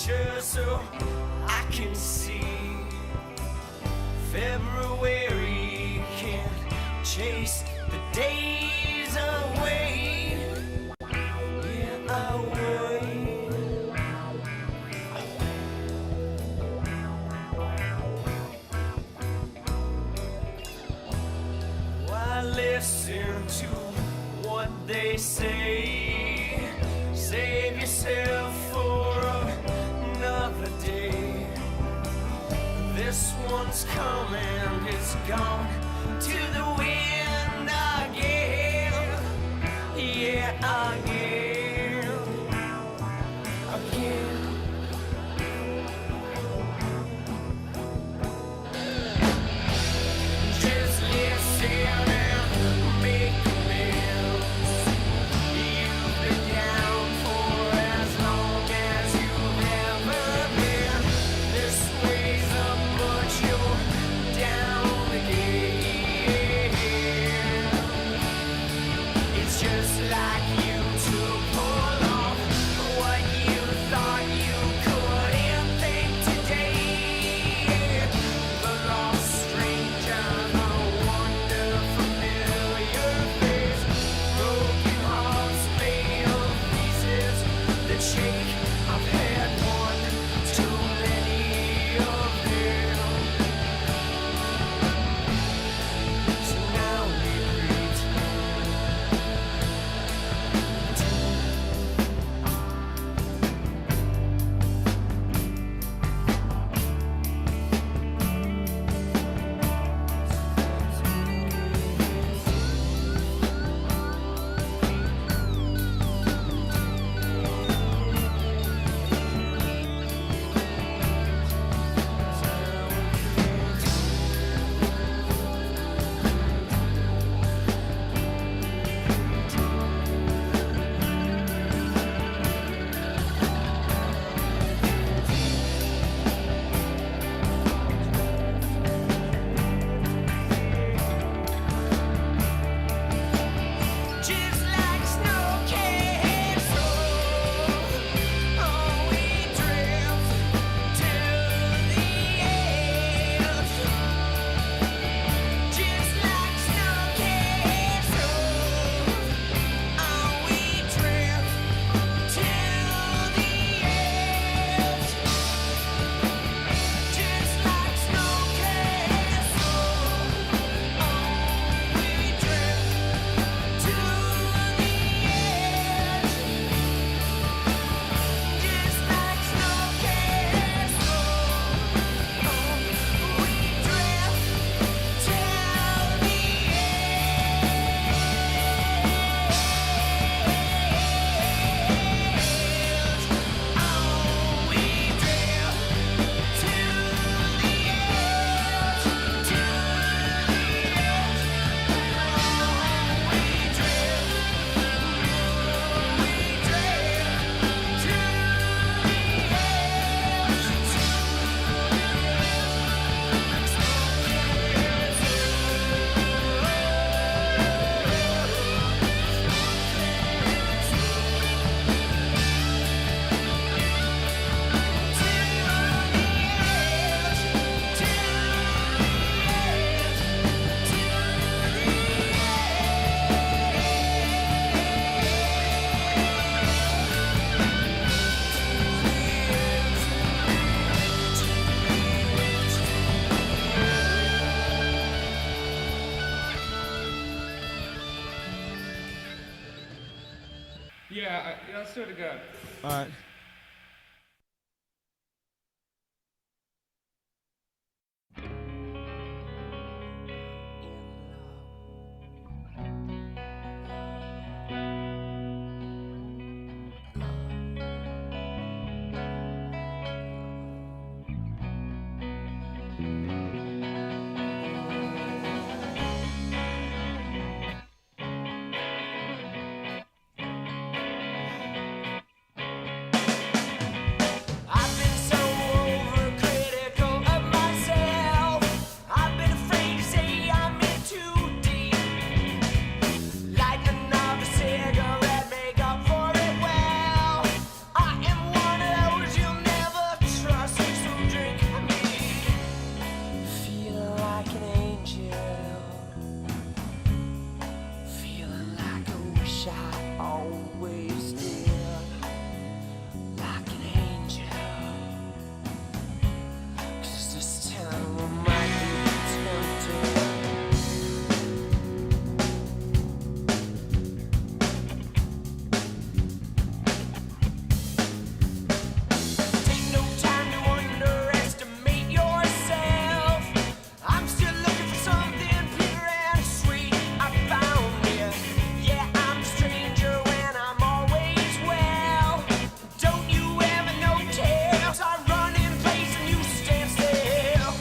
future so I can see. February can't chase the days away. Yeah, away. Why listen to what they say? Save yourself for another day. This one's coming, it's gone to the wind again. Yeah, again. Again. Just listen and make amends. You've been down for as long as you've ever been. This way's up, but you're down again. It's just like you to pull off what you thought you couldn't think today. The lost stranger, the wonder familiar face. Broken hearts made of pieces that shake. I've had one too many of them. So now we greet. Just like snow can't slow, oh, we drift to the edge. Just like snow can't slow, oh, we drift to the edge. Just like snow can't slow, oh, we drift to the edge. Just like snow can't slow, oh, we drift to the Yeah, let's do it again. All right. always did, like an angel. 'Cause this time I might be tempted. Take no time to underestimate yourself. I'm still looking for something pure and sweet. I found it. Yeah, I'm a stranger when I'm always well. Don't you ever notice I run in place and you stand still?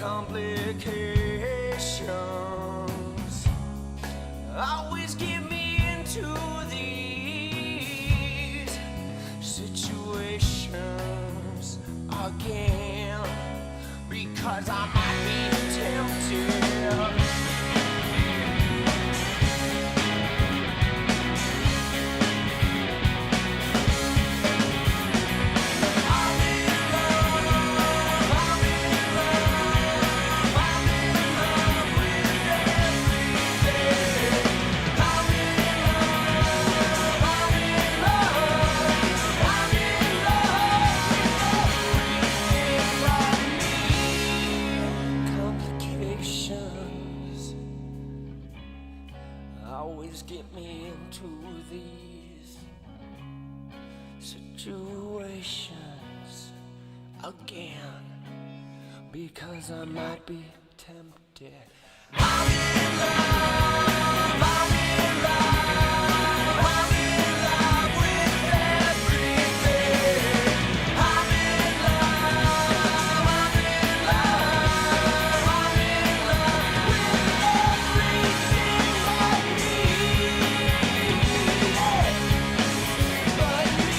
Complications always get me into these situations again, because I might be tempted. I'm in love, I'm in love, I'm in love with everything. I'm in love, I'm in love, I'm in love with everything but me. Complications always get me into these situations again, because I might be tempted. I'm in love, I'm in love, I'm in love with everything. I'm in love, I'm in love, I'm in love with everything but me. But me.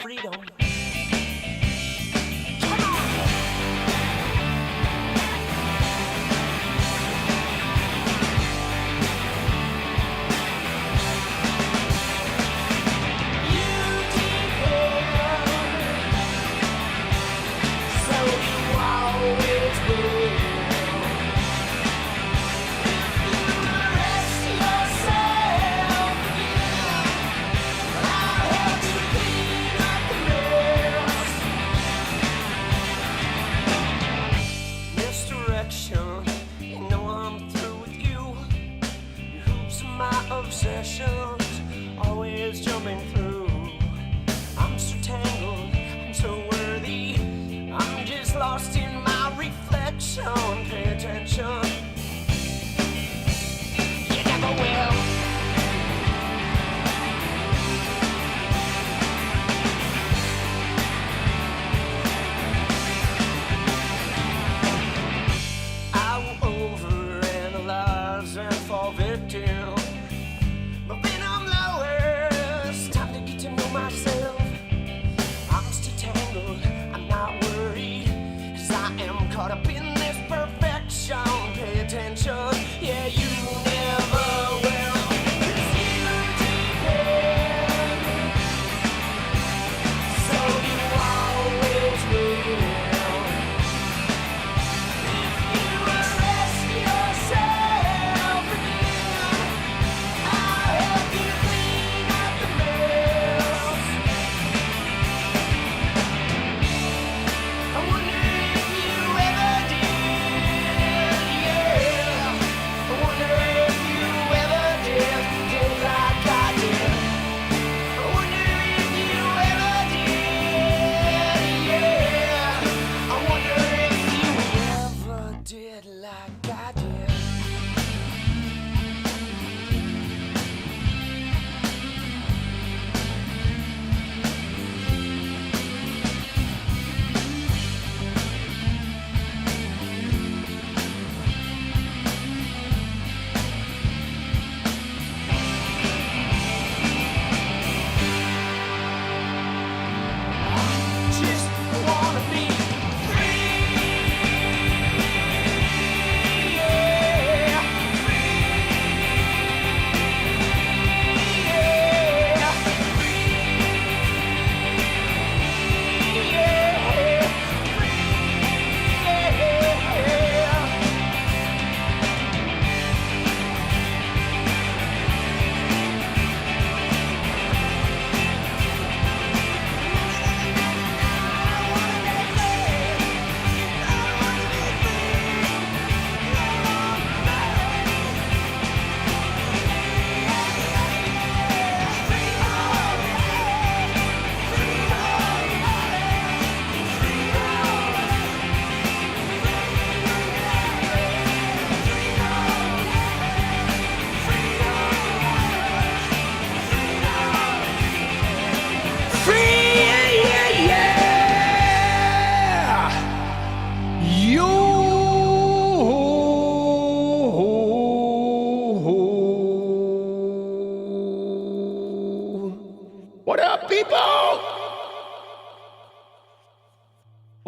Freedom. Come on. You depend, so you always will. If you rest yourself, I'll help you clean up the mess. Misdirection, you know I'm through with you. Your hoops are my obsessions, always jumping through. I'm so tangled, I'm so worthy. I'm just lost in my reflection. Pay attention, you never will. I will overanalyze and fall victim. But when I'm lowest, time to get to know myself. I'm still tangled, I'm not worried, 'cause I am caught up in this perfection. Pay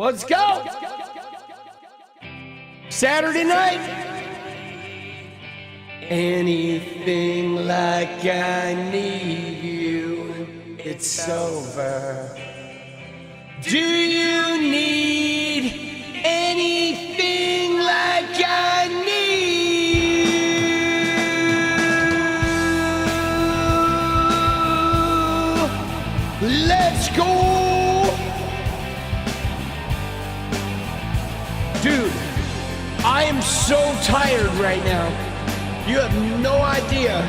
Let's go. Saturday night. Anything like I need you, it's over. Do you need anything like I need? Let's go. Dude, I am so tired right now. You have no idea.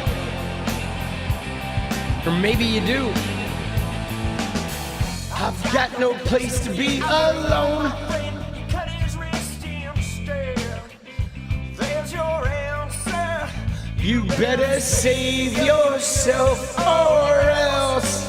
Or maybe you do. I've got no place to be alone. You better save yourself or else.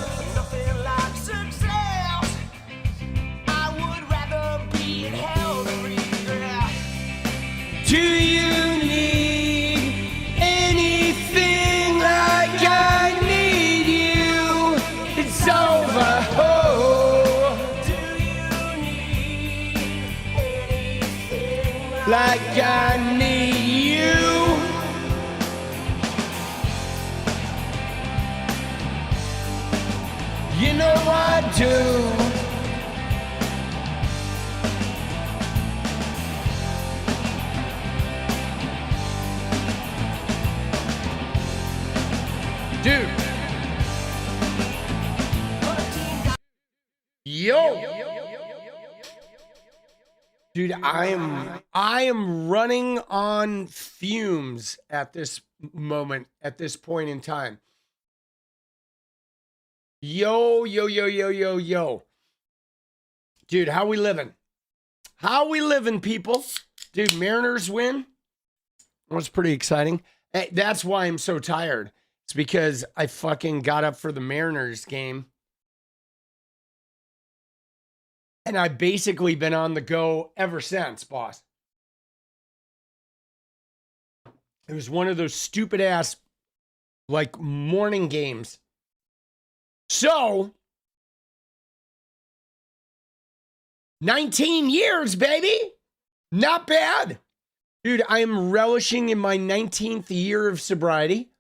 Do you need anything like I need you? It's over. Oh. Do you need anything like I need you? You know I do. Dude. Yo. Dude, I am running on fumes at this moment, at this point in time. Yo. Dude, how we living? How we living, people? Dude, Mariners win. That was pretty exciting. That's why I'm so tired. It's because I fucking got up for the Mariners game. And I've basically been on the go ever since, boss. It was one of those stupid ass, like, morning games. So, 19 years, baby. Not bad. Dude, I am relishing in my 19th year of sobriety.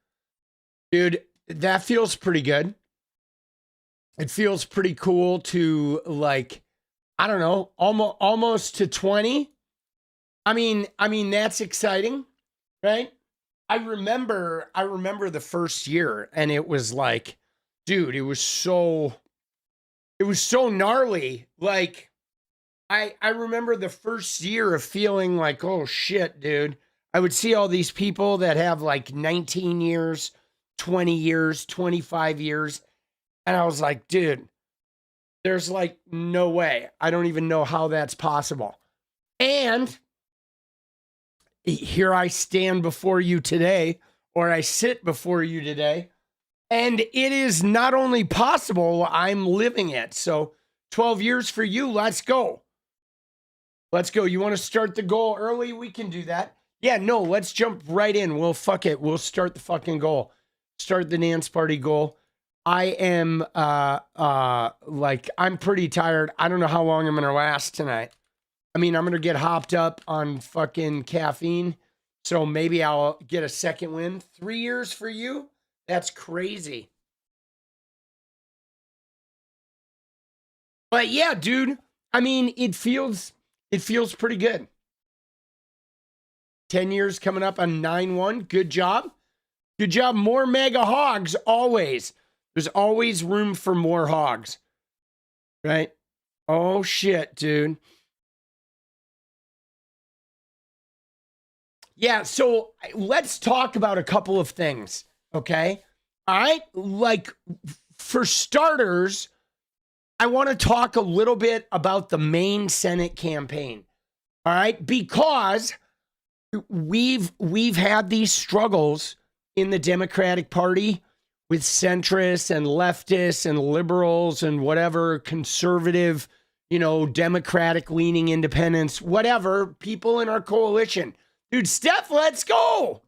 Dude, that feels pretty good. It feels pretty cool to, like, I don't know, almost to 20. I mean, that's exciting, right? I remember the first year, and it was like, dude, it was so gnarly. Like, I remember the first year of feeling like, oh shit, dude. I would see all these people that have like 19 years, 20 years, 25 years. And I was like, dude, there's like no way. I don't even know how that's possible. And here I stand before you today, or I sit before you today. And it is not only possible, I'm living it. So 12 years for you. Let's go. Let's go. You want to start the goal early? We can do that. Yeah, no, let's jump right in. We'll fuck it. We'll start the fucking goal. Start the dance party goal. I am, like, I'm pretty tired. I don't know how long I'm going to last tonight. I mean, I'm going to get hopped up on fucking caffeine. So maybe I'll get a second win. 3 years for you? That's crazy. But yeah, dude, I mean, it feels pretty good. 10 years coming up on 9/1. Good job. Good job. More mega hogs, always. There's always room for more hogs. Right? Oh, shit, dude. Yeah, so let's talk about a couple of things, okay? All right? Like, for starters, I want to talk a little bit about the Maine Senate campaign, all right? Because we've had these struggles in the Democratic Party with centrists and leftists and liberals and whatever conservative, you know, Democratic leaning independents, whatever, people in our coalition. Dude, Steph, let's go.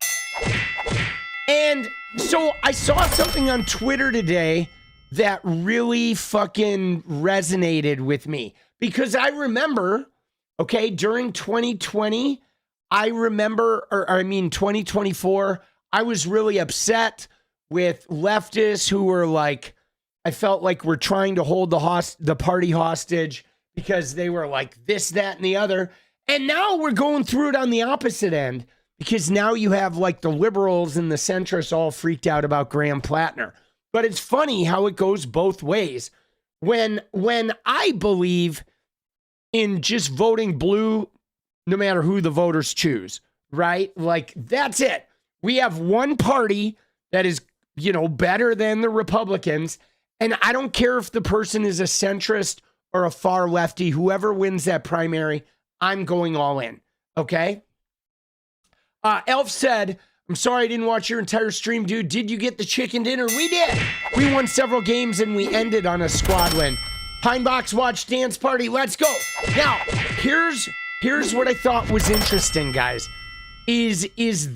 And so I saw something on Twitter today that really fucking resonated with me. Because I remember, okay, during 2020, 2024, I was really upset with leftists who were like, I felt like we're trying to hold the party hostage because they were like this, that, and the other. And now we're going through it on the opposite end because now you have like the liberals and the centrists all freaked out about Graham Platner. But it's funny how it goes both ways. When I believe in just voting blue, no matter who the voters choose, right? Like, that's it. We have one party that is, better than the Republicans. And I don't care if the person is a centrist or a far lefty, whoever wins that primary, I'm going all in. Okay. Elf said, I'm sorry I didn't watch your entire stream, dude. Did you get the chicken dinner? We did. We won several games and we ended on a squad win. Pinebox Watch Dance Party. Let's go. Now, here's what I thought was interesting, guys. Is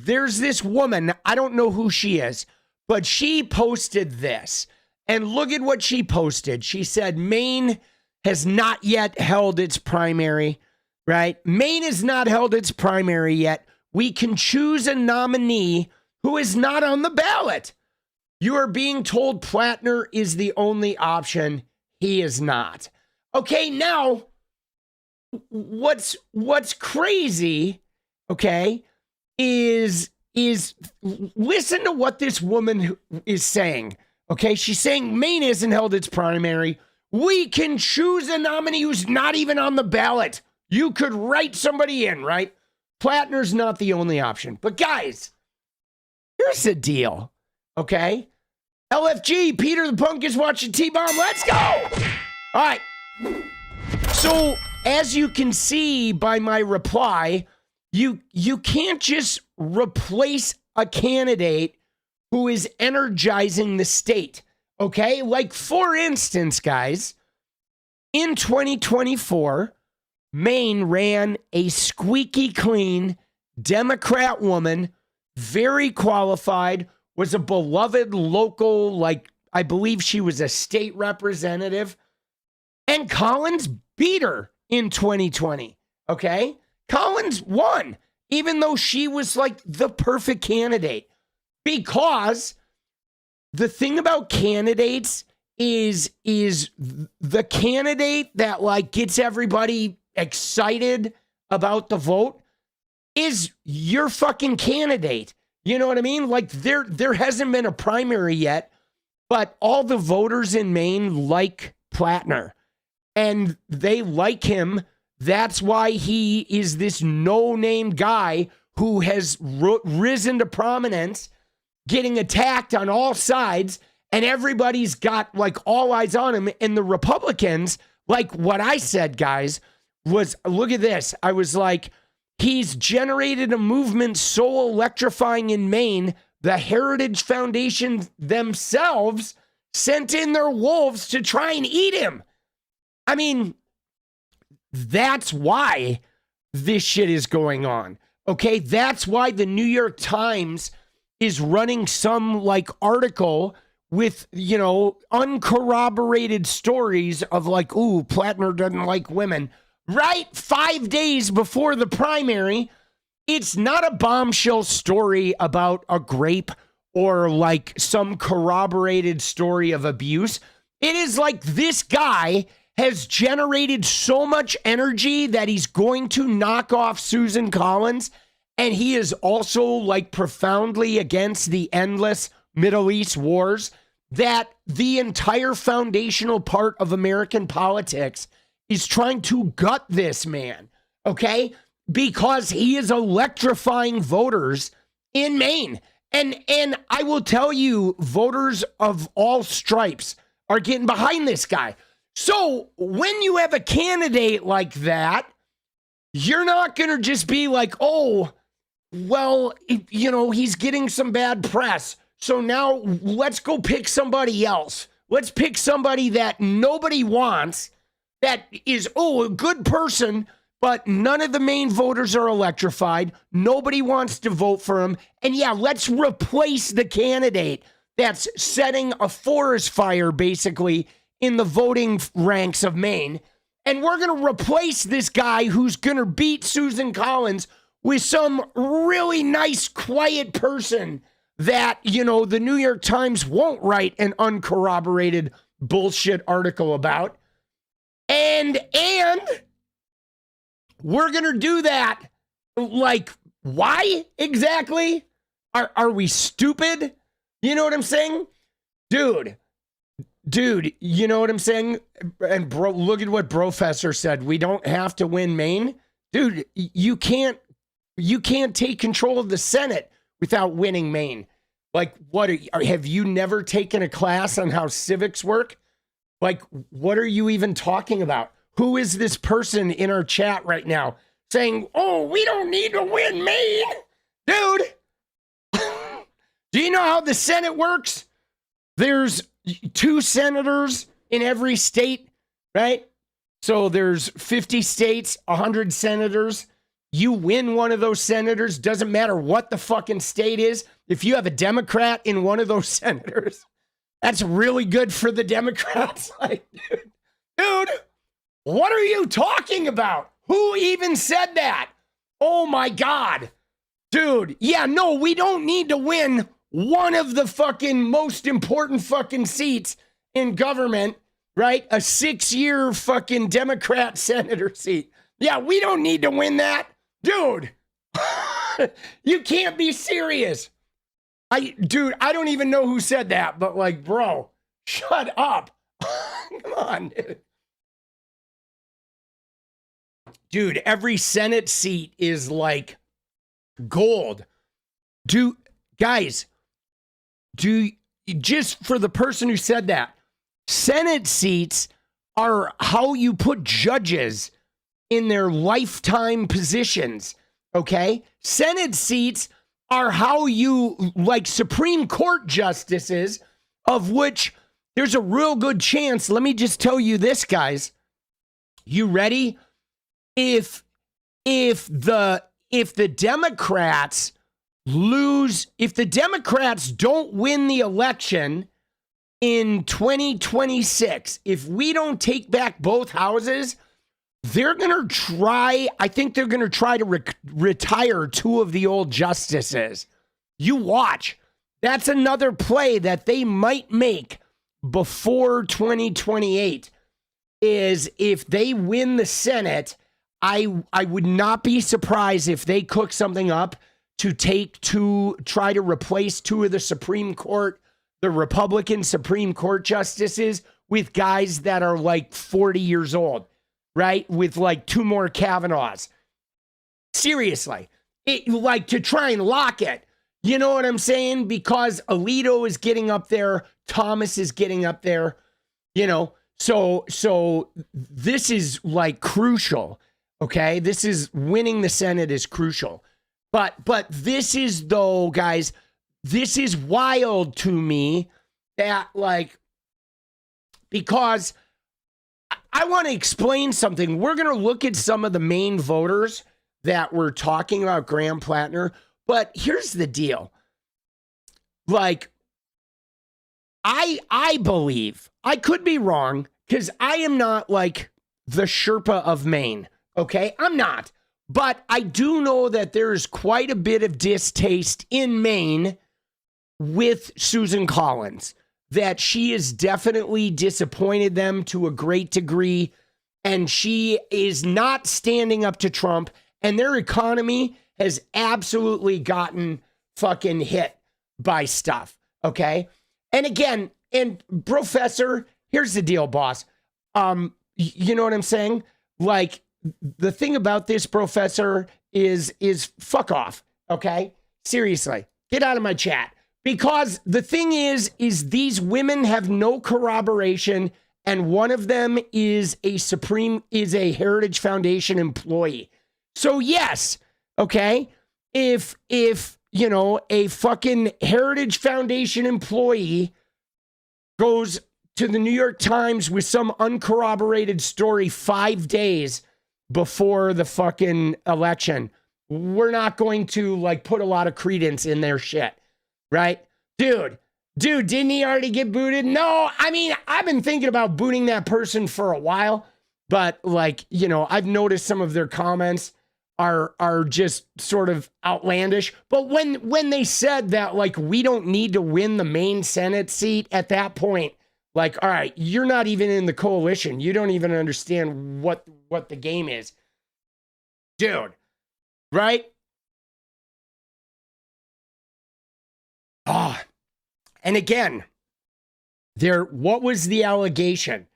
there's this woman, I don't know who she is, but she posted this. And look at what she posted. She said, Maine has not yet held its primary, right? Maine has not held its primary yet. We can choose a nominee who is not on the ballot. You are being told Platner is the only option. He is not. Okay, now, what's crazy, okay, is listen to what this woman is saying. Okay, she's saying Maine hasn't held its primary. We can choose a nominee who's not even on the ballot. You could write somebody in, right? Platner's not the only option. But guys, here's the deal, okay? LFG, Peter the Punk is watching T-Bomb. Let's go! All right. So, as you can see by my reply, you can't just replace a candidate who is energizing the state, okay? Like, for instance, guys, in 2024, Maine ran a squeaky clean Democrat woman, very qualified, was a beloved local, like, I believe she was a state representative, and Collins beat her in 2020, okay? Collins won, even though she was, like, the perfect candidate. Because the thing about candidates is the candidate that like gets everybody excited about the vote is your fucking candidate. You know what I mean? Like there hasn't been a primary yet, but all the voters in Maine like Platner and they like him. That's why he is this no-name guy who has risen to prominence, getting attacked on all sides, and everybody's got like all eyes on him. And the Republicans, like what I said, guys, was look at this. I was like, he's generated a movement so electrifying in Maine, the Heritage Foundation themselves sent in their wolves to try and eat him. I mean, that's why this shit is going on. Okay, that's why the New York Times is running some like article with, uncorroborated stories of like, ooh, Platner doesn't like women, right? 5 days before the primary. It's not a bombshell story about a grape or like some corroborated story of abuse. It is like this guy has generated so much energy that he's going to knock off Susan Collins. And he is also like profoundly against the endless Middle East wars, that the entire foundational part of American politics is trying to gut this man, okay? Because he is electrifying voters in Maine. And I will tell you, voters of all stripes are getting behind this guy. So when you have a candidate like that, you're not going to just be like, oh, well, he's getting some bad press. So now let's go pick somebody else. Let's pick somebody that nobody wants, that is, a good person, but none of the Maine voters are electrified. Nobody wants to vote for him. And yeah, let's replace the candidate that's setting a forest fire basically in the voting ranks of Maine. And we're going to replace this guy who's going to beat Susan Collins with some really nice, quiet person that, you know, the New York Times won't write an uncorroborated bullshit article about. And we're going to do that. Like, why exactly? Are we stupid? You know what I'm saying? Dude, you know what I'm saying? And bro, look at what Professor said. We don't have to win Maine. Dude, you can't take control of the Senate without winning Maine. Like, what have you never taken a class on how civics work? Like, what are you even talking about? Who is this person in our chat right now saying, oh, we don't need to win Maine? Dude, do you know how the Senate works? There's 2 senators in every state, right? So there's 50 states, 100 senators. You win one of those senators, doesn't matter what the fucking state is. If you have a Democrat in one of those senators, that's really good for the Democrats. Like, dude, what are you talking about? Who even said that? Oh my God. Dude, yeah, no, we don't need to win one of the fucking most important fucking seats in government, right? A 6-year fucking Democrat senator seat. Yeah, we don't need to win that. Dude, you can't be serious. Dude, I don't even know who said that, but like, bro, shut up. Come on, dude. Dude, every Senate seat is like gold. Guys, just for the person who said that, Senate seats are how you put judges in their lifetime positions, okay? Senate seats are how you, like Supreme Court justices, of which there's a real good chance. Let me just tell you this, guys. You ready? If the Democrats lose, if the Democrats don't win the election in 2026, if we don't take back both houses, they're going to try, I think they're going to try to retire 2 of the old justices. You watch. That's another play that they might make before 2028, is if they win the Senate, I would not be surprised if they cook something up to try to replace 2 of the Supreme Court, the Republican Supreme Court justices, with guys that are like 40 years old, right? With like 2 more Kavanaughs. Seriously. Like to try and lock it. You know what I'm saying? Because Alito is getting up there. Thomas is getting up there. You know, so this is like crucial. Okay, this is winning the Senate is crucial. But this is, though, guys, this is wild to me that, like, because I want to explain something. We're going to look at some of the main voters that were talking about Graham Platner. But here's the deal. Like, I believe, I could be wrong, because I am not like the Sherpa of Maine. Okay, I'm not. But I do know that there's quite a bit of distaste in Maine with Susan Collins, that she has definitely disappointed them to a great degree, and she is not standing up to Trump, and their economy has absolutely gotten fucking hit by stuff, okay? And again, and Professor, here's the deal, boss. You know what I'm saying? Like, the thing about this, Professor, is fuck off, okay? Seriously, get out of my chat. Because the thing is these women have no corroboration, and one of them is a Heritage Foundation employee. So yes, okay, if you know, a fucking Heritage Foundation employee goes to the New York Times with some uncorroborated story 5 days before the fucking election, we're not going to like put a lot of credence in their shit, right? Dude, Dude, didn't he already get booted? No, I mean, I've been thinking about booting that person for a while, but like, you know, I've noticed some of their comments are just sort of outlandish. But when they said that, like, we don't need to win the Maine Senate seat at that point, like, all right, you're not even in the coalition. You don't even understand what the game is. Dude, right? Ah. And again, what was the allegation?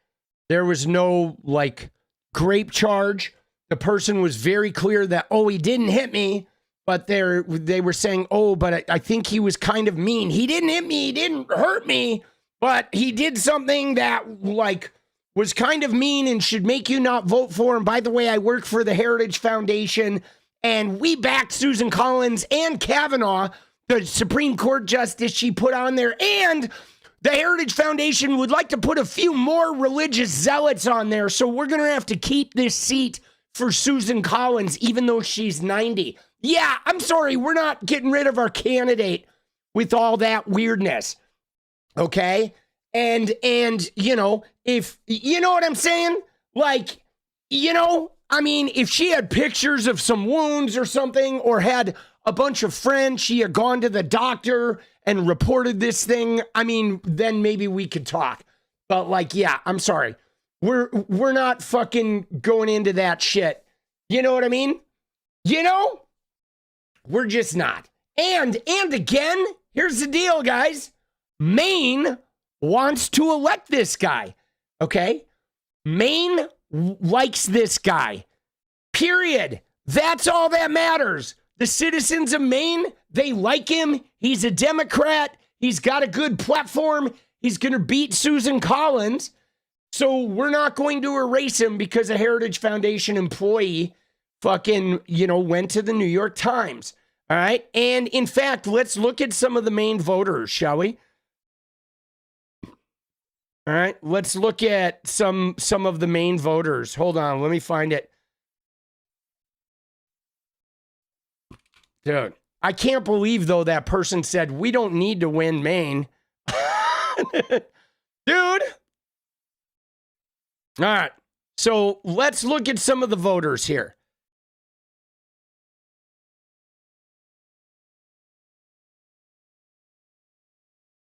There was no, like, grape charge. The person was very clear that, oh, he didn't hit me, but they were saying, oh, but I think he was kind of mean. He didn't hit me, he didn't hurt me, but he did something that, like, was kind of mean and should make you not vote for him. By the way, I work for the Heritage Foundation, and we backed Susan Collins and Kavanaugh, the Supreme Court justice she put on there, and the Heritage Foundation would like to put a few more religious zealots on there, so we're going to have to keep this seat for Susan Collins, even though she's 90. Yeah, I'm sorry, we're not getting rid of our candidate with all that weirdness, okay? And you know, if, you know what I'm saying? Like, you know, I mean, if she had pictures of some wounds or something, or had a bunch of friends, she had gone to the doctor and reported this thing, I mean, then maybe we could talk. But like, yeah, I'm sorry. We're not fucking going into that shit. You know what I mean? You know? We're just not. And again, here's the deal, guys. Maine wants to elect this guy. Okay? Maine likes this guy. Period. That's all that matters. The citizens of Maine, they like him. He's a Democrat. He's got a good platform. He's going to beat Susan Collins. So we're not going to erase him because a Heritage Foundation employee fucking, you know, went to the New York Times. All right. And in fact, let's look at some of the Maine voters, shall we? All right. Let's look at some of the Maine voters. Hold on. Let me find it. Dude, I can't believe, though, that person said, we don't need to win Maine. Dude. All right, so let's look at some of the voters here.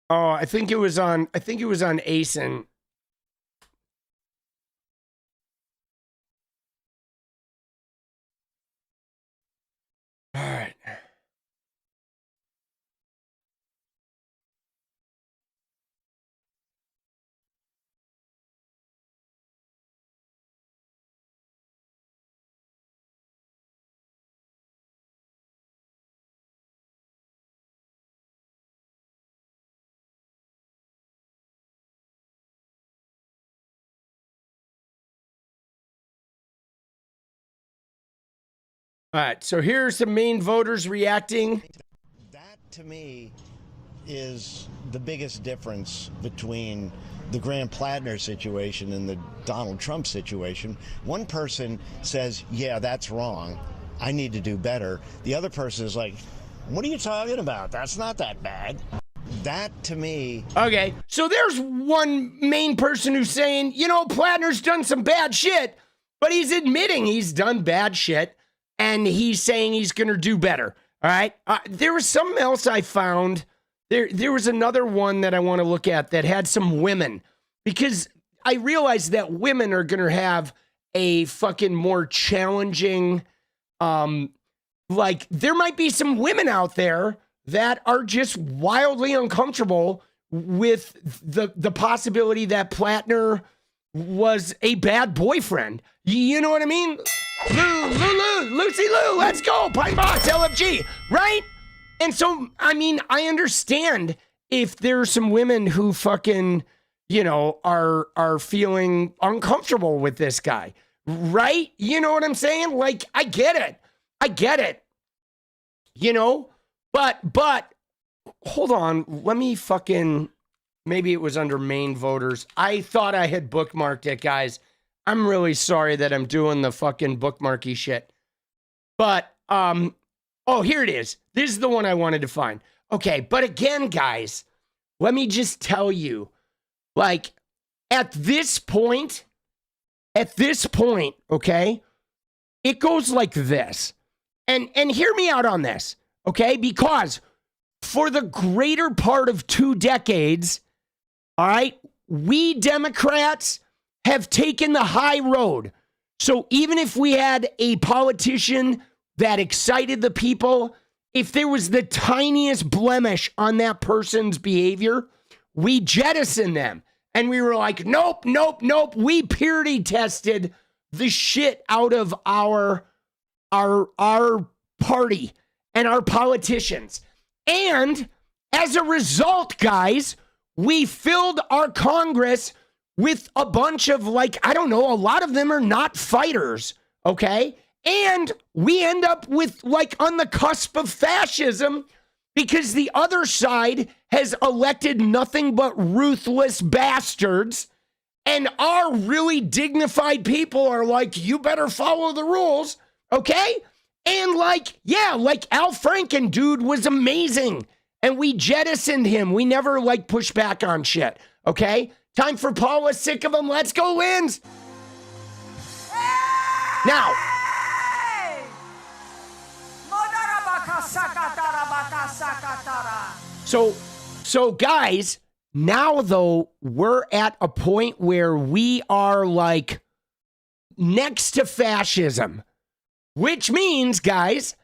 Oh, I think it was on ASIN. All right. All right, so here's the Maine voters reacting. That, to me, is the biggest difference between the Graham Platner situation and the Donald Trump situation. One person says, yeah, that's wrong. I need to do better. The other person is like, what are you talking about? That's not that bad. That, to me... Okay, so there's one Maine person who's saying, you know, Platner's done some bad shit, but he's admitting he's done bad shit. And he's saying he's going to do better. All right. There was something else I found. There was another one that I want to look at that had some women, because I realized that women are going to have a fucking more challenging, like, there might be some women out there that are just wildly uncomfortable with the possibility that Platner was a bad boyfriend. You know what I mean? Lucy Lou, let's go, Pine Box, LFG, right? And so, I mean, I understand if there's some women who fucking, you know, are feeling uncomfortable with this guy, right? You know what I'm saying? Like, I get it, you know, but hold on, let me fucking, maybe it was under Maine voters. I thought I had bookmarked it, guys. I'm really sorry that I'm doing the fucking bookmarky shit. But, oh, here it is. This is the one I wanted to find. Okay, but again, guys, let me just tell you, like, at this point, okay, it goes like this. And hear me out on this, okay? Because for the greater part of 2 decades, all right, we Democrats have taken the high road. So even if we had a politician that excited the people, if there was the tiniest blemish on that person's behavior, we jettisoned them. And we were like, nope. We purity tested the shit out of our party and our politicians. And as a result, guys, we filled our Congress with a bunch of, like, I don't know, a lot of them are not fighters, okay? And we end up with, like, on the cusp of fascism because the other side has elected nothing but ruthless bastards. And our really dignified people are like, you better follow the rules, okay? And like, yeah, like Al Franken, dude, was amazing. And we jettisoned him. We never like pushed back on shit, okay? Time for 𝗙𝗪𝗪𝗃𝗃. Let's go, wins. Now, so guys, now though, we're at a point where we are like next to fascism, which means, guys,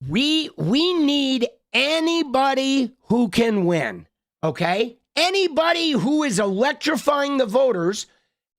we need anybody who can win, okay? Anybody who is electrifying the voters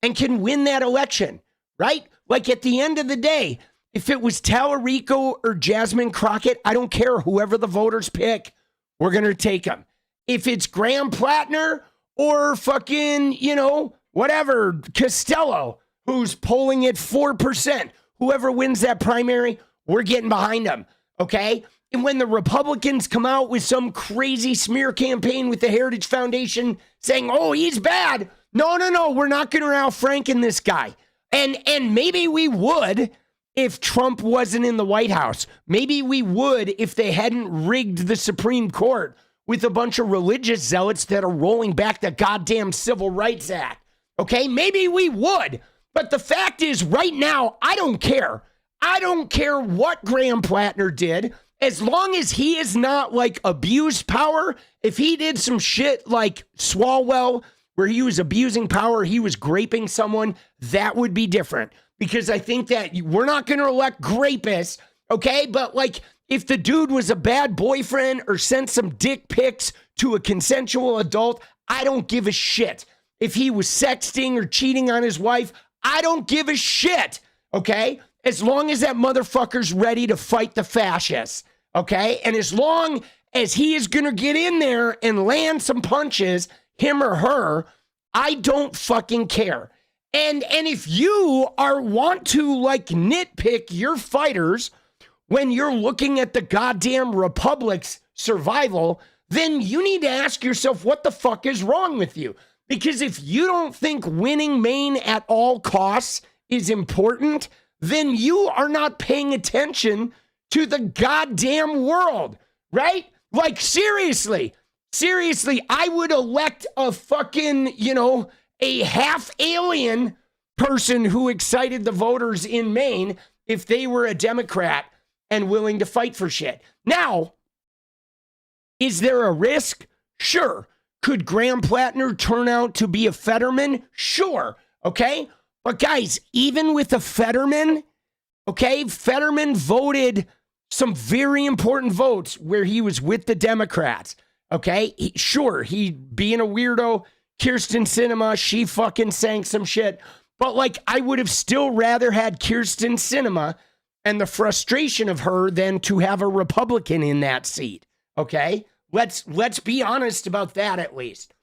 and can win that election, right? Like at the end of the day, if it was Tallarico or Jasmine Crockett, I don't care. Whoever the voters pick, we're going to take them. If it's Graham Platner or fucking, you know, whatever, Costello, who's polling at 4%, whoever wins that primary, we're getting behind them, okay? And when the Republicans come out with some crazy smear campaign with the Heritage Foundation saying, oh, he's bad. No, we're not going to Al Franken this guy. And maybe we would if Trump wasn't in the White House. Maybe we would if they hadn't rigged the Supreme Court with a bunch of religious zealots that are rolling back the goddamn Civil Rights Act. Okay, maybe we would. But the fact is, right now, I don't care. I don't care what Graham Platner did. As long as he is not like abused power, if he did some shit like Swalwell, where he was abusing power, he was graping someone, that would be different. Because I think that we're not going to elect grapists, okay? But like, if the dude was a bad boyfriend or sent some dick pics to a consensual adult, I don't give a shit. If he was sexting or cheating on his wife, I don't give a shit, okay? As long as that motherfucker's ready to fight the fascists, okay? And as long as he is going to get in there and land some punches, him or her, I don't fucking care. And if you want to like nitpick your fighters when you're looking at the goddamn republic's survival, then you need to ask yourself what the fuck is wrong with you. Because if you don't think winning Maine at all costs is important, then you are not paying attention to the goddamn world, right? Like, seriously, I would elect a fucking, you know, a half alien person who excited the voters in Maine if they were a Democrat and willing to fight for shit. Now, is there a risk? Sure. Could Graham Platner turn out to be a Fetterman? Sure. Okay. But guys, even with a Fetterman, okay, Fetterman voted some very important votes where he was with the Democrats. Okay. He being a weirdo, Kyrsten Sinema, she fucking sang some shit. But like, I would have still rather had Kyrsten Sinema and the frustration of her than to have a Republican in that seat. Okay? Let's be honest about that at least.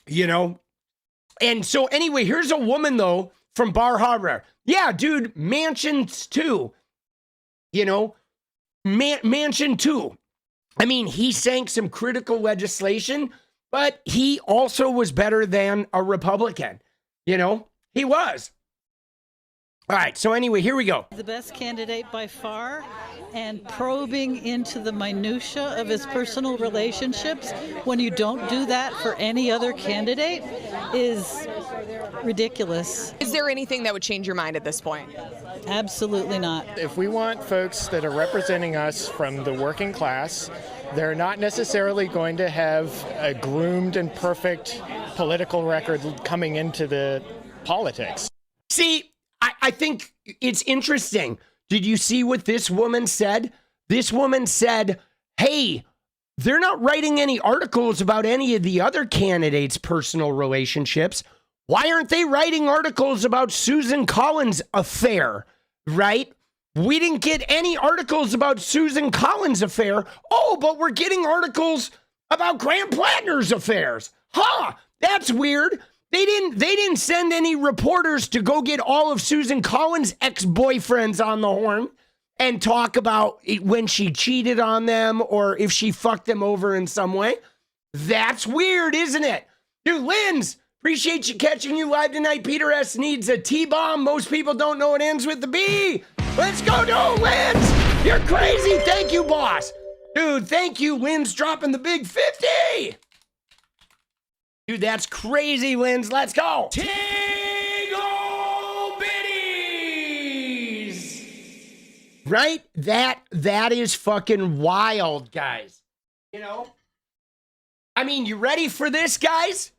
You know? And so anyway, here's a woman though from Bar Harbor. Yeah, dude, Manchin too. You know? Manchin too. I mean, he sank some critical legislation, but he also was better than a Republican. You know, he was. All right, so anyway, here we go. The best candidate by far, and probing into the minutia of his personal relationships when you don't do that for any other candidate is ridiculous. Is there anything that would change your mind at this point? Absolutely not. If we want folks that are representing us from the working class, they're not necessarily going to have a groomed and perfect political record coming into the politics. See, I think it's interesting. Did you see what this woman said? This woman said, hey, they're not writing any articles about any of the other candidates' personal relationships. Why aren't they writing articles about Susan Collins' affair, right? We didn't get any articles about Susan Collins' affair. Oh, but we're getting articles about Graham Platner's affairs. Huh, that's weird. They didn't send any reporters to go get all of Susan Collins' ex-boyfriends on the horn and talk about when she cheated on them or if she fucked them over in some way. That's weird, isn't it? Dude, Linz, appreciate you catching you live tonight. Peter S. needs a T-bomb. Most people don't know it ends with the B. Let's go, no, Linz. You're crazy. Thank you, boss. Dude, thank you, Linz, dropping the big 50. Dude, that's crazy, Linz. Let's go. Tingle bitties. Right? That is fucking wild, guys. You know? I mean, you ready for this, guys?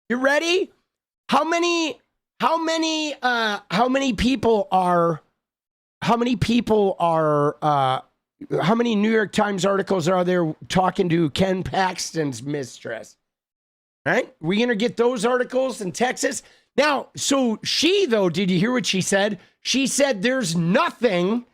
You ready? How many New York Times articles are there talking to Ken Paxton's mistress? Right? We're going to get those articles in Texas. Now, so she, though, did you hear what she said? She said there's nothing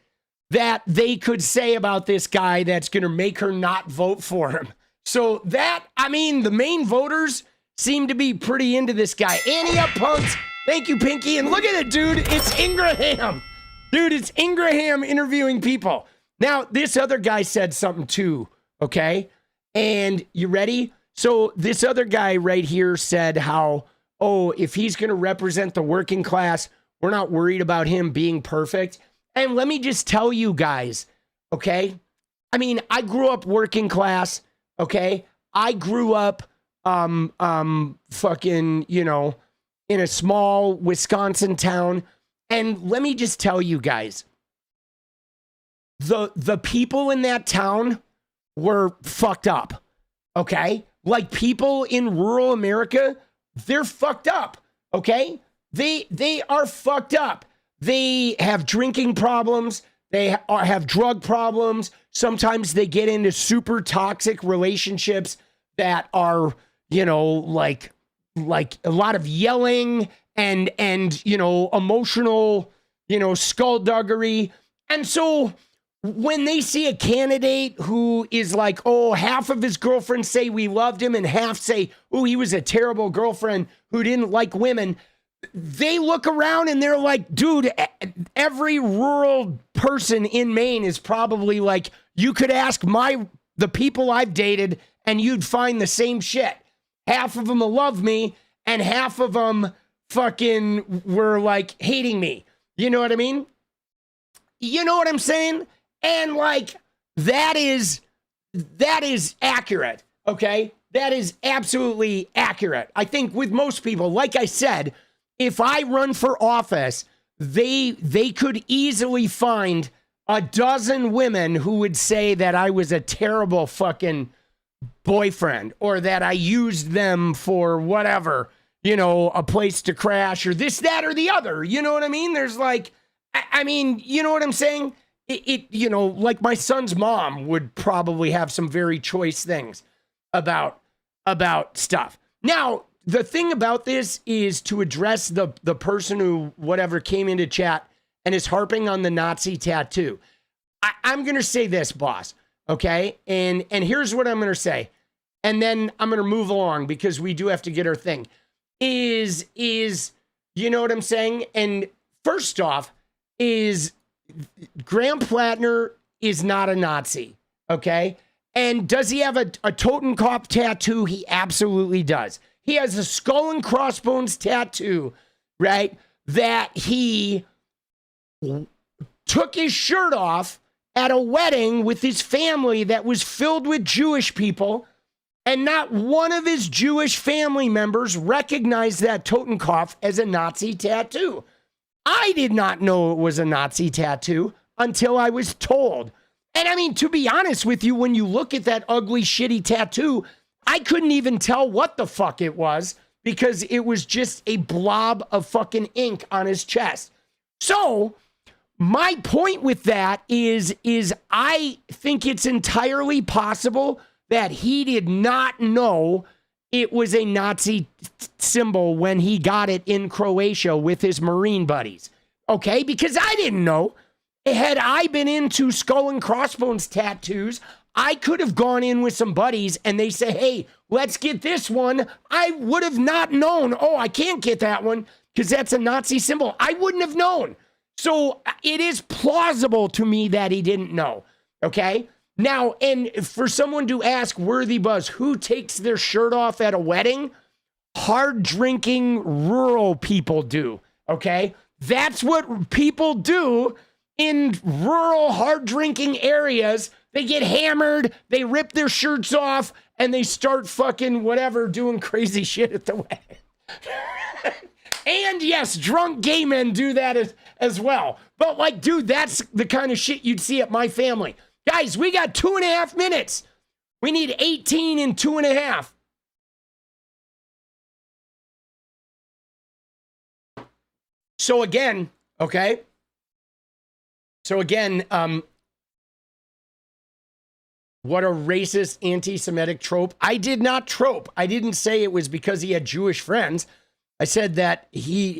that they could say about this guy that's going to make her not vote for him. So that, I mean, the Maine voters seem to be pretty into this guy. Annie up, punks. Thank you, Pinky. And look at it, dude. It's Ingraham. Dude, it's Ingraham interviewing people. Now, this other guy said something too, okay? And you ready? So this other guy right here said how, oh, if he's going to represent the working class, we're not worried about him being perfect. And let me just tell you guys, okay? I mean, I grew up working class, okay? I grew up fucking, you know, in a small Wisconsin town. And let me just tell you guys, the people in that town were fucked up, okay? Like people in rural America, they're fucked up, okay? They are fucked up. They have drinking problems. They have drug problems. Sometimes they get into super toxic relationships that are, you know, like a lot of yelling and you know, emotional, you know, skullduggery. And so when they see a candidate who is like, oh, half of his girlfriends say we loved him and half say, oh, he was a terrible girlfriend who didn't like women, they look around and they're like, dude, every rural person in Maine is probably like, you could ask the people I've dated and you'd find the same shit. Half of them will love me and half of them fucking were like hating me. You know what I mean? You know what I'm saying? And like, that is accurate, okay? That is absolutely accurate. I think with most people, like I said, if I run for office, they could easily find a dozen women who would say that I was a terrible fucking boyfriend or that I used them for whatever, you know, a place to crash or this, that, or the other. You know what I mean? There's like, I mean, you know what I'm saying? It, you know, like my son's mom would probably have some very choice things about stuff. Now, the thing about this is to address the person who, whatever, came into chat and is harping on the Nazi tattoo. I'm going to say this, boss, okay? And here's what I'm going to say. And then I'm going to move along because we do have to get our thing. Is you know what I'm saying? And first off, is Graham Platner is not a Nazi, okay? And does he have a Totenkopf tattoo? He absolutely does. He has a skull and crossbones tattoo, right? That he took his shirt off at a wedding with his family that was filled with Jewish people, and not one of his Jewish family members recognized that Totenkopf as a Nazi tattoo. I did not know it was a Nazi tattoo until I was told. And I mean, to be honest with you, when you look at that ugly, shitty tattoo, I couldn't even tell what the fuck it was because it was just a blob of fucking ink on his chest. So my point with that is I think it's entirely possible that he did not know it was a Nazi symbol when he got it in Croatia with his Marine buddies. Okay? Because I didn't know. Had I been into skull and crossbones tattoos, I could have gone in with some buddies and they say, hey, let's get this one. I would have not known, oh, I can't get that one because that's a Nazi symbol. I wouldn't have known. So it is plausible to me that he didn't know. Okay? Now, and for someone to ask 𝗏𝗏𝗡, who takes their shirt off at a wedding? Hard drinking rural people do. Okay? That's what people do in rural hard drinking areas. They get hammered, they rip their shirts off, and they start fucking whatever, doing crazy shit at the wedding. And yes, drunk gay men do that as well. But like, dude, that's the kind of shit you'd see at my family. Guys, we got 2.5 minutes. We need 18 in 2.5. So again, okay. So again, what a racist anti-Semitic trope. I did not trope. I didn't say it was because he had Jewish friends. I said that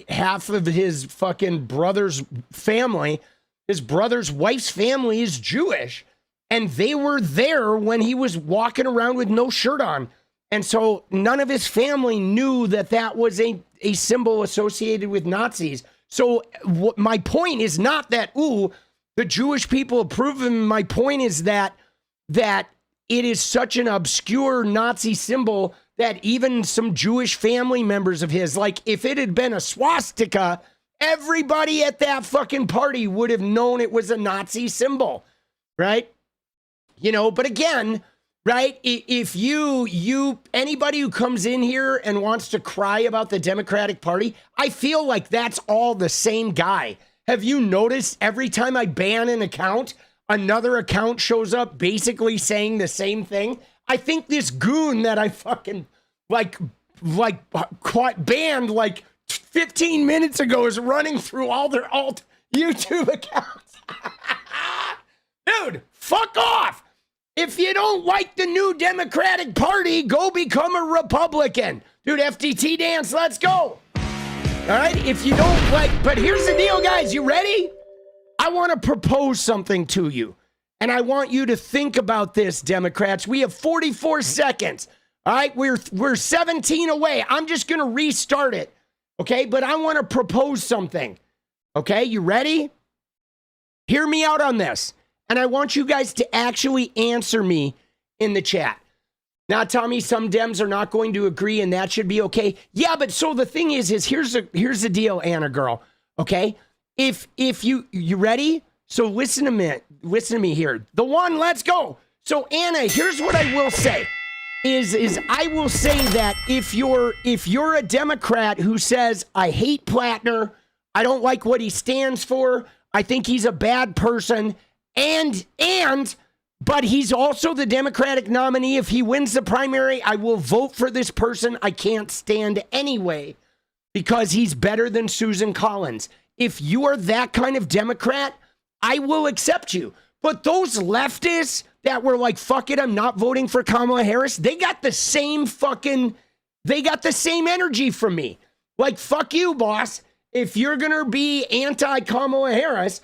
half of his fucking brother's family, his brother's wife's family is Jewish. And they were there when he was walking around with no shirt on. And so none of his family knew that that was a symbol associated with Nazis. So my point is not that, ooh, the Jewish people approve of him. My point is that it is such an obscure Nazi symbol that even some Jewish family members of his, like if it had been a swastika, everybody at that fucking party would have known it was a Nazi symbol, right? You know, but again, right, if anybody who comes in here and wants to cry about the Democratic Party, I feel like that's all the same guy. Have you noticed every time I ban an account, another account shows up basically saying the same thing? I think this goon that I fucking banned like 15 minutes ago is running through all their alt YouTube accounts. Dude, fuck off. If you don't like the new Democratic Party, go become a Republican. Dude, FTT dance, let's go. All right, if you don't like, but here's the deal, guys. You ready? I want to propose something to you. And I want you to think about this, Democrats. We have 44 seconds. All right, we're 17 away. I'm just going to restart it. Okay, but I want to propose something. Okay, you ready? Hear me out on this. And I want you guys to actually answer me in the chat. Now, Tommy, some Dems are not going to agree, and that should be okay. Yeah, but so the thing is here's the deal, Anna girl. Okay, if you ready? So listen to me here. The one, let's go. So Anna, here's what I will say: is I will say that if you're a Democrat who says I hate Platner, I don't like what he stands for, I think he's a bad person. But he's also the Democratic nominee. If he wins the primary, I will vote for this person I can't stand anyway because he's better than Susan Collins. If you are that kind of Democrat, I will accept you. But those leftists that were like, fuck it, I'm not voting for Kamala Harris, they got the same energy from me. Like, fuck you, boss. If you're going to be anti-Kamala Harris,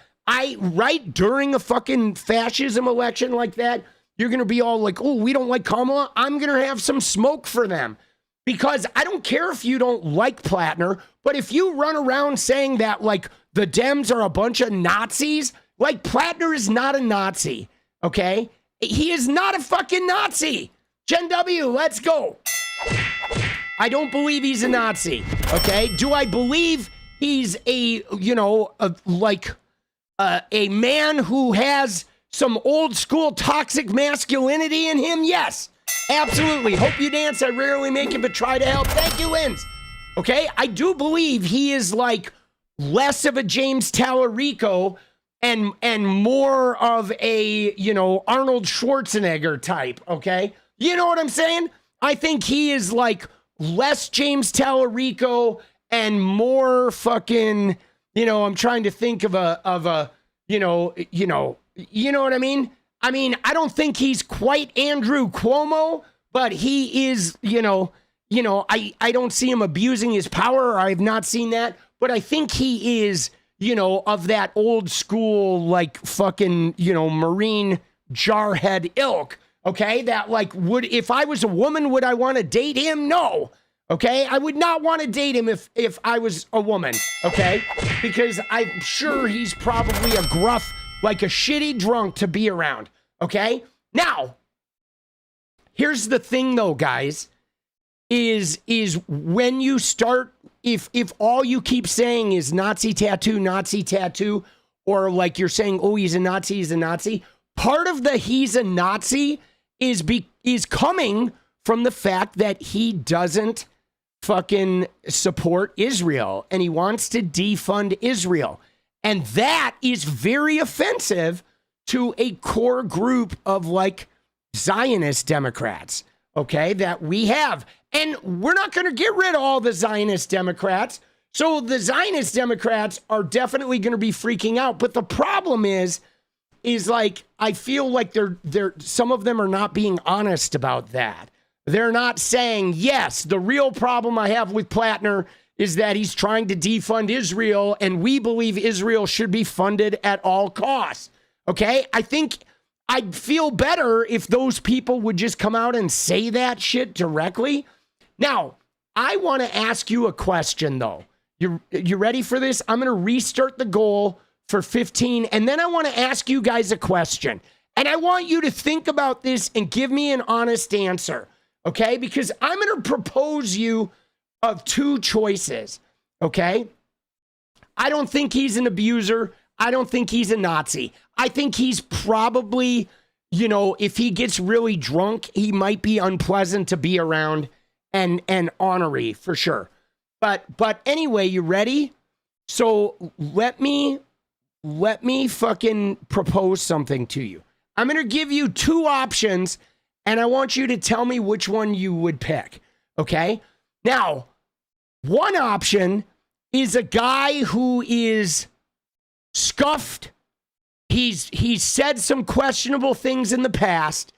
right during a fucking fascism election like that, you're going to be all like, oh, we don't like Kamala. I'm going to have some smoke for them. Because I don't care if you don't like Platner, but if you run around saying that, like, the Dems are a bunch of Nazis, like, Platner is not a Nazi, okay? He is not a fucking Nazi. Jen W., let's go. I don't believe he's a Nazi, okay? Do I believe he's a man who has some old school toxic masculinity in him? Yes, absolutely. Hope you dance. I rarely make it, but try to help. Thank you, Lins. Okay, I do believe he is like less of a 𝗤𝗪𝗪 and more of a, Arnold Schwarzenegger type, okay? You know what I'm saying? I think he is like less 𝗤𝗪𝗪 and more fucking, I'm trying to think of a, you know what I mean? I mean, I don't think he's quite Andrew Cuomo, but he is, I don't see him abusing his power, or I have not seen that, but I think he is, of that old school, like fucking, Marine jarhead ilk, okay? That like if I was a woman, would I want to date him? No. Okay, I would not want to date him if I was a woman, okay? Because I'm sure he's probably a gruff, like a shitty drunk to be around, okay? Now, here's the thing though, guys, is when you start, if all you keep saying is Nazi tattoo, or like you're saying, oh, he's a Nazi, part of the he's a Nazi is coming from the fact that he doesn't fucking support Israel and he wants to defund Israel. And that is very offensive to a core group of like Zionist Democrats, okay, that we have. And we're not going to get rid of all the Zionist Democrats. So the Zionist Democrats are definitely going to be freaking out. But the problem is like, I feel like they're some of them are not being honest about that. They're not saying, yes, the real problem I have with Platner is that he's trying to defund Israel, and we believe Israel should be funded at all costs. Okay? I think I'd feel better if those people would just come out and say that shit directly. Now, I want to ask you a question, though. You ready for this? I'm going to restart the goal for 15, and then I want to ask you guys a question. And I want you to think about this and give me an honest answer. Okay, because I'm going to propose you of two choices, okay? I don't think he's an abuser. I don't think he's a Nazi. I think he's probably, if he gets really drunk, he might be unpleasant to be around and ornery for sure. But anyway, you ready? So let me fucking propose something to you. I'm going to give you two options, and I want you to tell me which one you would pick, okay? Now, one option is a guy who is scuffed. He's said some questionable things in the past.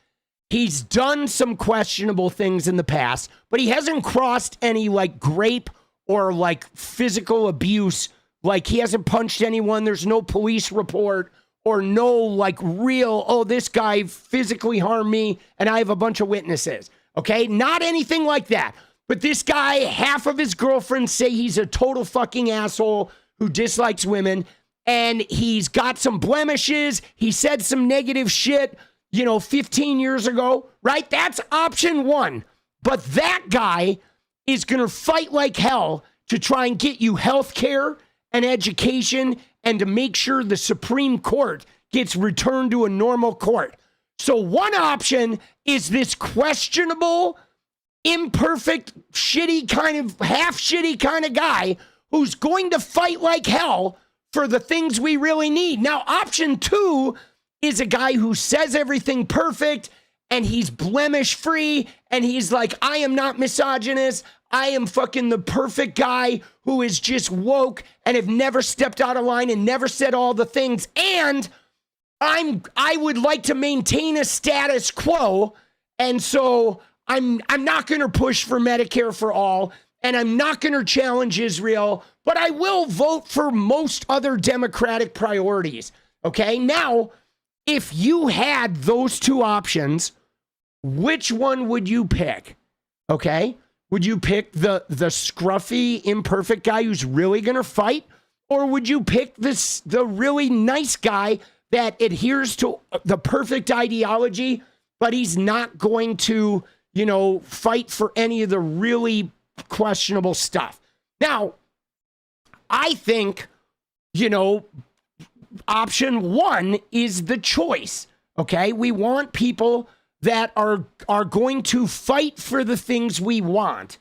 He's done some questionable things in the past, but he hasn't crossed any like grape or like physical abuse. Like he hasn't punched anyone. There's no police report. Or no, like real, oh, this guy physically harmed me and I have a bunch of witnesses. Okay? Not anything like that. But this guy, half of his girlfriends say he's a total fucking asshole who dislikes women. And he's got some blemishes. He said some negative shit, 15 years ago, right? That's option one. But that guy is going to fight like hell to try and get you health care and education and to make sure the Supreme Court gets returned to a normal court. So one option is this questionable, imperfect, shitty kind of, half shitty kind of guy who's going to fight like hell for the things we really need. Now, option two is a guy who says everything perfect and he's blemish free and he's like, I am not misogynist. I am fucking the perfect guy who is just woke and have never stepped out of line and never said all the things. And I would like to maintain a status quo. And so I'm not going to push for Medicare for all. And I'm not going to challenge Israel, but I will vote for most other Democratic priorities. Okay. Now, if you had those two options, which one would you pick? Okay. Would you pick the scruffy, imperfect guy who's really going to fight? Or would you pick the really nice guy that adheres to the perfect ideology, but he's not going to, fight for any of the really questionable stuff? Now, I think, option one is the choice. Okay, we want people that are going to fight for the things we want.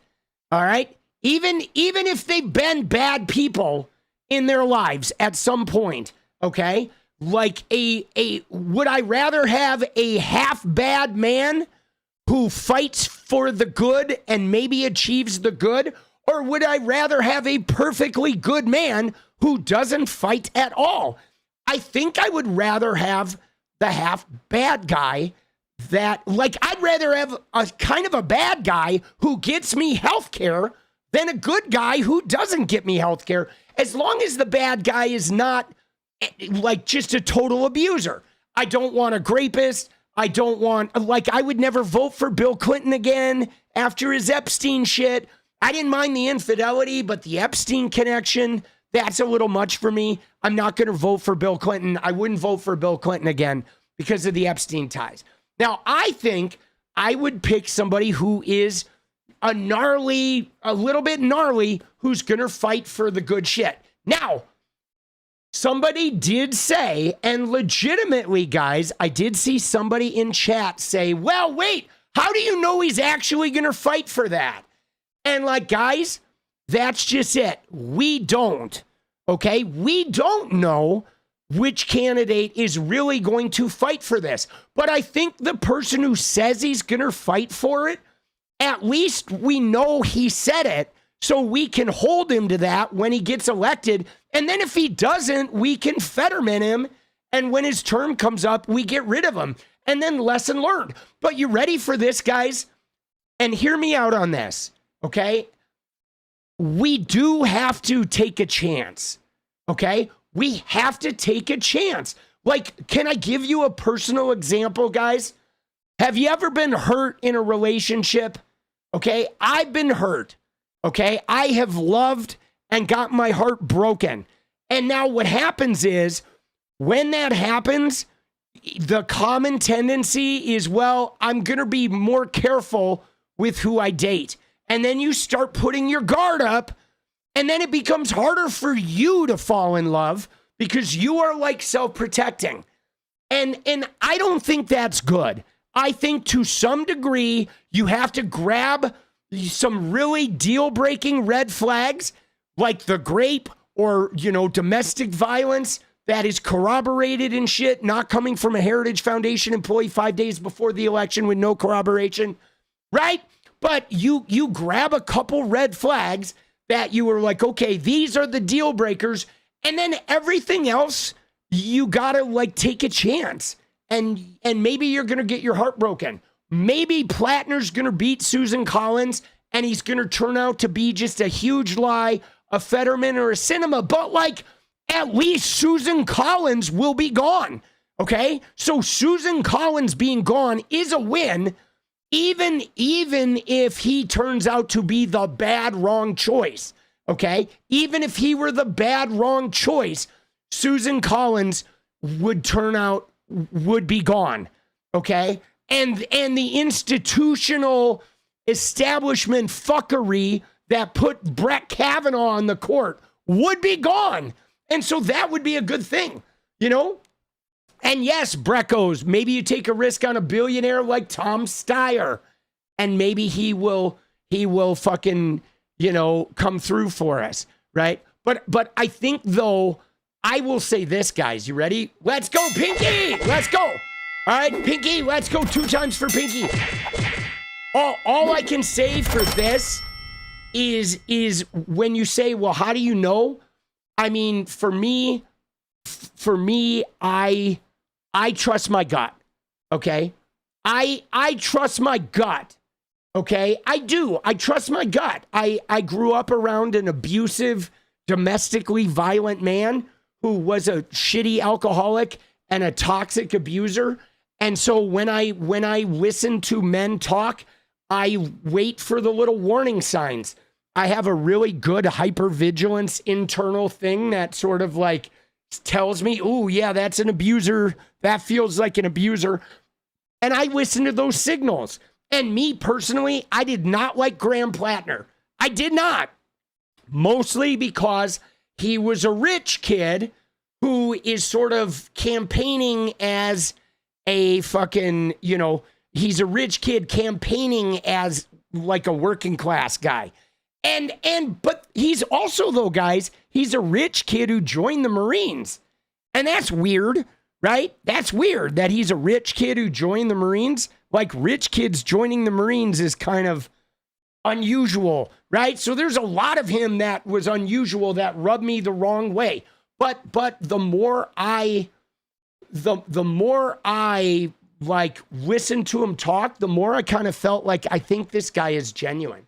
All right, even if they've been bad people in their lives at some point. Okay, like would I rather have a half bad man who fights for the good and maybe achieves the good, or would I rather have a perfectly good man who doesn't fight at all? I think I would rather have the half bad guy that, like, I'd rather have a kind of a bad guy who gets me health care than a good guy who doesn't get me health care, as long as the bad guy is not like just a total abuser. I don't want a rapist. I don't want, like, I would never vote for Bill Clinton again after his Epstein shit. I didn't mind the infidelity, but the Epstein connection, that's a little much for me. I'm not going to vote for Bill Clinton. I wouldn't vote for Bill Clinton again because of the Epstein ties. Now, I think I would pick somebody who is a little bit gnarly, who's going to fight for the good shit. Now, somebody did say, and legitimately, guys, I did see somebody in chat say, well, wait, how do you know he's actually going to fight for that? And like, guys, that's just it. We don't, okay? We don't know which candidate is really going to fight for this. But I think the person who says he's going to fight for it, at least we know he said it, so we can hold him to that when he gets elected. And then if he doesn't, we can Fetterman him. And when his term comes up, we get rid of him. And then lesson learned. But you ready for this, guys? And hear me out on this, okay? We do have to take a chance, okay? We have to take a chance. Like, can I give you a personal example, guys? Have you ever been hurt in a relationship? Okay, I've been hurt. Okay, I have loved and got my heart broken. And now what happens is, when that happens, the common tendency is, well, I'm going to be more careful with who I date. And then you start putting your guard up, and then it becomes harder for you to fall in love because you are like self-protecting. And I don't think that's good. I think to some degree, you have to grab some really deal-breaking red flags, like the rape or, domestic violence that is corroborated and shit, not coming from a Heritage Foundation employee 5 days before the election with no corroboration, right? But you grab a couple red flags that you were like, okay, these are the deal breakers, and then everything else, you gotta like take a chance. And maybe you're going to get your heart broken. Maybe Platner's going to beat Susan Collins and he's going to turn out to be just a huge lie, a Fetterman or a Cinema. But like, at least Susan Collins will be gone. Okay? So Susan Collins being gone is a win, even if he turns out to be the bad, wrong choice. Okay? Even if he were the bad, wrong choice, Susan Collins would be gone, okay? And the institutional establishment fuckery that put Brett Kavanaugh on the court would be gone. And so that would be a good thing, And yes, Breckos, maybe you take a risk on a billionaire like Tom Steyer, and maybe he will fucking, come through for us, right? But I think, though, I will say this, guys. You ready? Let's go, Pinky! Let's go! All right, Pinky, let's go 2 times for Pinky. All I can say for this is when you say, well, how do you know? I mean, for me, I trust my gut, okay? I trust my gut, okay? I do. I trust my gut. I grew up around an abusive, domestically violent man who was a shitty alcoholic and a toxic abuser. And so when I listen to men talk, I wait for the little warning signs. I have a really good hypervigilance internal thing that sort of like tells me, oh yeah, that's an abuser. That feels like an abuser. And I listen to those signals. And me personally, I did not like Graham Platner. I did not. Mostly because he was a rich kid who is sort of campaigning as a fucking, he's a rich kid campaigning as like a working class guy. But he's also, though, guys, he's a rich kid who joined the Marines. And that's weird, right? That's weird that he's a rich kid who joined the Marines. Like, rich kids joining the Marines is kind of unusual, right? So there's a lot of him that was unusual that rubbed me the wrong way. But the more I like listened to him talk, the more I kind of felt like I think this guy is genuine.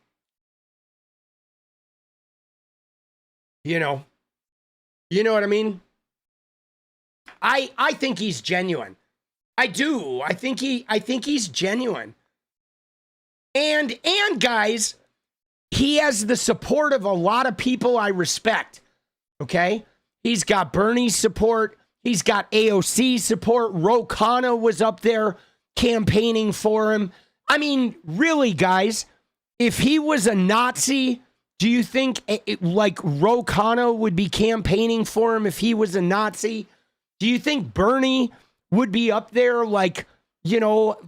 You know what I mean? I think he's genuine. I do. I think he's genuine. And guys, he has the support of a lot of people I respect. Okay? He's got Bernie's support. He's got AOC's support. Ro Khanna was up there campaigning for him. I mean, really, guys, if he was a Nazi, do you think like Ro Khanna would be campaigning for him if he was a Nazi? Do you think Bernie would be up there like,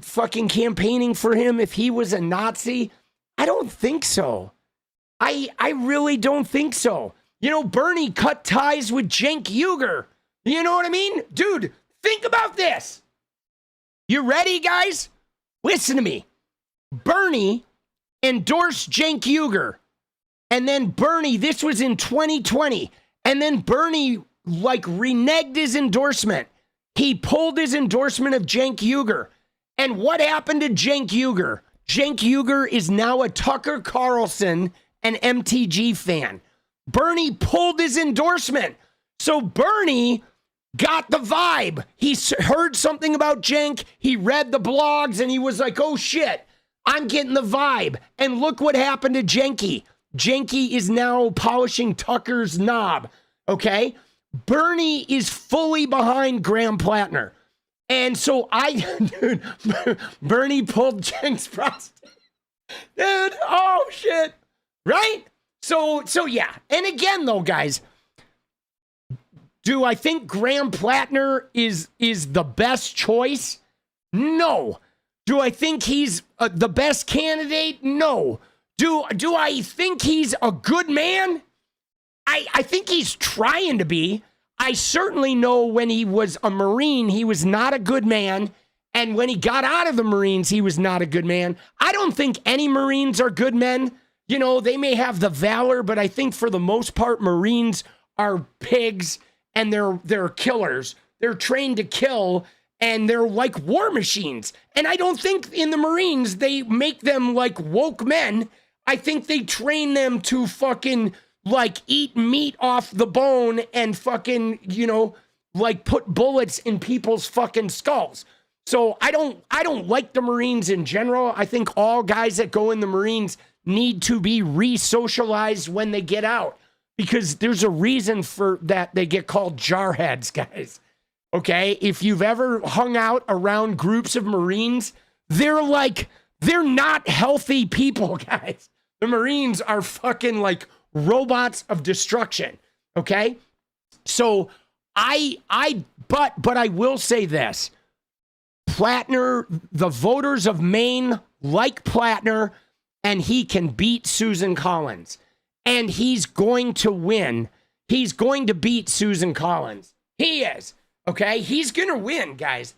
fucking campaigning for him if he was a Nazi? I don't think so. I really don't think so. Bernie cut ties with Cenk Uygur. You know what I mean? Dude, think about this. You ready, guys? Listen to me. Bernie endorsed Cenk Uygur. And then Bernie, this was in 2020. And then Bernie, reneged his endorsement. He pulled his endorsement of Cenk Uygur. And what happened to Cenk Uygur? Cenk Uygur is now a Tucker Carlson and MTG fan. Bernie pulled his endorsement. So Bernie got the vibe. He heard something about Cenk. He read the blogs and he was like, oh shit, I'm getting the vibe. And look what happened to Cenky. Cenky is now polishing Tucker's knob. Okay? Bernie is fully behind Graham Platner. And so dude, Bernie pulled Cenk's prostate. Dude, oh shit. Right? So yeah. And again, though, guys, do I think Graham Platner is the best choice? No. Do I think he's the best candidate? No. Do I think he's a good man? I think he's trying to be. I certainly know when he was a Marine, he was not a good man. And when he got out of the Marines, he was not a good man. I don't think any Marines are good men. They may have the valor, but I think for the most part, Marines are pigs and they're killers. They're trained to kill and they're like war machines. And I don't think in the Marines, they make them like woke men. I think they train them to fucking eat meat off the bone and fucking, put bullets in people's fucking skulls. So I don't like the Marines in general. I think all guys that go in the Marines need to be re-socialized when they get out because there's a reason for that they get called jarheads, guys. Okay? If you've ever hung out around groups of Marines, they're not healthy people, guys. The Marines are fucking like robots of destruction. Okay? So but I will say this. Platner, the voters of Maine like Platner, and he can beat Susan Collins. And he's going to win. He's going to beat Susan Collins. He is. Okay? He's going to win, guys.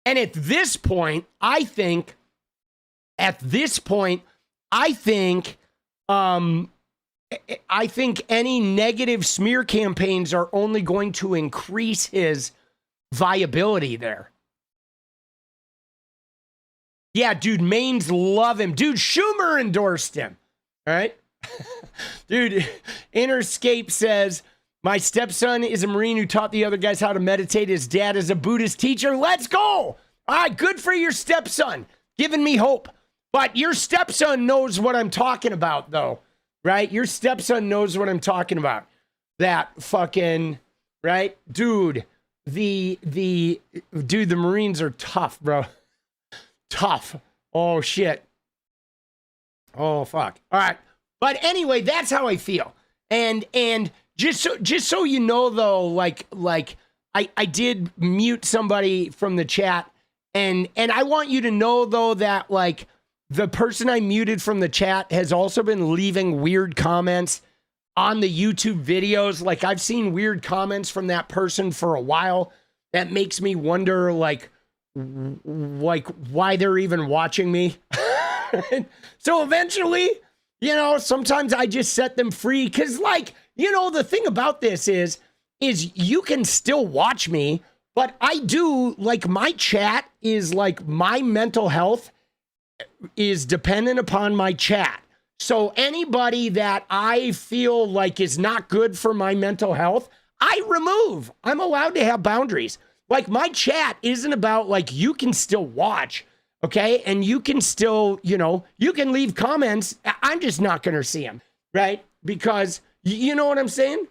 And at this point, I think any negative smear campaigns are only going to increase his viability there. Yeah, dude, Maine's love him. Dude, Schumer endorsed him. All right? Dude, Interscape says, my stepson is a Marine who taught the other guys how to meditate. His dad is a Buddhist teacher. Let's go. All right, good for your stepson. Giving me hope. But your stepson knows what I'm talking about, though. Right? Your stepson knows what I'm talking about. That fucking, right? Dude, the Marines are tough, bro. Tough. Oh, shit. Oh, fuck. All right. But anyway, that's how I feel. And just so you know though, like I did mute somebody from the chat, and I want you to know though that like the person I muted from the chat has also been leaving weird comments on the YouTube videos. Like I've seen weird comments from that person for a while. That makes me wonder like why they're even watching me. So eventually, you know, sometimes I just set them free because, like, you know, the thing about this is you can still watch me, but I do, like, my chat is like my mental health is dependent upon my chat. So anybody that I feel like is not good for my mental health, I remove. I'm allowed to have boundaries. Like my chat isn't about like, you can still watch, okay? And you can still, you know, you can leave comments. I'm just not going to see them, right? Because you know what I'm saying?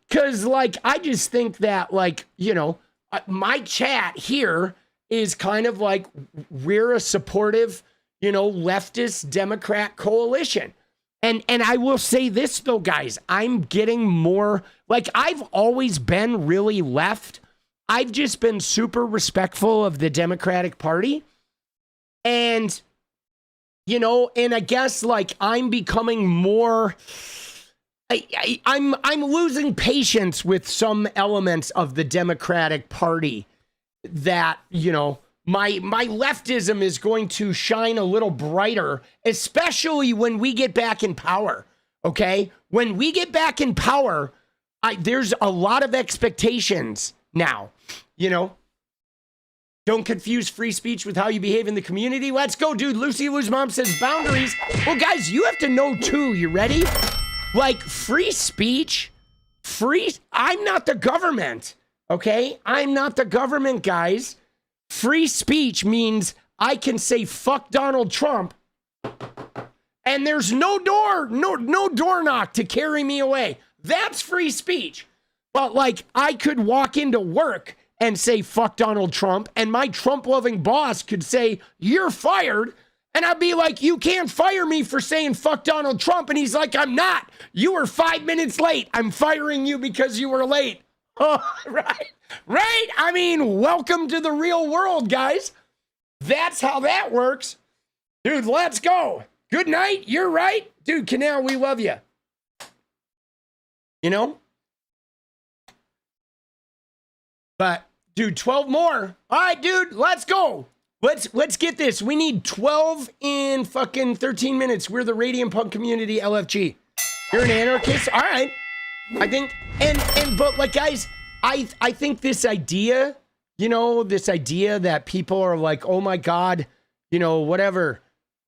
Because like, I just think that like, you know, my chat here is kind of like, we're a supportive, you know, leftist Democrat coalition. And I will say this though, guys, I'm getting more, like I've always been really left. I've just been super respectful of the Democratic Party. And, you know, and I guess like I'm becoming more, I'm losing patience with some elements of the Democratic Party that, you know, my leftism is going to shine a little brighter, especially when we get back in power, okay? When we get back in power, there's a lot of expectations now, you know? Don't confuse free speech with how you behave in the community. Let's go, dude. Lucy Lou's mom says boundaries. Well, guys, you have to know too, you ready? Like free speech, I'm not the government, okay? I'm not the government, guys. Free speech means I can say fuck Donald Trump and there's no door knock to carry me away. That's free speech. But like I could walk into work and say fuck Donald Trump and my Trump-loving boss could say you're fired and I'd be like, you can't fire me for saying fuck Donald Trump. And he's like, I'm not. You were 5 minutes late. I'm firing you because you were late. Oh, right. Right? I mean, welcome to the real world, guys. That's how that works. Dude, let's go. Good night. You're right. Dude, Canal, we love you. You know? But, dude, 12 more. All right, dude, let's go. Let's get this. We need 12 in fucking 13 minutes. We're the Radiant Punk Community LFG. You're an anarchist? All right. I think, but like, guys, I think this idea, you know, this idea that people are like, oh my God, you know, whatever,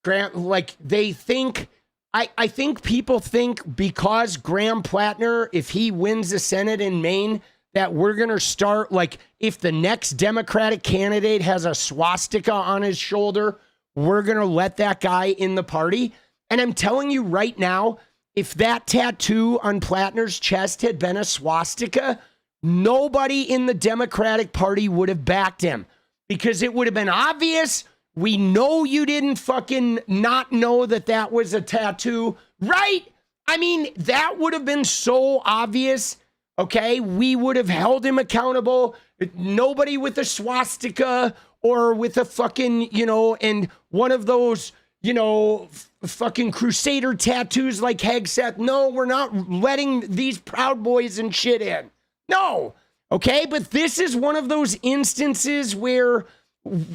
like they think, I think people think because Graham Platner, if he wins the Senate in Maine, that we're going to start, like, if the next Democratic candidate has a swastika on his shoulder, we're going to let that guy in the party. And I'm telling you right now, if that tattoo on Platner's chest had been a swastika, nobody in the Democratic Party would have backed him because it would have been obvious. We know you didn't fucking not know that that was a tattoo, right? I mean, that would have been so obvious. Okay, we would have held him accountable. Nobody with a swastika or with a fucking, you know, and one of those, you know, fucking crusader tattoos like Hegseth. No, we're not letting these Proud Boys and shit in. No. Okay, but this is one of those instances where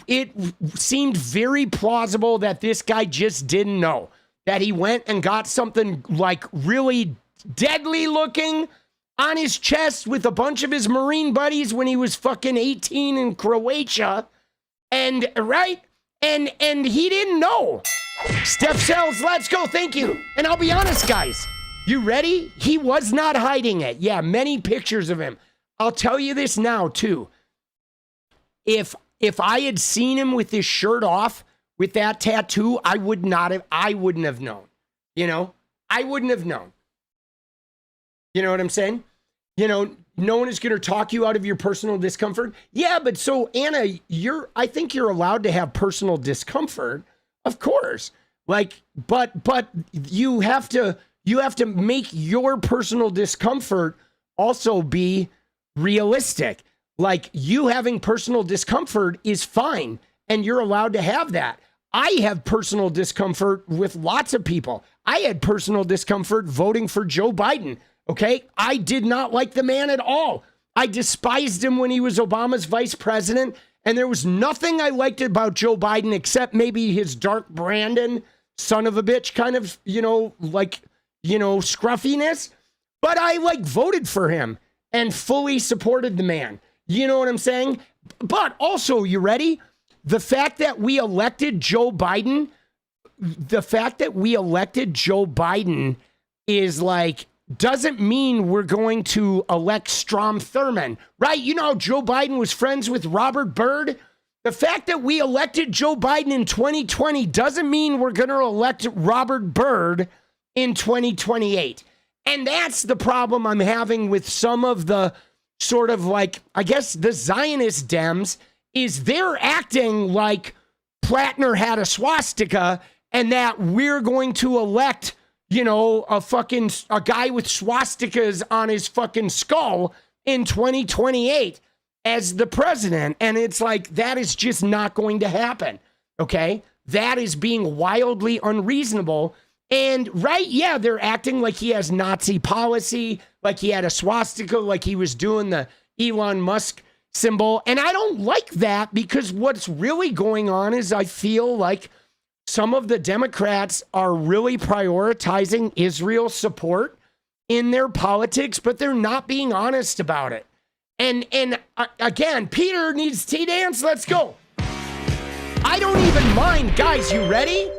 it seemed very plausible that this guy just didn't know, that he went and got something like really deadly looking on his chest with a bunch of his Marine buddies when he was fucking 18 in Croatia. And right? And he didn't know. Steph Sells, let's go. Thank you. And I'll be honest, guys. You ready? He was not hiding it. Yeah, many pictures of him. I'll tell you this now, too. If I had seen him with his shirt off with that tattoo, I wouldn't have known. You know? I wouldn't have known. You know what I'm saying? You know, no one is going to talk you out of your personal discomfort. Yeah, but so Anna, I think you're allowed to have personal discomfort, of course. Like, but you have to make your personal discomfort also be realistic. Like, you having personal discomfort is fine, and you're allowed to have that. I have personal discomfort with lots of people. I had personal discomfort voting for Joe Biden, okay? I did not like the man at all. I despised him when he was Obama's vice president, and there was nothing I liked about Joe Biden except maybe his dark Brandon, son of a bitch kind of, scruffiness. But I voted for him and fully supported the man. You know what I'm saying? But also, you ready? The fact that we elected Joe Biden is doesn't mean we're going to elect Strom Thurmond, right? You know how Joe Biden was friends with Robert Byrd? The fact that we elected Joe Biden in 2020 doesn't mean we're going to elect Robert Byrd in 2028. And that's the problem I'm having with some of the sort of the Zionist Dems, is they're acting like Platner had a swastika and that we're going to elect, a guy with swastikas on his fucking skull in 2028 as the president. And it's that is just not going to happen. Okay. That is being wildly unreasonable. And they're acting like he has Nazi policy, like he had a swastika, like he was doing the Elon Musk symbol. And I don't like that, because what's really going on is I feel like some of the Democrats are really prioritizing Israel support in their politics, but they're not being honest about it. And again, Peter needs T-dance. Let's go. I don't even mind. Guys, you ready?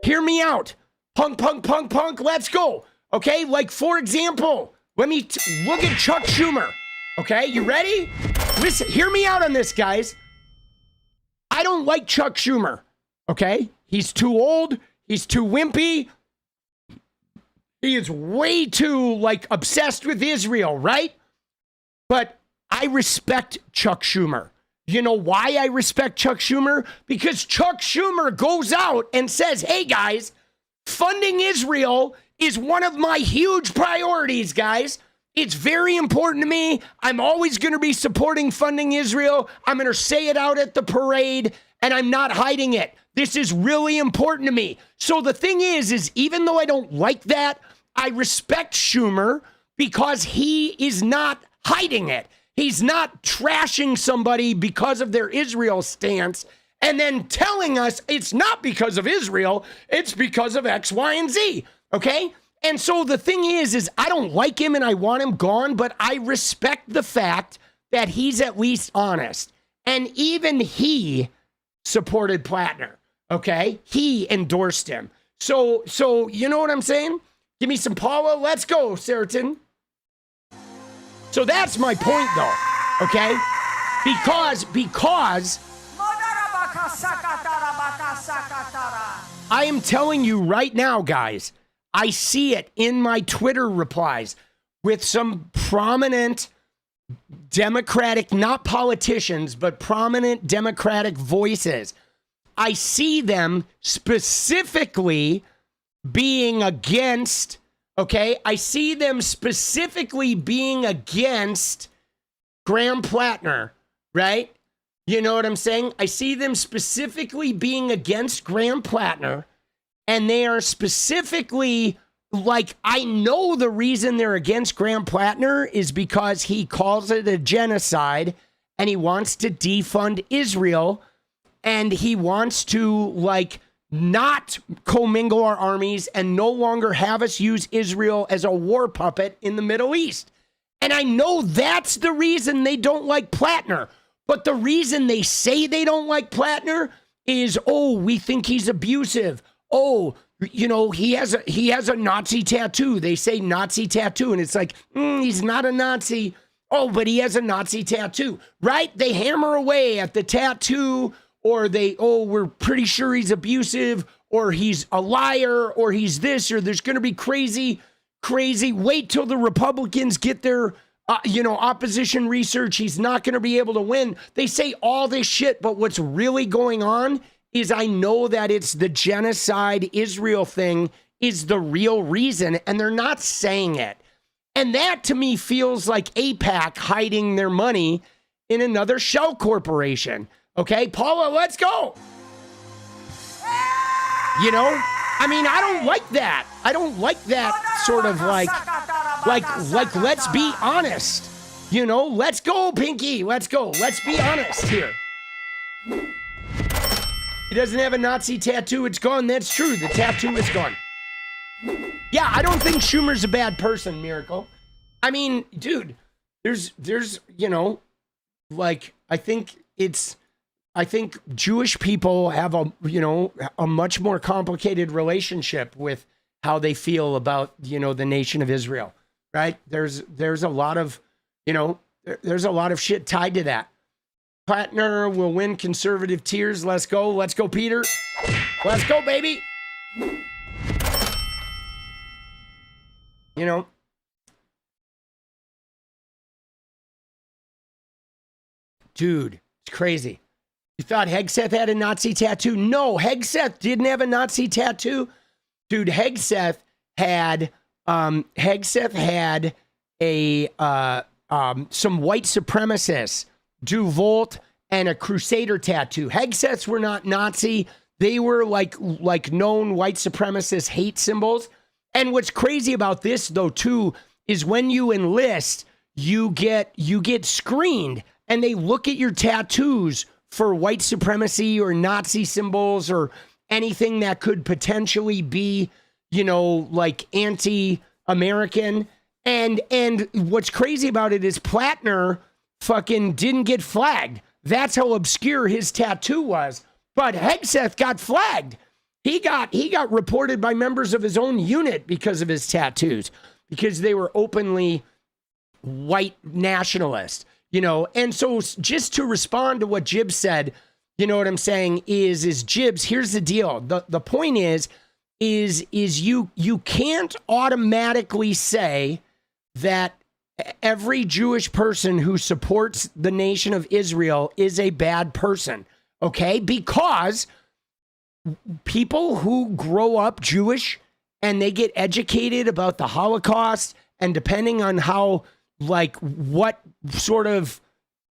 Hear me out. Punk, punk, punk, punk. Let's go. Okay. For example, let me look at Chuck Schumer. Okay. You ready? Listen, hear me out on this, guys. I don't like Chuck Schumer. Okay. He's too old. He's too wimpy. He is way too obsessed with Israel, right? But I respect Chuck Schumer. You know why I respect Chuck Schumer? Because Chuck Schumer goes out and says, hey guys, funding Israel is one of my huge priorities, guys. It's very important to me. I'm always going to be supporting funding Israel. I'm going to say it out at the parade, and I'm not hiding it. This is really important to me. So the thing is even though I don't like that, I respect Schumer because he is not hiding it. He's not trashing somebody because of their Israel stance and then telling us it's not because of Israel, it's because of X, Y, and Z. Okay? And so the thing is I don't like him and I want him gone, but I respect the fact that he's at least honest. And even he supported Platner. Okay? He endorsed him. So you know what I'm saying? Give me some Paula. Let's go, Seraton. So that's my point, though. Okay? Because I am telling you right now, guys, I see it in my Twitter replies with some prominent Democratic, not politicians, but prominent Democratic voices. I see them specifically being against, okay? I see them specifically being against Graham Platner, right? You know what I'm saying? I see them specifically being against Graham Platner, and they are specifically I know the reason they're against Graham Platner is because he calls it a genocide and he wants to defund Israel and he wants to not commingle our armies and no longer have us use Israel as a war puppet in the Middle East. And I know that's the reason they don't like Platner. But the reason they say they don't like Platner is, we think he's abusive. He has a Nazi tattoo. They say Nazi tattoo. And it's he's not a Nazi. But he has a Nazi tattoo, right? They hammer away at the tattoo, or we're pretty sure he's abusive, or he's a liar, or he's this, or there's going to be crazy. Wait till the Republicans get their, opposition research. He's not going to be able to win. They say all this shit, but what's really going on is I know that it's the genocide Israel thing is the real reason, and they're not saying it. And that to me feels like AIPAC hiding their money in another shell corporation. Okay, Paula, let's go. You know, I mean, I don't like that. I don't like that sort of like, let's be honest. You know, let's go, Pinky. Let's go. Let's be honest here. He doesn't have a Nazi tattoo. It's gone. That's true. The tattoo is gone. Yeah, I don't think Schumer's a bad person, Miracle. I mean, dude, there's, you know, like, I think Jewish people have a much more complicated relationship with how they feel about, you know, the nation of Israel, right? There's a lot of, you know, there's a lot of shit tied to that. Platner will win conservative tears. Let's go. Let's go, Peter. Let's go, baby. You know, dude, it's crazy. You thought Hegseth had a Nazi tattoo? No, Hegseth didn't have a Nazi tattoo. Dude, Hegseth had a some white supremacists do Volt and a Crusader tattoo. Hegseths were not Nazi. They were like known white supremacist hate symbols. And what's crazy about this though too is when you enlist, you get screened and they look at your tattoos for white supremacy or Nazi symbols or anything that could potentially be, you know, like anti-American. And what's crazy about it is Platner fucking didn't get flagged. That's how obscure his tattoo was. But Hegseth got flagged. He got reported by members of his own unit because of his tattoos, because they were openly white nationalists, you know. And so just to respond to what Jib said, you know what I'm saying, is Jibs, here's the deal. The point is you can't automatically say that every Jewish person who supports the nation of Israel is a bad person, okay? Because people who grow up Jewish and they get educated about the Holocaust, and depending on how, like, what sort of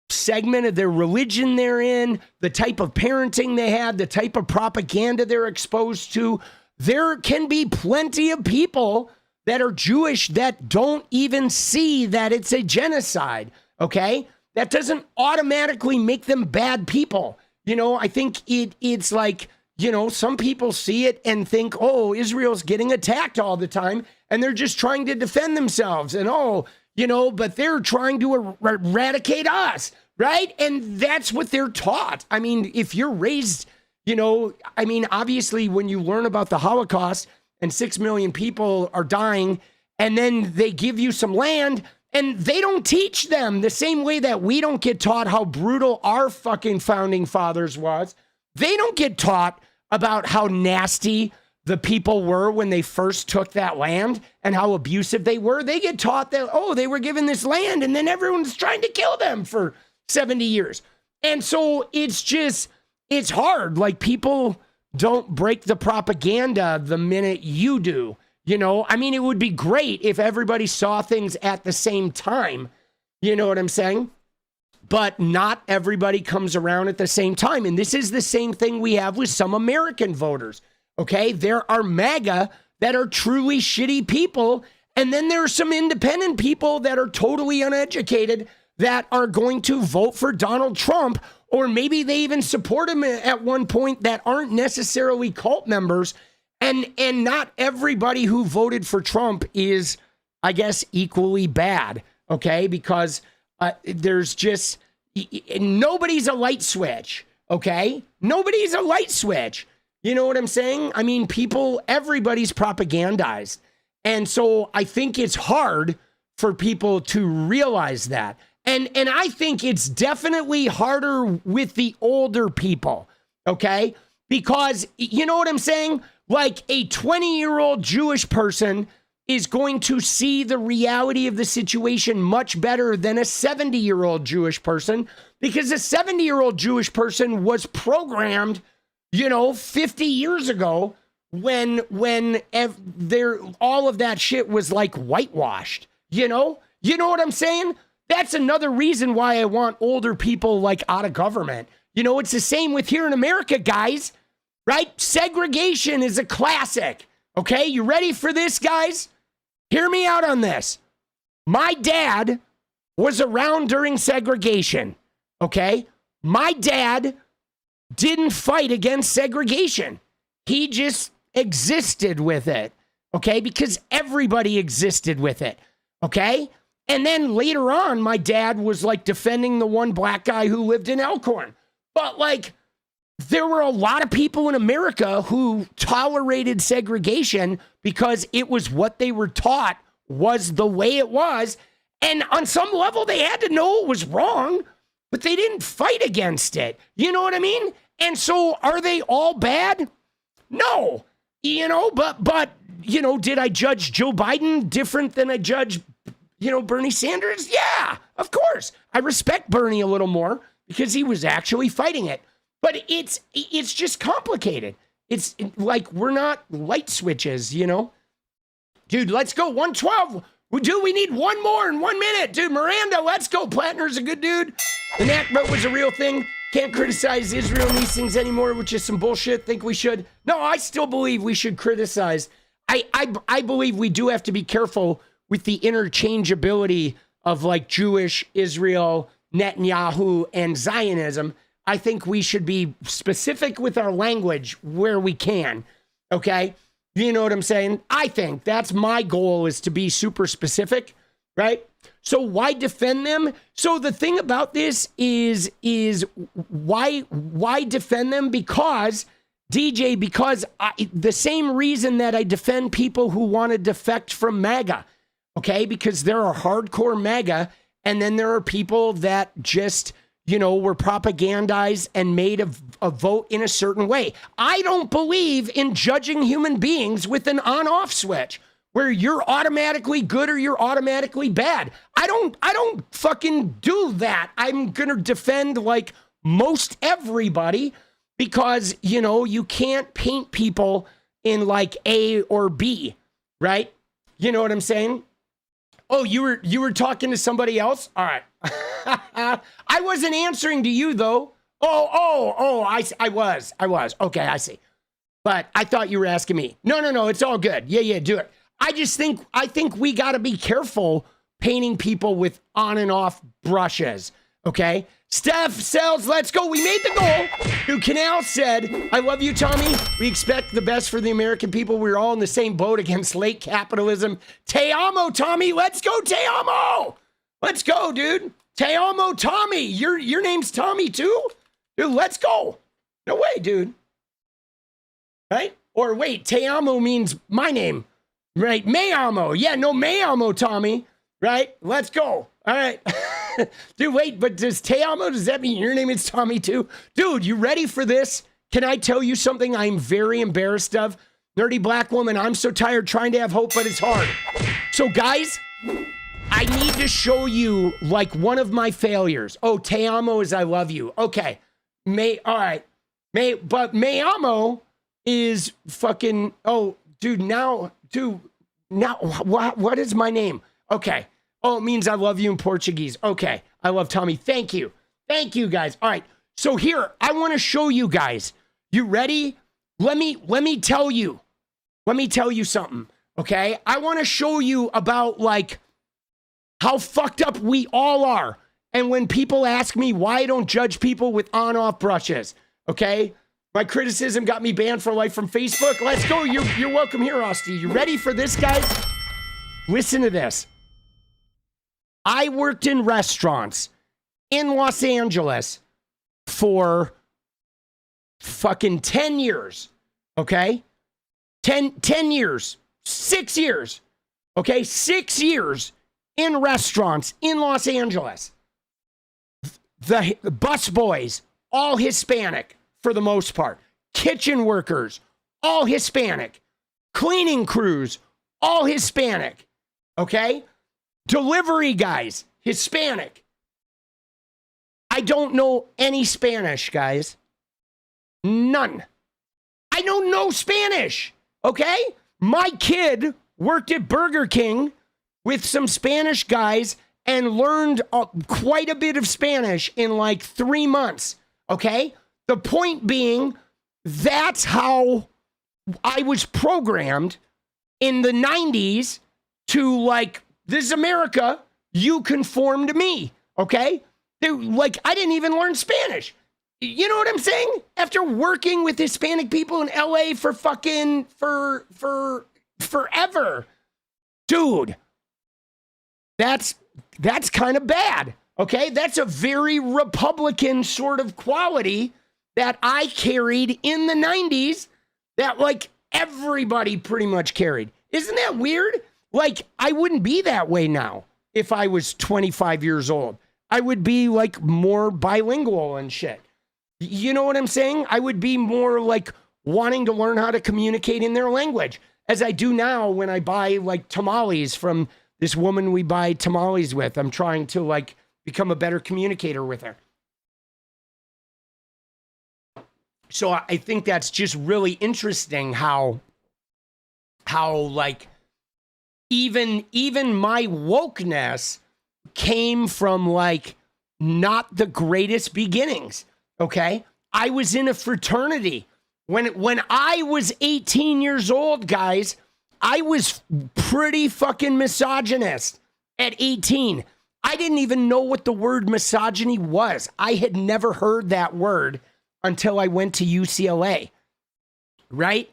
segment of their religion they're in, the type of parenting they had, the type of propaganda they're exposed to, there can be plenty of people that are Jewish that don't even see that it's a genocide, okay? That doesn't automatically make them bad people. You know, I think it's like, you know, some people see it and think, oh, Israel's getting attacked all the time, and they're just trying to defend themselves. And, oh, you know, but they're trying to eradicate us, right? And that's what they're taught. I mean, if you're raised, you know, I mean, obviously, when you learn about the Holocaust and 6 million people are dying, and then they give you some land, and they don't teach them the same way that we don't get taught how brutal our fucking founding fathers was. They don't get taught about how nasty the people were when they first took that land and how abusive they were. They get taught that, oh, they were given this land and then everyone's trying to kill them for 70 years. And so it's hard. Like, people don't break the propaganda the minute you do. You know, I mean, it would be great if everybody saw things at the same time. You know what I'm saying? But not everybody comes around at the same time. And this is the same thing we have with some American voters. Okay, there are MAGA that are truly shitty people. And then there are some independent people that are totally uneducated that are going to vote for Donald Trump, or maybe they even support him at one point, that aren't necessarily cult members. And not everybody who voted for Trump is, I guess, equally bad. Okay, because there's just, nobody's a light switch. Okay, nobody's a light switch. You know what I'm saying? I mean, everybody's propagandized. And so I think it's hard for people to realize that. And I think it's definitely harder with the older people, okay? Because, you know what I'm saying? Like, a 20-year-old Jewish person is going to see the reality of the situation much better than a 70-year-old Jewish person, because a 70-year-old Jewish person was programmed, you know, 50 years ago when all of that shit was like whitewashed. You know what I'm saying? That's another reason why I want older people like out of government. You know, it's the same with here in America, guys, right? Segregation is a classic. Okay, you ready for this, guys? Hear me out on this. My dad was around during segregation, okay? My dad didn't fight against segregation. He just existed with it, okay? Because everybody existed with it, okay? And then later on, my dad was like defending the one black guy who lived in Elkhorn. But like, there were a lot of people in America who tolerated segregation because it was what they were taught was the way it was. And on some level, they had to know it was wrong, but they didn't fight against it. You know what I mean? And so are they all bad? No. You know, but you know, did I judge Joe Biden different than I judge, you know, Bernie Sanders? Yeah, of course. I respect Bernie a little more because he was actually fighting it. But it's just complicated. It's like we're not light switches, you know? Dude, let's go. 112. Dude, we need one more in 1 minute. Dude, Miranda, let's go. Platner's a good dude. The Nakba was a real thing. Can't criticize Israel and these things anymore, which is some bullshit. Think we should. No, I still believe we should criticize. I believe we do have to be careful with the interchangeability of like Jewish, Israel, Netanyahu, and Zionism. I think we should be specific with our language where we can, okay? You know what I'm saying? I think that's my goal, is to be super specific, right? So why defend them? So the thing about this is why defend them? Because, DJ, because the same reason that I defend people who want to defect from MAGA, okay? Because there are hardcore MAGA, and then there are people that just, you know, were propagandized and made a vote in a certain way. I don't believe in judging human beings with an on-off switch where you're automatically good or you're automatically bad. I don't fucking do that. I'm going to defend like most everybody because, you know, you can't paint people in like A or B, right? You know what I'm saying? Oh, you were talking to somebody else? All right. I wasn't answering to you though. I was. Okay, I see. But I thought you were asking me. No, it's all good. Yeah, do it. I think we got to be careful painting people with on and off brushes. Okay. Steph Sells, let's go. We made the goal. Dude, Canal said, I love you, Tommy. We expect the best for the American people. We're all in the same boat against late capitalism. Te amo, Tommy. Let's go, Te amo. Let's go, dude. Te amo, Tommy. Your name's Tommy too? Dude, let's go. No way, dude. Right? Or wait, Te amo means my name. Right? Me amo. Yeah, no, me amo, Tommy. Right? Let's go. All right. Dude, wait, but does Te amo, does that mean your name is Tommy too? Dude, you ready for this? Can I tell you something I'm very embarrassed of? Nerdy black woman, I'm so tired trying to have hope, but it's hard. So guys, I need to show you like one of my failures. Oh, Te amo is I love you. Okay. All right. But me amo is fucking, now, what is my name? Okay. Oh, it means I love you in Portuguese. Okay. I love Tommy. Thank you. Thank you, guys. All right. So here, I want to show you guys. You ready? Let me tell you. Let me tell you something. Okay. I want to show you about like how fucked up we all are. And when people ask me why I don't judge people with on-off brushes. Okay. My criticism got me banned for life from Facebook. Let's go. You're welcome here, 𝗙cie. You ready for this, guys? Listen to this. I worked in restaurants in Los Angeles for fucking 10 years, okay? 10 years, 6 years, okay? 6 years in restaurants in Los Angeles. The bus boys, all Hispanic for the most part. Kitchen workers, all Hispanic. Cleaning crews, all Hispanic, okay? Delivery guys, Hispanic. I don't know any Spanish, guys. None. I know no Spanish, okay? My kid worked at Burger King with some Spanish guys and learned quite a bit of Spanish in like 3 months. Okay? The point being, that's how I was programmed in the 90s to like, this is America, you conform to me. Okay? Like, I didn't even learn Spanish. You know what I'm saying? After working with Hispanic people in LA for fucking, for forever. Dude, that's kind of bad. Okay? That's a very Republican sort of quality that I carried in the 90s that like everybody pretty much carried. Isn't that weird? Like, I wouldn't be that way now if I was 25 years old. I would be like more bilingual and shit. You know what I'm saying? I would be more like wanting to learn how to communicate in their language, as I do now when I buy like tamales from this woman we buy tamales with. I'm trying to like become a better communicator with her. So I think that's just really interesting how like even my wokeness came from like not the greatest beginnings. Okay? I was in a fraternity. When I was 18 years old, guys, I was pretty fucking misogynist at 18. I didn't even know what the word misogyny was. I had never heard that word until I went to UCLA. Right?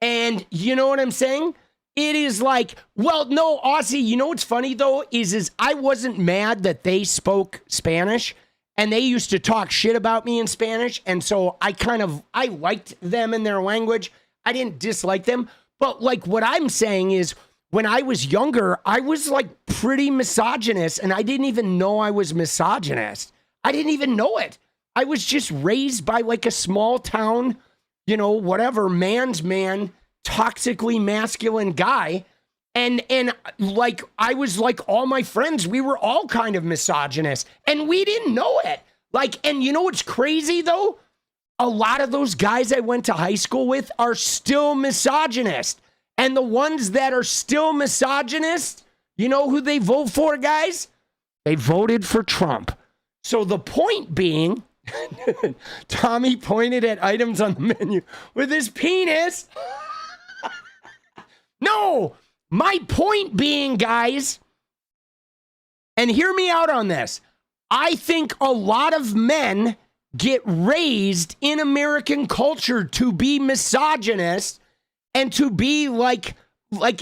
And you know what I'm saying? It is like, well, no, 𝗙cie, you know what's funny though, is I wasn't mad that they spoke Spanish and they used to talk shit about me in Spanish. And so I liked them in their language. I didn't dislike them. But like what I'm saying is when I was younger, I was like pretty misogynist and I didn't even know I was misogynist. I didn't even know it. I was just raised by like a small town, you know, whatever, man's man, toxically masculine guy. And like, I was like all my friends, we were all kind of misogynist and we didn't know it. Like, and you know what's crazy though? A lot of those guys I went to high school with are still misogynist. And the ones that are still misogynist, you know who they vote for, guys? They voted for Trump. So the point being, Tommy pointed at items on the menu with his penis. No, my point being, guys, and hear me out on this. I think a lot of men get raised in American culture to be misogynist and to be like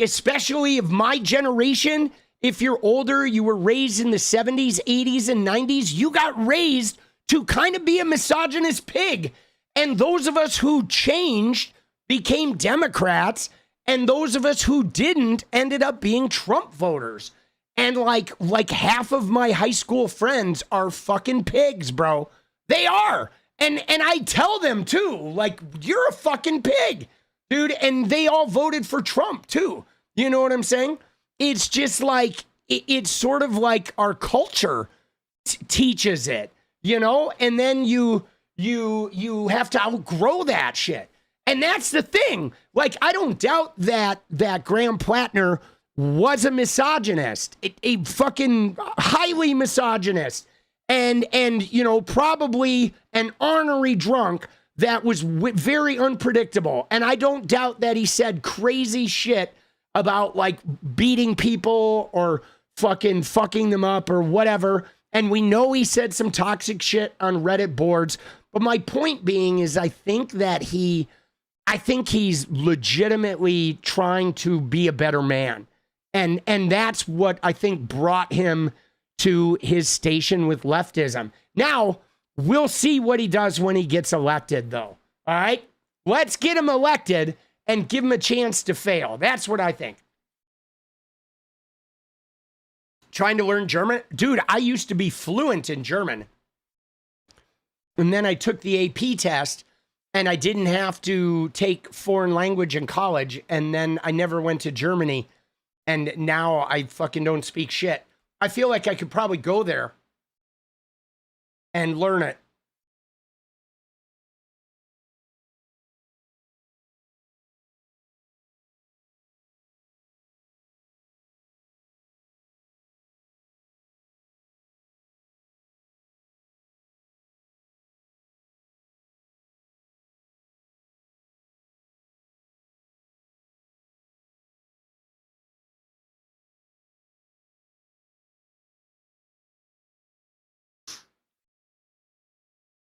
especially of my generation, if you're older, you were raised in the 70s, 80s, and 90s, you got raised to kind of be a misogynist pig. And those of us who changed became Democrats, and those of us who didn't ended up being Trump voters. And like half of my high school friends are fucking pigs, bro. They are. And I tell them too, like, you're a fucking pig, dude. And they all voted for Trump too. You know what I'm saying? It's just like, it's sort of like our culture teaches it, you know? And then you have to outgrow that shit. And that's the thing. Like, I don't doubt that Graham Platner was a misogynist, a fucking highly misogynist, and you know, probably an ornery drunk that was very unpredictable. And I don't doubt that he said crazy shit about like beating people or fucking them up or whatever. And we know he said some toxic shit on Reddit boards. But my point being is I think he's legitimately trying to be a better man. And that's what I think brought him to his station with leftism. Now, we'll see what he does when he gets elected, though. All right? Let's get him elected and give him a chance to fail. That's what I think. Trying to learn German? Dude, I used to be fluent in German. And then I took the AP test, and I didn't have to take foreign language in college, and then I never went to Germany. And now I fucking don't speak shit. I feel like I could probably go there and learn it.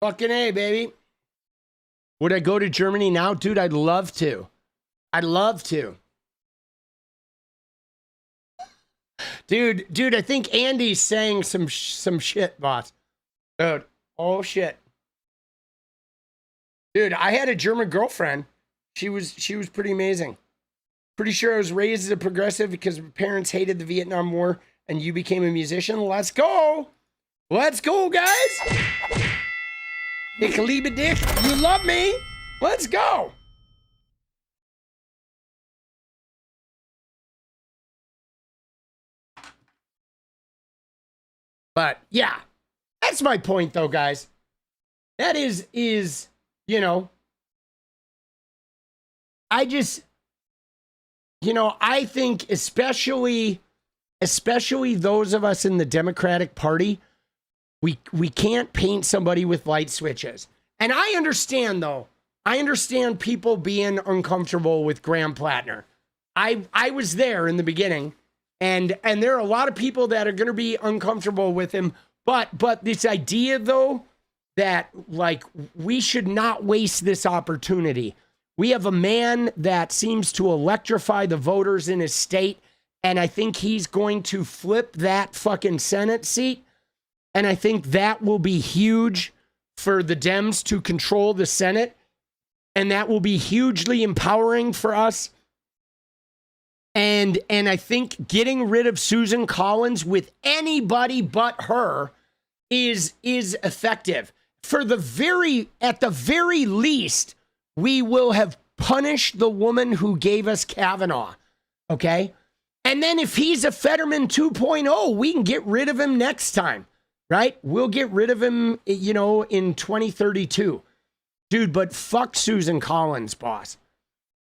Fucking A, baby. Would I go to Germany now? Dude, I'd love to. I'd love to. Dude, I think Andy's saying some shit, boss. Dude, oh shit. Dude, I had a German girlfriend. She was pretty amazing. Pretty sure I was raised as a progressive because my parents hated the Vietnam War and you became a musician. Let's go. Let's go, guys. 𝗙cie𝗶𝗃𝗧𝗏, you love me. Let's go. But yeah, that's my point though, guys. That is, you know, I just, you know, I think especially those of us in the Democratic Party, we can't paint somebody with light switches. And I understand though. I understand people being uncomfortable with Graham Platner. I was there in the beginning. And there are a lot of people that are going to be uncomfortable with him. But this idea, though, that, like, we should not waste this opportunity. We have a man that seems to electrify the voters in his state. And I think he's going to flip that fucking Senate seat. And I think that will be huge for the Dems to control the Senate. And that will be hugely empowering for us. And I think getting rid of Susan Collins with anybody but her is effective. At the very least, we will have punished the woman who gave us Kavanaugh. Okay? And then if he's a Fetterman 2.0, we can get rid of him next time. Right? We'll get rid of him, you know, in 2032. Dude, but fuck Susan Collins, boss.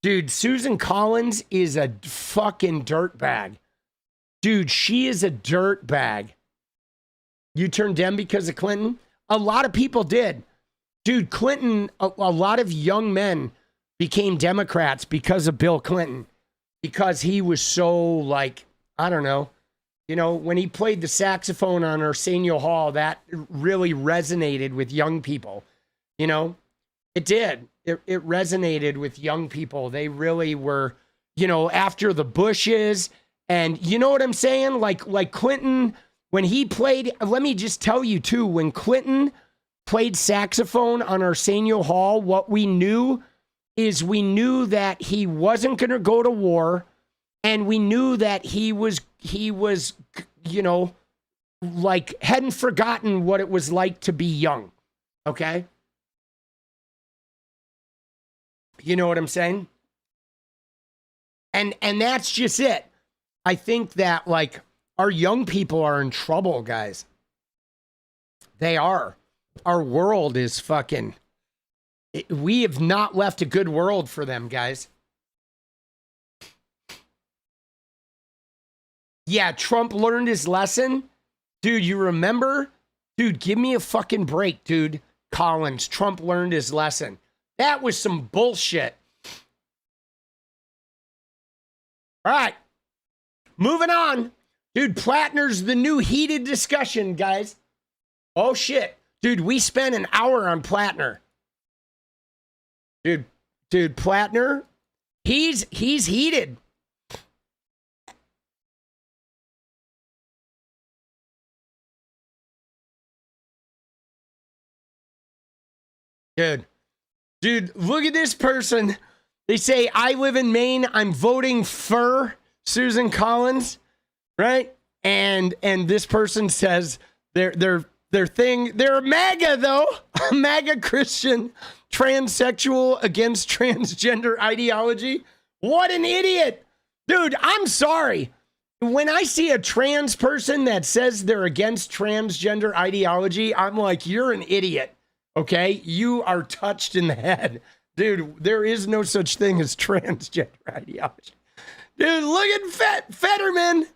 Dude, Susan Collins is a fucking dirtbag. Dude, she is a dirtbag. You turned Dem because of Clinton? A lot of people did. Dude, Clinton, a lot of young men became Democrats because of Bill Clinton. Because he was so, like, I don't know. You know, when he played the saxophone on Arsenio Hall, that really resonated with young people. You know, it did. It resonated with young people. They really were, you know, after the Bushes. And you know what I'm saying? Like Clinton, when he played, let me just tell you too, when Clinton played saxophone on Arsenio Hall, what we knew is we knew that he wasn't going to go to war. And we knew that he was, you know, like hadn't forgotten what it was like to be young. Okay? You know what I'm saying? And that's just it. I think that, like, our young people are in trouble, guys. They are. Our world is fucking... we have not left a good world for them, guys. Yeah, Trump learned his lesson. Dude, you remember? Dude, give me a fucking break, dude. Collins, Trump learned his lesson. That was some bullshit. All right. Moving on. Dude, Platner's the new heated discussion, guys. Oh, shit. Dude, we spent an hour on Platner. Dude, Platner, he's heated. Dude, look at this person. They say, I live in Maine. I'm voting for Susan Collins, right? And this person says they're a MAGA though, a MAGA Christian transsexual against transgender ideology. What an idiot. Dude, I'm sorry. When I see a trans person that says they're against transgender ideology, I'm like, you're an idiot. Okay, you are touched in the head. Dude, there is no such thing as transgender ideology. Dude, look at Fetterman.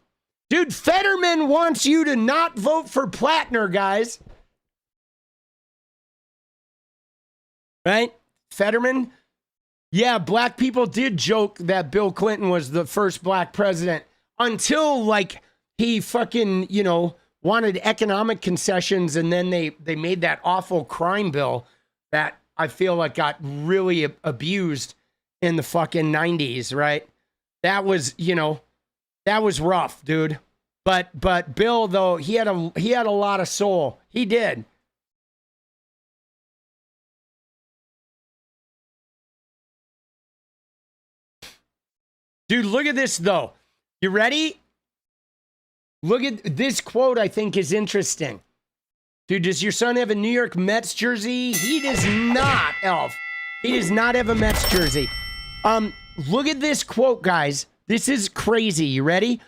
Dude, Fetterman wants you to not vote for Platner, guys. Right? Fetterman? Yeah, black people did joke that Bill Clinton was the first black president until, like, he fucking, you know, wanted economic concessions, and then they made that awful crime bill that I feel like got really abused in the fucking 90s, right? That was, you know, that was rough, dude. But Bill, though, he had a lot of soul. He did. Dude, look at this, though. You ready? Look at this quote, I think is interesting. Dude, does your son have a New York Mets jersey? He does not, Elf. He does not have a Mets jersey. Look at this quote, guys. This is crazy. You ready?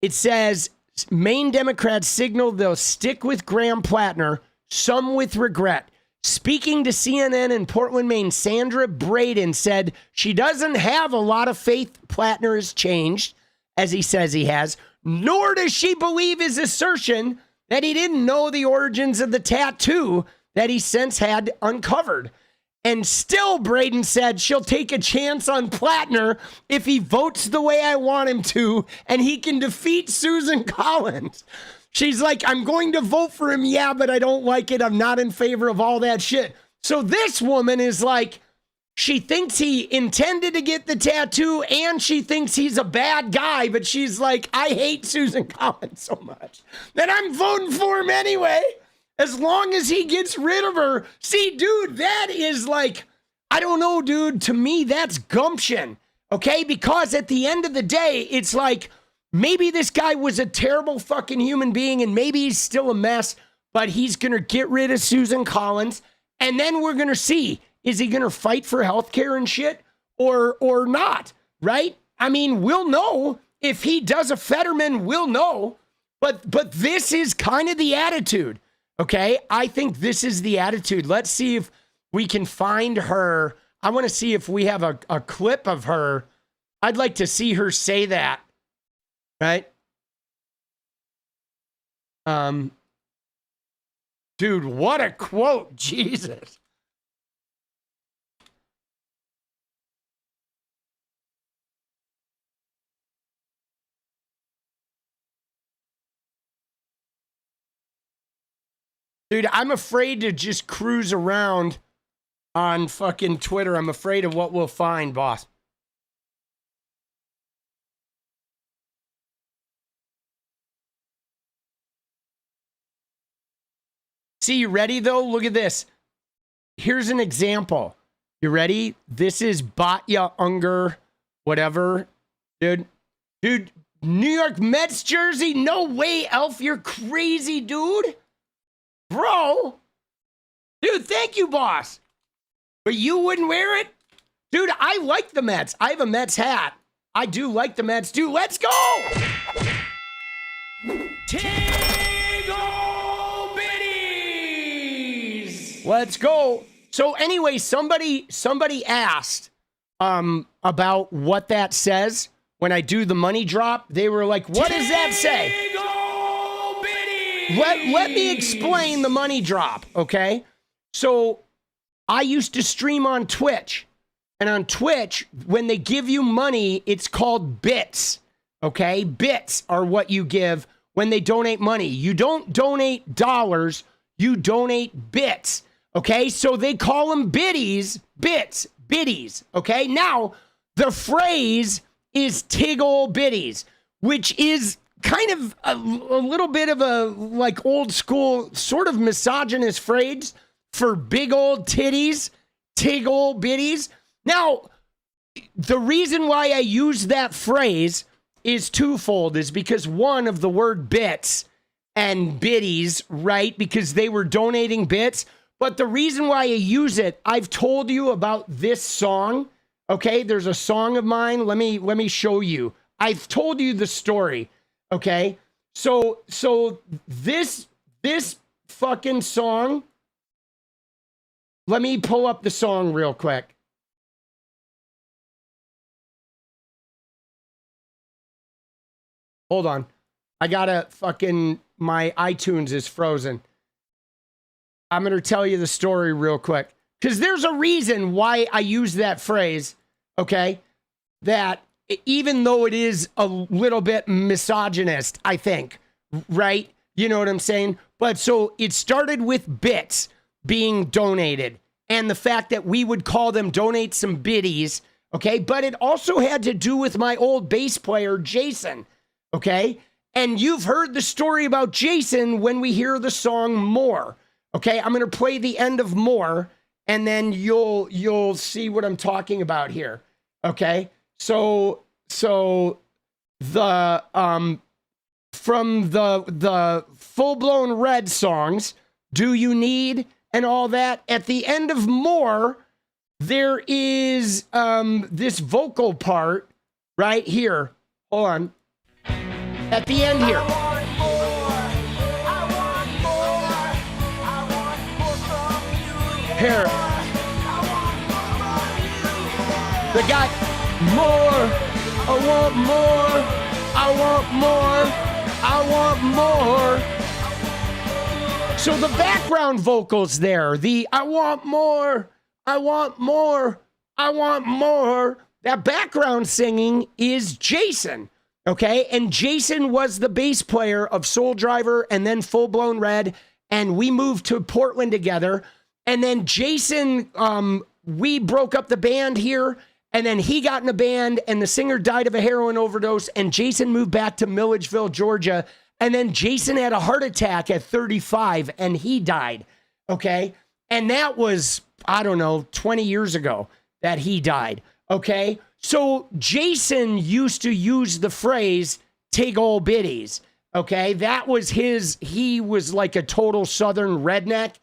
It says, Maine Democrats signal they'll stick with Graham Platner, some with regret. Speaking to CNN in Portland, Maine, Sandra Braden said she doesn't have a lot of faith Platner has changed, as he says he has, nor does she believe his assertion that he didn't know the origins of the tattoo that he since had uncovered. And still, Braden said she'll take a chance on Platner if he votes the way I want him to and he can defeat Susan Collins. She's like, I'm going to vote for him, yeah, but I don't like it. I'm not in favor of all that shit. So this woman is like, she thinks he intended to get the tattoo and she thinks he's a bad guy, but she's like, I hate Susan Collins so much that I'm voting for him anyway, as long as he gets rid of her. See, dude, that is like, I don't know, dude. To me, that's gumption, okay? Because at the end of the day, it's like, maybe this guy was a terrible fucking human being and maybe he's still a mess, but he's going to get rid of Susan Collins. And then we're going to see, is he going to fight for healthcare and shit or not? Right? I mean, we'll know if he does a Fetterman, we'll know. But this is kind of the attitude. Okay. I think this is the attitude. Let's see if we can find her. I want to see if we have a clip of her. I'd like to see her say that. Right? Dude, what a quote. Jesus. Dude, I'm afraid to just cruise around on fucking Twitter. I'm afraid of what we'll find, boss. See, you ready though? Look at this. Here's an example. You ready? This is 𝗙𝗢𝗎𝗪, whatever. Dude, New York Mets jersey? No way, Elf. You're crazy, dude. Bro. Dude, thank you, boss. But you wouldn't wear it? Dude, I like the Mets. I have a Mets hat. I do like the Mets. Dude, let's go. Let's go. So anyway, somebody asked about what that says when I do the money drop. They were like, what does that say? Let me explain the money drop, okay? So I used to stream on Twitch. And on Twitch, when they give you money, it's called bits, okay? Bits are what you give when they donate money. You don't donate dollars, you donate bits. Okay, so they call them biddies, biddies, okay? Now, the phrase is 𝗙cie𝗶𝗆𝗆, which is kind of a little bit of a, like, old school, sort of misogynist phrase for big old titties, 𝗙cie𝗶𝗆𝗆. Now, the reason why I use that phrase is twofold, is because one of the word bits and biddies, right? Because they were donating bits. But the reason why I use it, I've told you about this song. Okay, there's a song of mine. Let me show you. I've told you the story. Okay, so this fucking song. Let me pull up the song real quick. Hold on, I gotta fucking, my iTunes is frozen. I'm going to tell you the story real quick, because there's a reason why I use that phrase, okay? That even though it is a little bit misogynist, I think, right? You know what I'm saying? But so it started with bits being donated and the fact that we would call them donate some biddies, okay? But it also had to do with my old bass player, Jason, okay? And you've heard the story about Jason when we hear the song More, okay? I'm going to play the end of More, and then you'll see what I'm talking about here, okay? So the from the full-blown Red songs, Do You Need and all that, at the end of More, there is this vocal part right here. Hold on. At the end here. Here. They got more. I want more. I want more. I want more. So the background vocals there, the I want more. I want more. I want more. That background singing is Jason. Okay, and Jason was the bass player of Soul Driver and then Full Blown Red, and we moved to Portland together. And then Jason, we broke up the band here, and then he got in a band, and the singer died of a heroin overdose, and Jason moved back to Milledgeville, Georgia, and then Jason had a heart attack at 35, and he died, okay? And that was, I don't know, 20 years ago that he died, okay? So Jason used to use the phrase, "Tig old biddies," okay? That was he was like a total Southern redneck,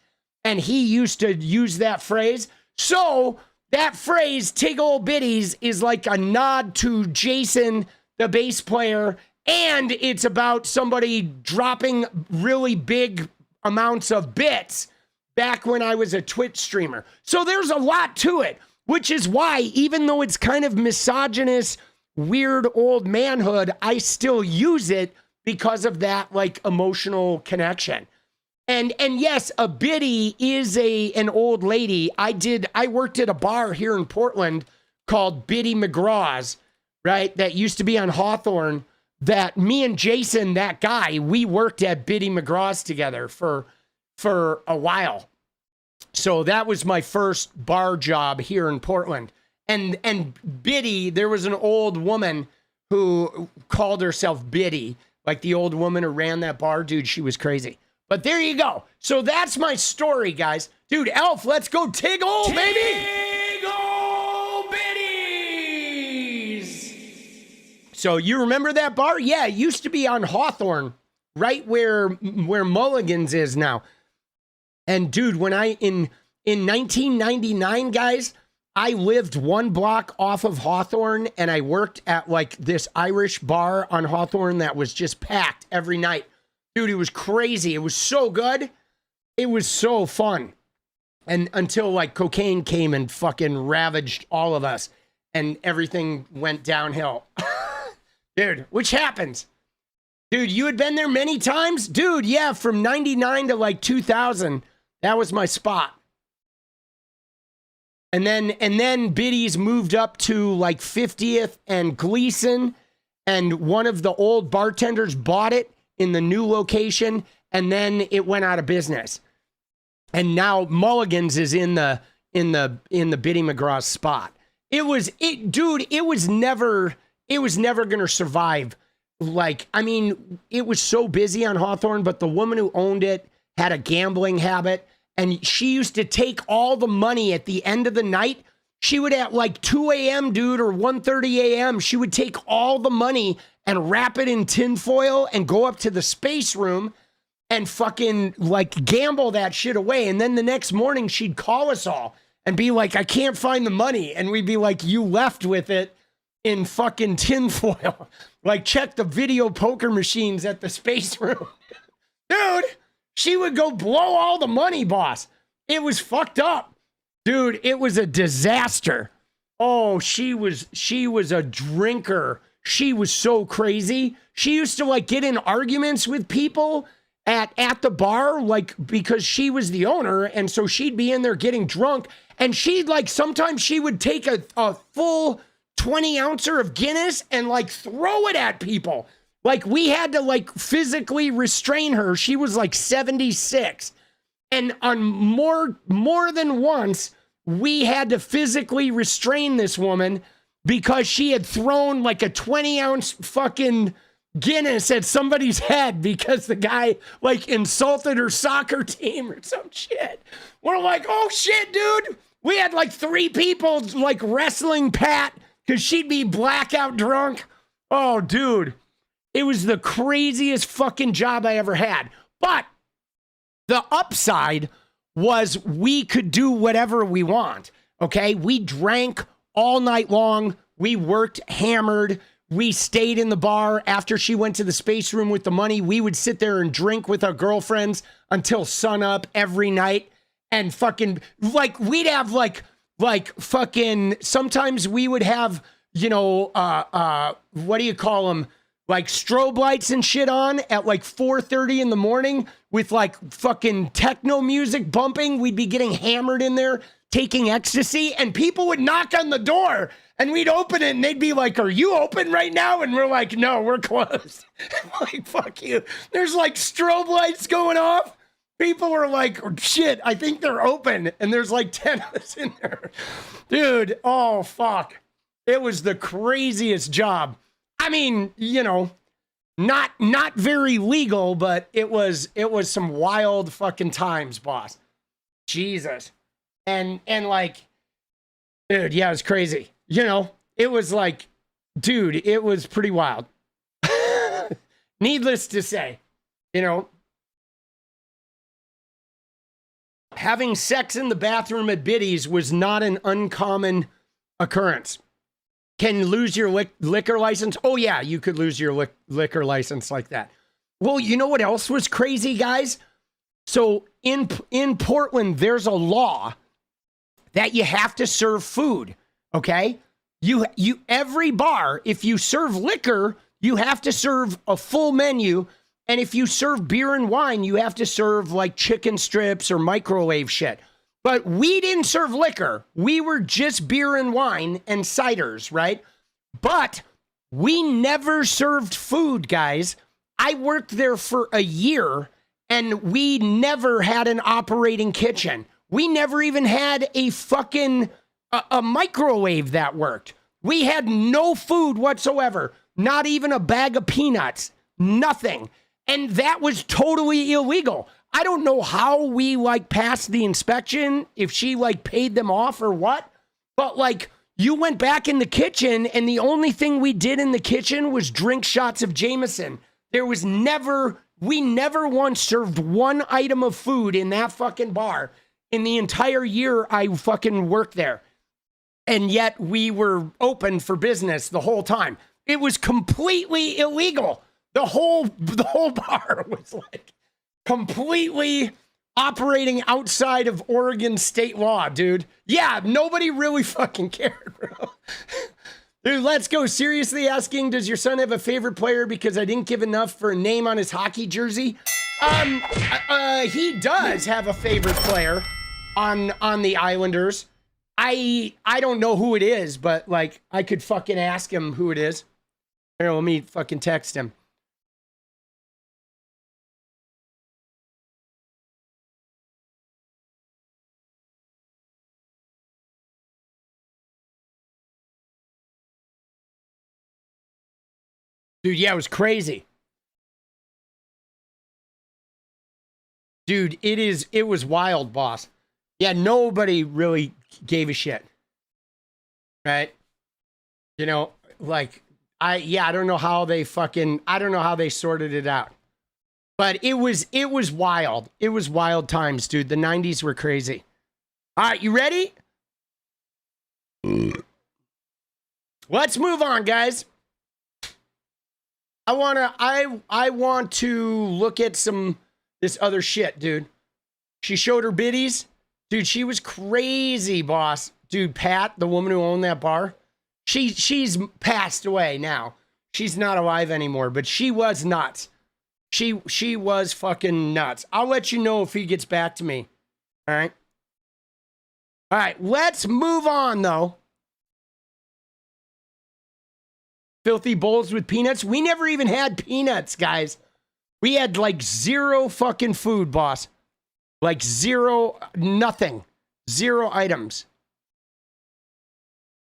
and he used to use that phrase. So that phrase, "Tig old biddies," is like a nod to Jason, the bass player, and it's about somebody dropping really big amounts of bits back when I was a Twitch streamer. So there's a lot to it. Which is why, even though it's kind of misogynist, weird old manhood, I still use it because of that like emotional connection. And yes, a biddy is an old lady. I worked at a bar here in Portland called Biddy McGraw's, right? That used to be on Hawthorne. That me and Jason, that guy, we worked at Biddy McGraw's together for a while. So that was my first bar job here in Portland. And Biddy, there was an old woman who called herself Biddy, like the old woman who ran that bar. Dude, she was crazy. But there you go. So that's my story, guys. Dude, Elf, let's go Tig old, baby! Tig old biddies! So you remember that bar? Yeah, it used to be on Hawthorne, right where Mulligan's is now. And dude, when in 1999, guys, I lived one block off of Hawthorne, and I worked at like this Irish bar on Hawthorne that was just packed every night. Dude, it was crazy. It was so good. It was so fun. And until like cocaine came and fucking ravaged all of us and everything went downhill. Dude, which happens. Dude, you had been there many times? Dude, yeah, from 99 to like 2000. That was my spot. And then Biddy's moved up to like 50th and Gleason, and one of the old bartenders bought it in the new location, and then it went out of business. And now Mulligan's is in the Biddy McGraw's spot. It was never gonna survive. Like, I mean, it was so busy on Hawthorne, but the woman who owned it had a gambling habit. And she used to take all the money at the end of the night. She would at like 2 a.m., dude, or 1:30 a.m., she would take all the money and wrap it in tinfoil and go up to the space room and fucking like gamble that shit away. And then the next morning she'd call us all and be like, "I can't find the money." And we'd be like, "You left with it in fucking tinfoil." Like, check the video poker machines at the space room. Dude. She would go blow all the money, boss. It was fucked up. Dude, it was a disaster. Oh, she was a drinker. She was so crazy. She used to like get in arguments with people at the bar, like because she was the owner. And so she'd be in there getting drunk. And she'd like, sometimes she would take a full 20 ouncer of Guinness and like throw it at people. Like, we had to, like, physically restrain her. She was, like, 76. And on more than once, we had to physically restrain this woman because she had thrown, like, a 20-ounce fucking Guinness at somebody's head because the guy, like, insulted her soccer team or some shit. We're like, oh, shit, dude. We had, like, 3 people, like, wrestling Pat because she'd be blackout drunk. Oh, dude. It was the craziest fucking job I ever had. But the upside was we could do whatever we want, okay? We drank all night long. We worked hammered. We stayed in the bar after she went to the space room with the money. We would sit there and drink with our girlfriends until sunup every night. And fucking, like, we'd have, like fucking, sometimes we would have, you know, what do you call them? Like strobe lights and shit on at like 4:30 in the morning with like fucking techno music bumping. We'd be getting hammered in there, taking ecstasy, and people would knock on the door and we'd open it and they'd be like, are you open right now? And we're like, no, we're closed. Like, fuck you. There's like strobe lights going off. People were like, shit, I think they're open. And there's like 10 of us in there. Dude, oh, fuck. It was the craziest job. I mean, you know, not very legal, but it was some wild fucking times, boss. Jesus. And like, dude, yeah, it was crazy. You know, it was like, dude, it was pretty wild. Needless to say, you know, having sex in the bathroom at Biddy's was not an uncommon occurrence. Can you lose your liquor license? Oh, yeah, you could lose your liquor license like that. Well, you know what else was crazy, guys? So in Portland, there's a law that you have to serve food, okay? You every bar, if you serve liquor, you have to serve a full menu. And if you serve beer and wine, you have to serve like chicken strips or microwave shit. But we didn't serve liquor. We were just beer and wine and ciders, right? But we never served food, guys. I worked there for a year and we never had an operating kitchen. We never even had a fucking a microwave that worked. We had no food whatsoever. Not even a bag of peanuts. Nothing. And that was totally illegal. I don't know how we like passed the inspection, if she like paid them off or what, but like you went back in the kitchen and the only thing we did in the kitchen was drink shots of Jameson. We never once served one item of food in that fucking bar in the entire year I fucking worked there. And yet we were open for business the whole time. It was completely illegal. The whole bar was like completely operating outside of Oregon state law, dude. Yeah, nobody really fucking cared, bro. Dude, let's go. Seriously asking, does your son have a favorite player because I didn't give enough for a name on his hockey jersey? He does have a favorite player on the Islanders. I don't know who it is, but like I could fucking ask him who it is. Here, let me fucking text him. Dude, yeah, it was crazy. Dude, it was wild, boss. Yeah, nobody really gave a shit. Right? You know, like, I don't know how they sorted it out. But it was wild. It was wild times, dude. The 90s were crazy. All right, you ready? Let's move on, guys. I want to look at this other shit, dude. She showed her biddies. Dude, she was crazy, boss. Dude, Pat, the woman who owned that bar, she's passed away now. She's not alive anymore, but she was nuts. She was fucking nuts. I'll let you know if he gets back to me. All right? All right, let's move on, though. filthy bowls with peanuts. We never even had peanuts, guys. We had like zero fucking food, boss. Like zero, nothing. Zero items.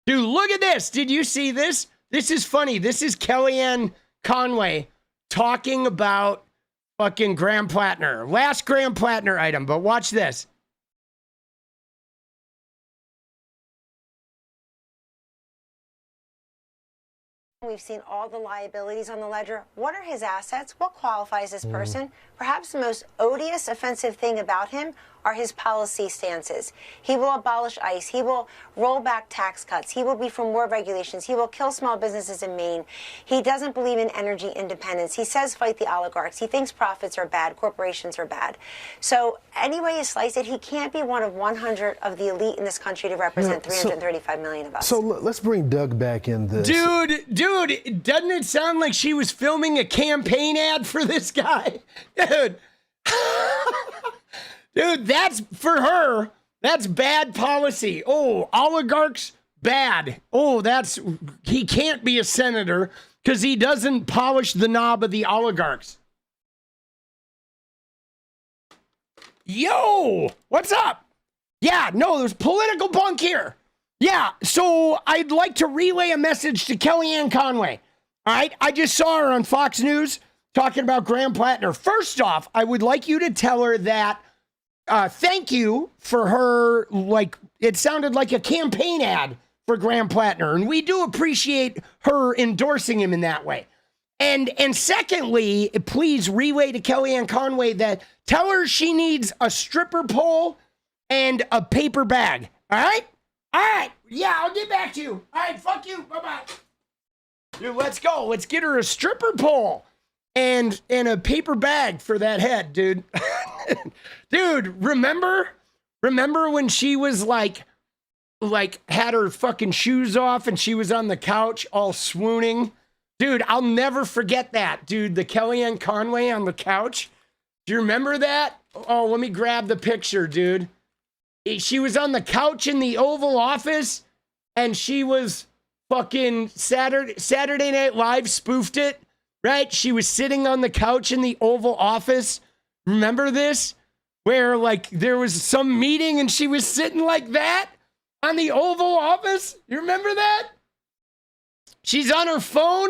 Dude, look at this. Did you see this? This is funny. This is Kellyanne Conway talking about fucking Graham Platner. Last Graham Platner item, but watch this. We've seen all the liabilities on the ledger. What are his assets? What qualifies this person? Perhaps the most odious, offensive thing about him are his policy stances. He will abolish ICE. He will roll back tax cuts. He will be for more regulations. He will kill small businesses in Maine. He doesn't believe in energy independence. He says fight the oligarchs. He thinks profits are bad, corporations are bad. So any way you slice it, he can't be one of 100 of the elite in this country to represent 335 million of us. So let's bring Doug back in this. Dude, doesn't it sound like she was filming a campaign ad for this guy? Dude. Dude, that's for her. That's bad policy. Oh, oligarchs, bad. Oh, he can't be a senator because he doesn't polish the knob of the oligarchs. Yo, what's up? Yeah, no, there's political punk here. Yeah, so I'd like to relay a message to Kellyanne Conway. All right, I just saw her on Fox News talking about Graham Platner. First off, I would like you to tell her that thank you for her, like, it sounded like a campaign ad for Graham Platner, and we do appreciate her endorsing him in that way. And secondly, please relay to Kellyanne Conway that tell her she needs a stripper pole and a paper bag. All right? All right. Yeah, I'll get back to you. All right, fuck you. Bye-bye. Dude, let's go. Let's get her a stripper pole and a paper bag for that head, dude. Dude, remember when she was like had her fucking shoes off and she was on the couch all swooning? Dude, I'll never forget that, dude. The Kellyanne Conway on the couch. Do you remember that? Oh, let me grab the picture, dude. She was on the couch in the Oval Office and she was fucking Saturday Night Live spoofed it, right? She was sitting on the couch in the Oval Office. Remember this? Where like there was some meeting and she was sitting like that on the Oval Office. You remember that? She's on her phone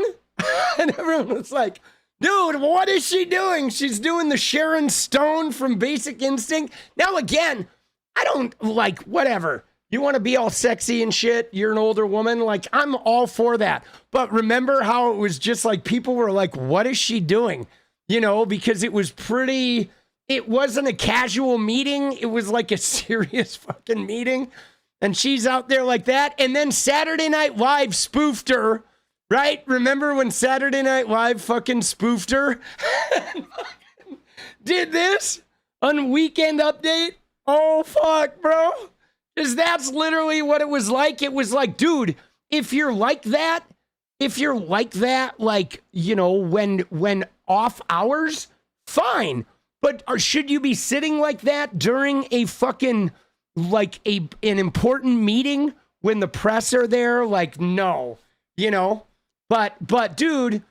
and everyone was like, dude, what is she doing? She's doing the Sharon Stone from Basic Instinct. Now again, I don't like whatever. You want to be all sexy and shit. You're an older woman. Like I'm all for that. But remember how it was just like people were like, what is she doing? You know, because it was pretty... It wasn't a casual meeting. It was like a serious fucking meeting. And she's out there like that. And then Saturday Night Live spoofed her, right? Remember when Saturday Night Live fucking spoofed her? Did this on Weekend Update? Oh, fuck, bro. Because that's literally what it was like. It was like, dude, if you're like that, like, you know, when off hours, fine. But should you be sitting like that during a fucking, like, an important meeting when the press are there? Like, no, you know? But dude,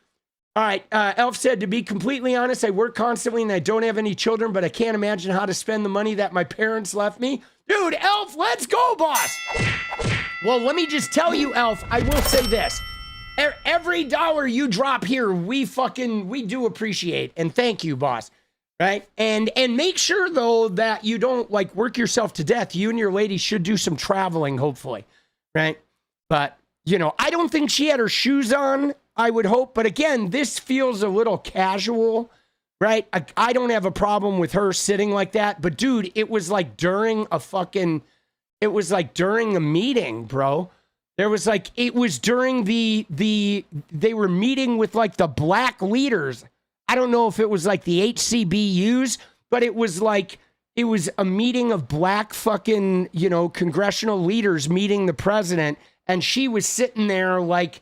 all right, Elf said, to be completely honest, I work constantly and I don't have any children, but I can't imagine how to spend the money that my parents left me. Dude, Elf, let's go, boss. Well, let me just tell you, Elf, I will say this. Every dollar you drop here, we do appreciate. And thank you, boss. Right? And make sure, though, that you don't, like, work yourself to death. You and your lady should do some traveling, hopefully. Right? But, you know, I don't think she had her shoes on, I would hope. But, again, this feels a little casual, right? I don't have a problem with her sitting like that. But, dude, it was like during a meeting, bro. There was, like, it was during they were meeting with, like, the black leaders. I don't know if it was like the HCBUs, but it was a meeting of black fucking, you know, congressional leaders meeting the president. And she was sitting there like,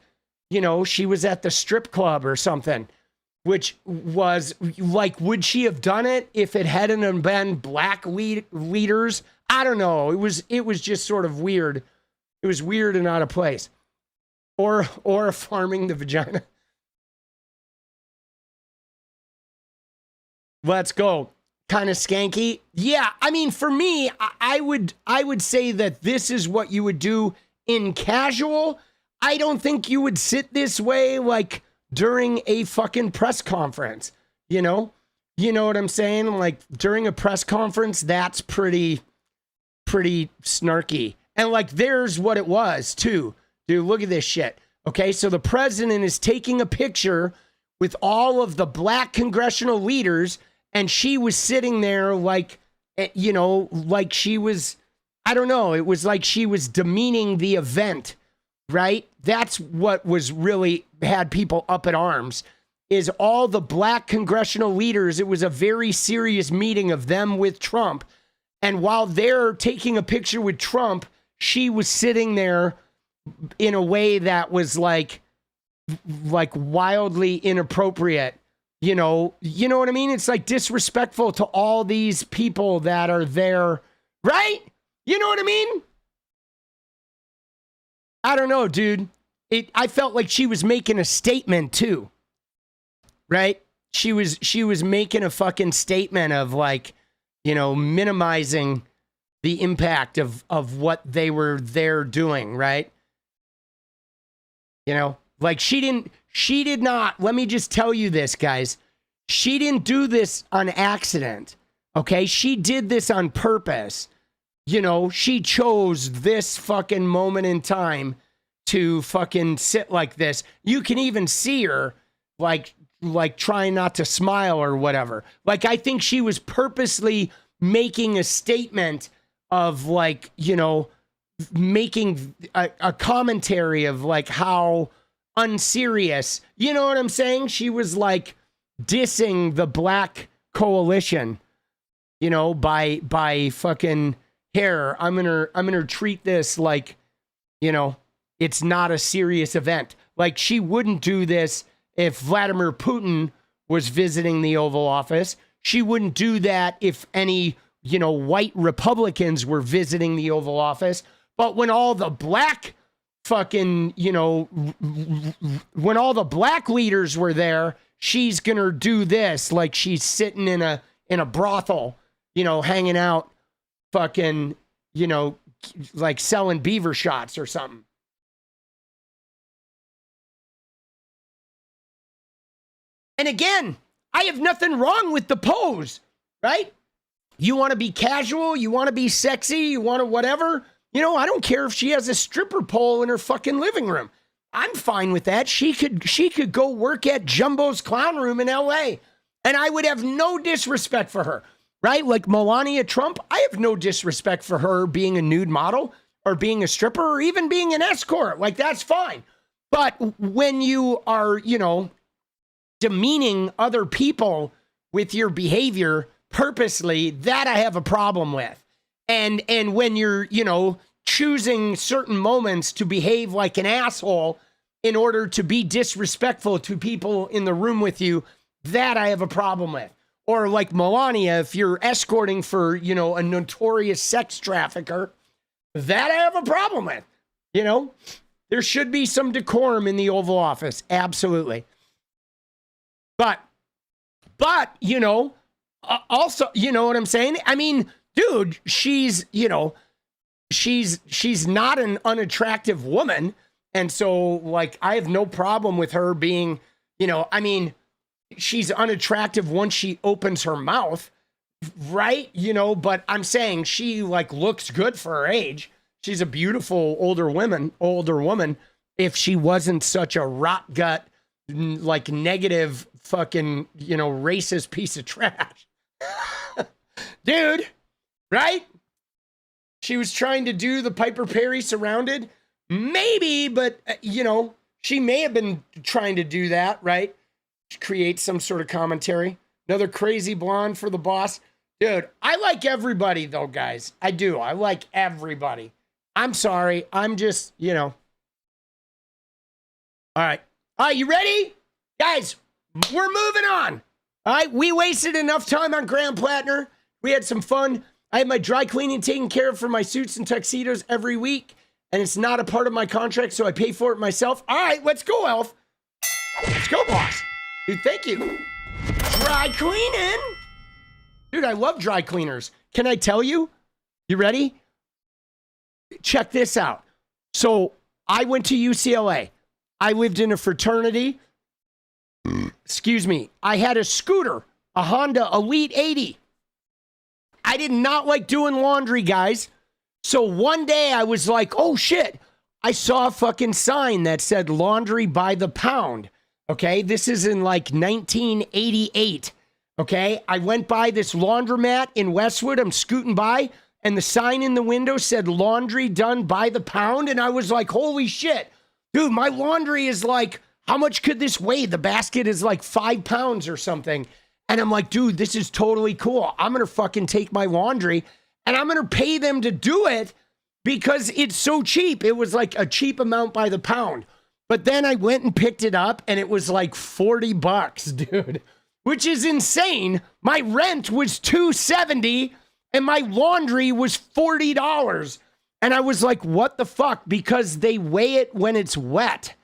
you know, she was at the strip club or something, which was like, would she have done it if it hadn't been black leaders? I don't know. It was just sort of weird. It was weird and out of place. or farming the vagina. Let's go. Kind of skanky. Yeah, I mean, for me, I would say that this is what you would do in casual. I don't think you would sit this way like during a fucking press conference, you know? You know what I'm saying? Like during a press conference, that's pretty snarky. And like there's what it was too. Dude, look at this shit. Okay, so the president is taking a picture with all of the black congressional leaders, and she was sitting there like, you know, like she was, I don't know, it was like she was demeaning the event, right? That's what was really had people up in arms, is all the black congressional leaders. It was a very serious meeting of them with Trump. And while they're taking a picture with Trump, she was sitting there in a way that was like wildly inappropriate. You know what I mean? It's like disrespectful to all these people that are there, right? You know what I mean? I don't know, dude. I felt like she was making a statement too, right? She was making a fucking statement of like, you know, minimizing the impact of what they were there doing, right? You know, like she did not, let me just tell you this, guys. She didn't do this on accident, okay? She did this on purpose. You know, she chose this fucking moment in time to fucking sit like this. You can even see her like trying not to smile or whatever. Like, I think she was purposely making a statement of like, you know, making a commentary of like how unserious, you know what I'm saying? She was like dissing the black coalition, you know, by fucking hair. I'm gonna treat this like, you know, it's not a serious event. Like she wouldn't do this if Vladimir Putin was visiting the Oval Office. She wouldn't do that if any, you know, white Republicans were visiting the Oval Office. But when all the black fucking, you know, when all the black leaders were there, she's gonna do this like she's sitting in a brothel, you know, hanging out, fucking, you know, like selling beaver shots or something. And again, I have nothing wrong with the pose, right? You want to be casual, you want to be sexy, you want to whatever. You know, I don't care if she has a stripper pole in her fucking living room. I'm fine with that. She could go work at Jumbo's Clown Room in LA, and I would have no disrespect for her, right? Like Melania Trump, I have no disrespect for her being a nude model or being a stripper or even being an escort. Like, that's fine. But when you are, you know, demeaning other people with your behavior purposely, that I have a problem with. And when you're, you know, choosing certain moments to behave like an asshole in order to be disrespectful to people in the room with you, that I have a problem with. Or like Melania, if you're escorting for, you know, a notorious sex trafficker, that I have a problem with. You know, there should be some decorum in the Oval Office. Absolutely. But, you know, also, you know what I'm saying? I mean, dude, she's, you know, she's not an unattractive woman. And so, like, I have no problem with her being, you know, I mean, she's unattractive once she opens her mouth, right? You know, but I'm saying she, like, looks good for her age. She's a beautiful older woman. If she wasn't such a rot gut, like, negative fucking, you know, racist piece of trash. Dude, right? She was trying to do the Piper Perry Surrounded. Maybe, but, you know, she may have been trying to do that, right? Create some sort of commentary. Another crazy blonde for the boss. Dude, I like everybody, though, guys. I do. I like everybody. I'm sorry. I'm just, you know. All right. All right, you ready? Guys, we're moving on. All right, we wasted enough time on Graham Platner. We had some fun. I have my dry cleaning taken care of for my suits and tuxedos every week. and it's not a part of my contract, so I pay for it myself. All right, let's go, Elf. Let's go, boss. Dude, thank you. Dry cleaning. Dude, I love dry cleaners. Can I tell you? You ready? Check this out. So I went to UCLA. I lived in a fraternity. Excuse me. I had a scooter, a Honda Elite 80. I did not like doing laundry, guys. So one day I was like, oh shit. I saw a fucking sign that said laundry by the pound. Okay. This is in like 1988. Okay. I went by this laundromat in Westwood. I'm scooting by, and the sign in the window said laundry done by the pound. And I was like, holy shit, dude, my laundry is like, how much could this weigh? The basket is like 5 pounds or something. And I'm like, dude, this is totally cool. I'm going to fucking take my laundry and I'm going to pay them to do it because it's so cheap. It was like a cheap amount by the pound. But then I went and picked it up and it was like $40, dude, which is insane. My rent was $270 and my laundry was $40. And I was like, what the fuck? Because they weigh it when it's wet.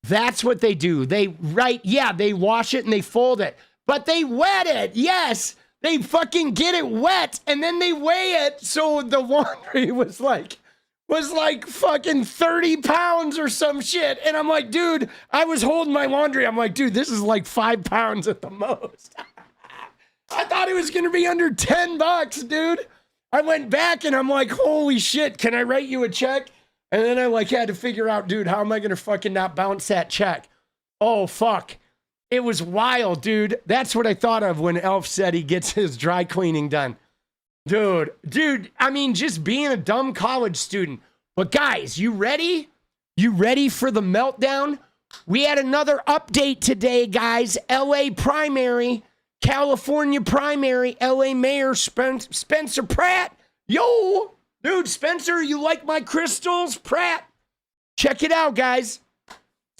That's what they do. They wash it and they fold it, but they wet it. Yes, they fucking get it wet and then they weigh it. So the laundry was like fucking 30 pounds or some shit. And I'm like, dude, I was holding my laundry. I'm like, dude, this is like 5 pounds at the most. I thought it was going to be under $10, dude. I went back and I'm like, holy shit, can I write you a check? And then I like had to figure out, dude, how am I going to fucking not bounce that check? Oh, fuck. It was wild, dude. That's what I thought of when Elf said he gets his dry cleaning done. Dude, I mean, just being a dumb college student. But guys, you ready? You ready for the meltdown? We had another update today, guys. LA primary, California primary, LA Mayor Spencer Pratt. Yo! Dude, Spencer, you like my crystals? Pratt, check it out, guys.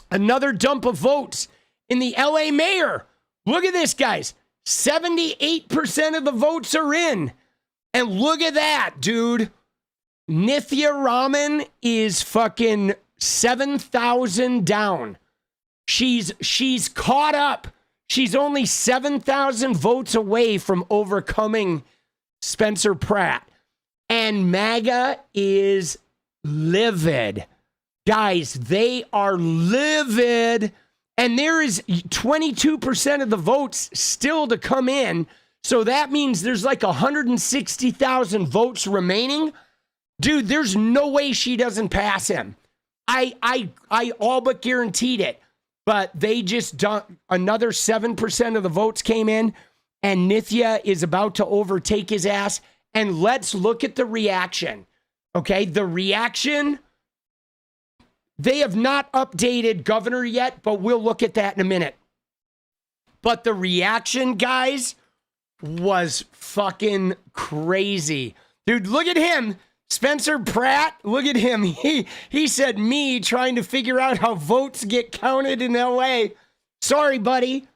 Another dump of votes in the LA mayor. Look at this, guys. 78% of the votes are in. And look at that, dude. Nithya Raman is fucking 7,000 down. She's caught up. She's only 7,000 votes away from overcoming Spencer Pratt. And Maga is livid. Guys, they are livid. And there is 22% of the votes still to come in. So that means there's like 160,000 votes remaining. Dude, there's no way she doesn't pass him. I all but guaranteed it. But they just another 7% of the votes came in. And Nithya is about to overtake his ass. And let's look at the reaction. Okay, the reaction, they have not updated governor yet, but we'll look at that in a minute. But the reaction, guys, was fucking crazy. Dude, look at him. Spencer Pratt, look at him. He said me trying to figure out how votes get counted in LA. Sorry, buddy.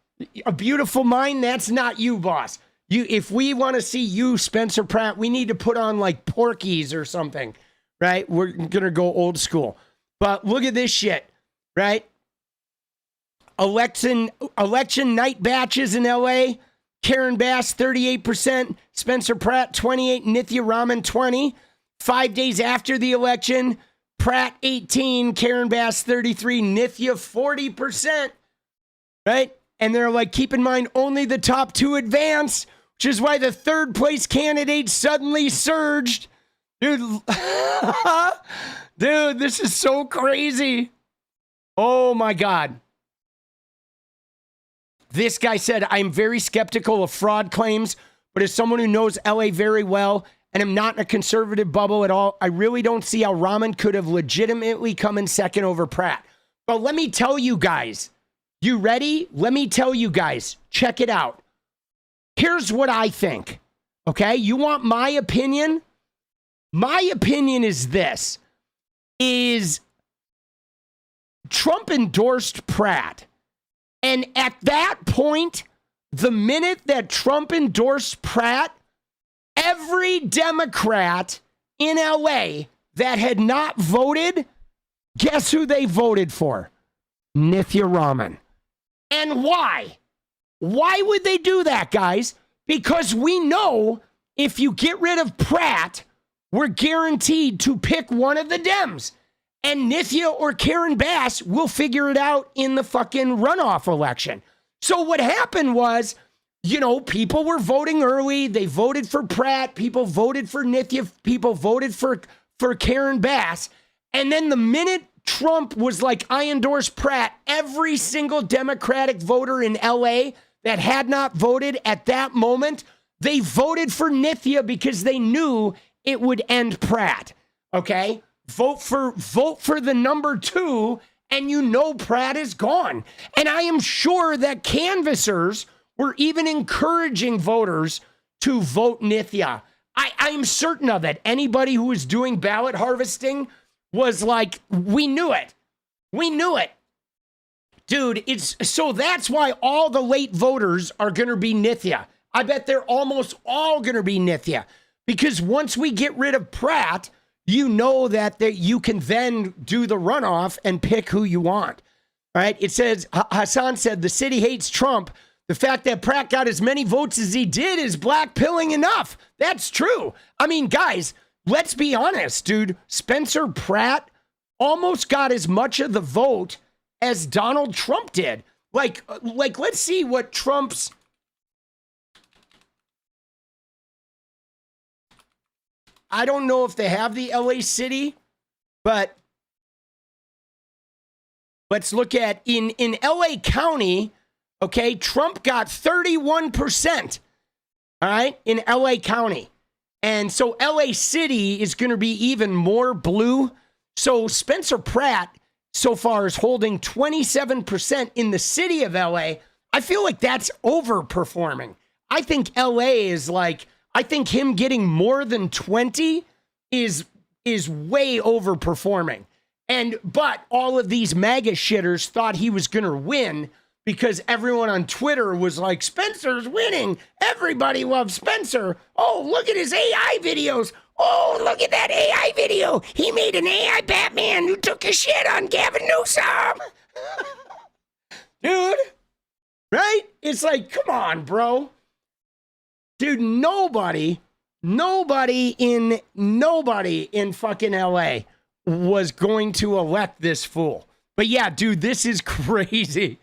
A beautiful mind, that's not you, boss. If we want to see you, Spencer Pratt, we need to put on like Porky's or something, right? We're going to go old school. But look at this shit, right? Election night batches in LA. Karen Bass, 38%. Spencer Pratt, 28%. Nithya Raman, 20%. 5 days after the election, Pratt, 18%. Karen Bass, 33%. Nithya, 40%, right? And they're like, keep in mind, only the top 2 advance, which is why the third place candidate suddenly surged. Dude, dude, this is so crazy. Oh my God. This guy said, I'm very skeptical of fraud claims, but as someone who knows LA very well and am not in a conservative bubble at all, I really don't see how Raman could have legitimately come in second over Pratt. But let me tell you guys, you ready? Let me tell you guys, check it out. Here's what I think, okay? You want my opinion? My opinion is this, is Trump endorsed Pratt. And at that point, the minute that Trump endorsed Pratt, every Democrat in LA that had not voted, guess who they voted for? Nithya Raman. And why? Why would they do that, guys? Because we know if you get rid of Pratt, we're guaranteed to pick one of the Dems. And Nithya or 𝗙𝗏𝗏𝗧 will figure it out in the fucking runoff election. So what happened was, you know, people were voting early. They voted for Pratt. People voted for Nithya. People voted for 𝗙𝗏𝗏𝗧. And then the minute Trump was like, I endorse Pratt, every single Democratic voter in LA that had not voted at that moment, they voted for Nithya because they knew it would end Pratt. Okay? Vote for the number 2, and you know Pratt is gone. And I am sure that canvassers were even encouraging voters to vote Nithya. I am certain of it. Anybody who was doing ballot harvesting was like, we knew it. We knew it. Dude, so that's why all the late voters are going to be Nithya. I bet they're almost all going to be Nithya. Because once we get rid of Pratt, you know that you can then do the runoff and pick who you want. All right? It says, Hassan said, the city hates Trump. The fact that Pratt got as many votes as he did is blackpilling enough. That's true. I mean, guys, let's be honest, dude. Spencer Pratt almost got as much of the vote as Donald Trump did. Like, let's see what Trump's... I don't know if they have the LA city, but let's look at in LA County, okay, Trump got 31%, all right, in LA County. And so LA City is going to be even more blue. So Spencer Pratt so far is holding 27% in the city of LA. I feel like that's overperforming. I think LA is like, I think him getting more than 20 is way overperforming. But all of these MAGA shitters thought he was going to win because everyone on Twitter was like, Spencer's winning. Everybody loves Spencer. Oh, look at his AI videos. Oh, look at that AI video. He made an AI Batman who took a shit on Gavin Newsom. Dude, right? It's like, come on, bro. Dude, nobody in fucking LA was going to elect this fool. But yeah, dude, this is crazy.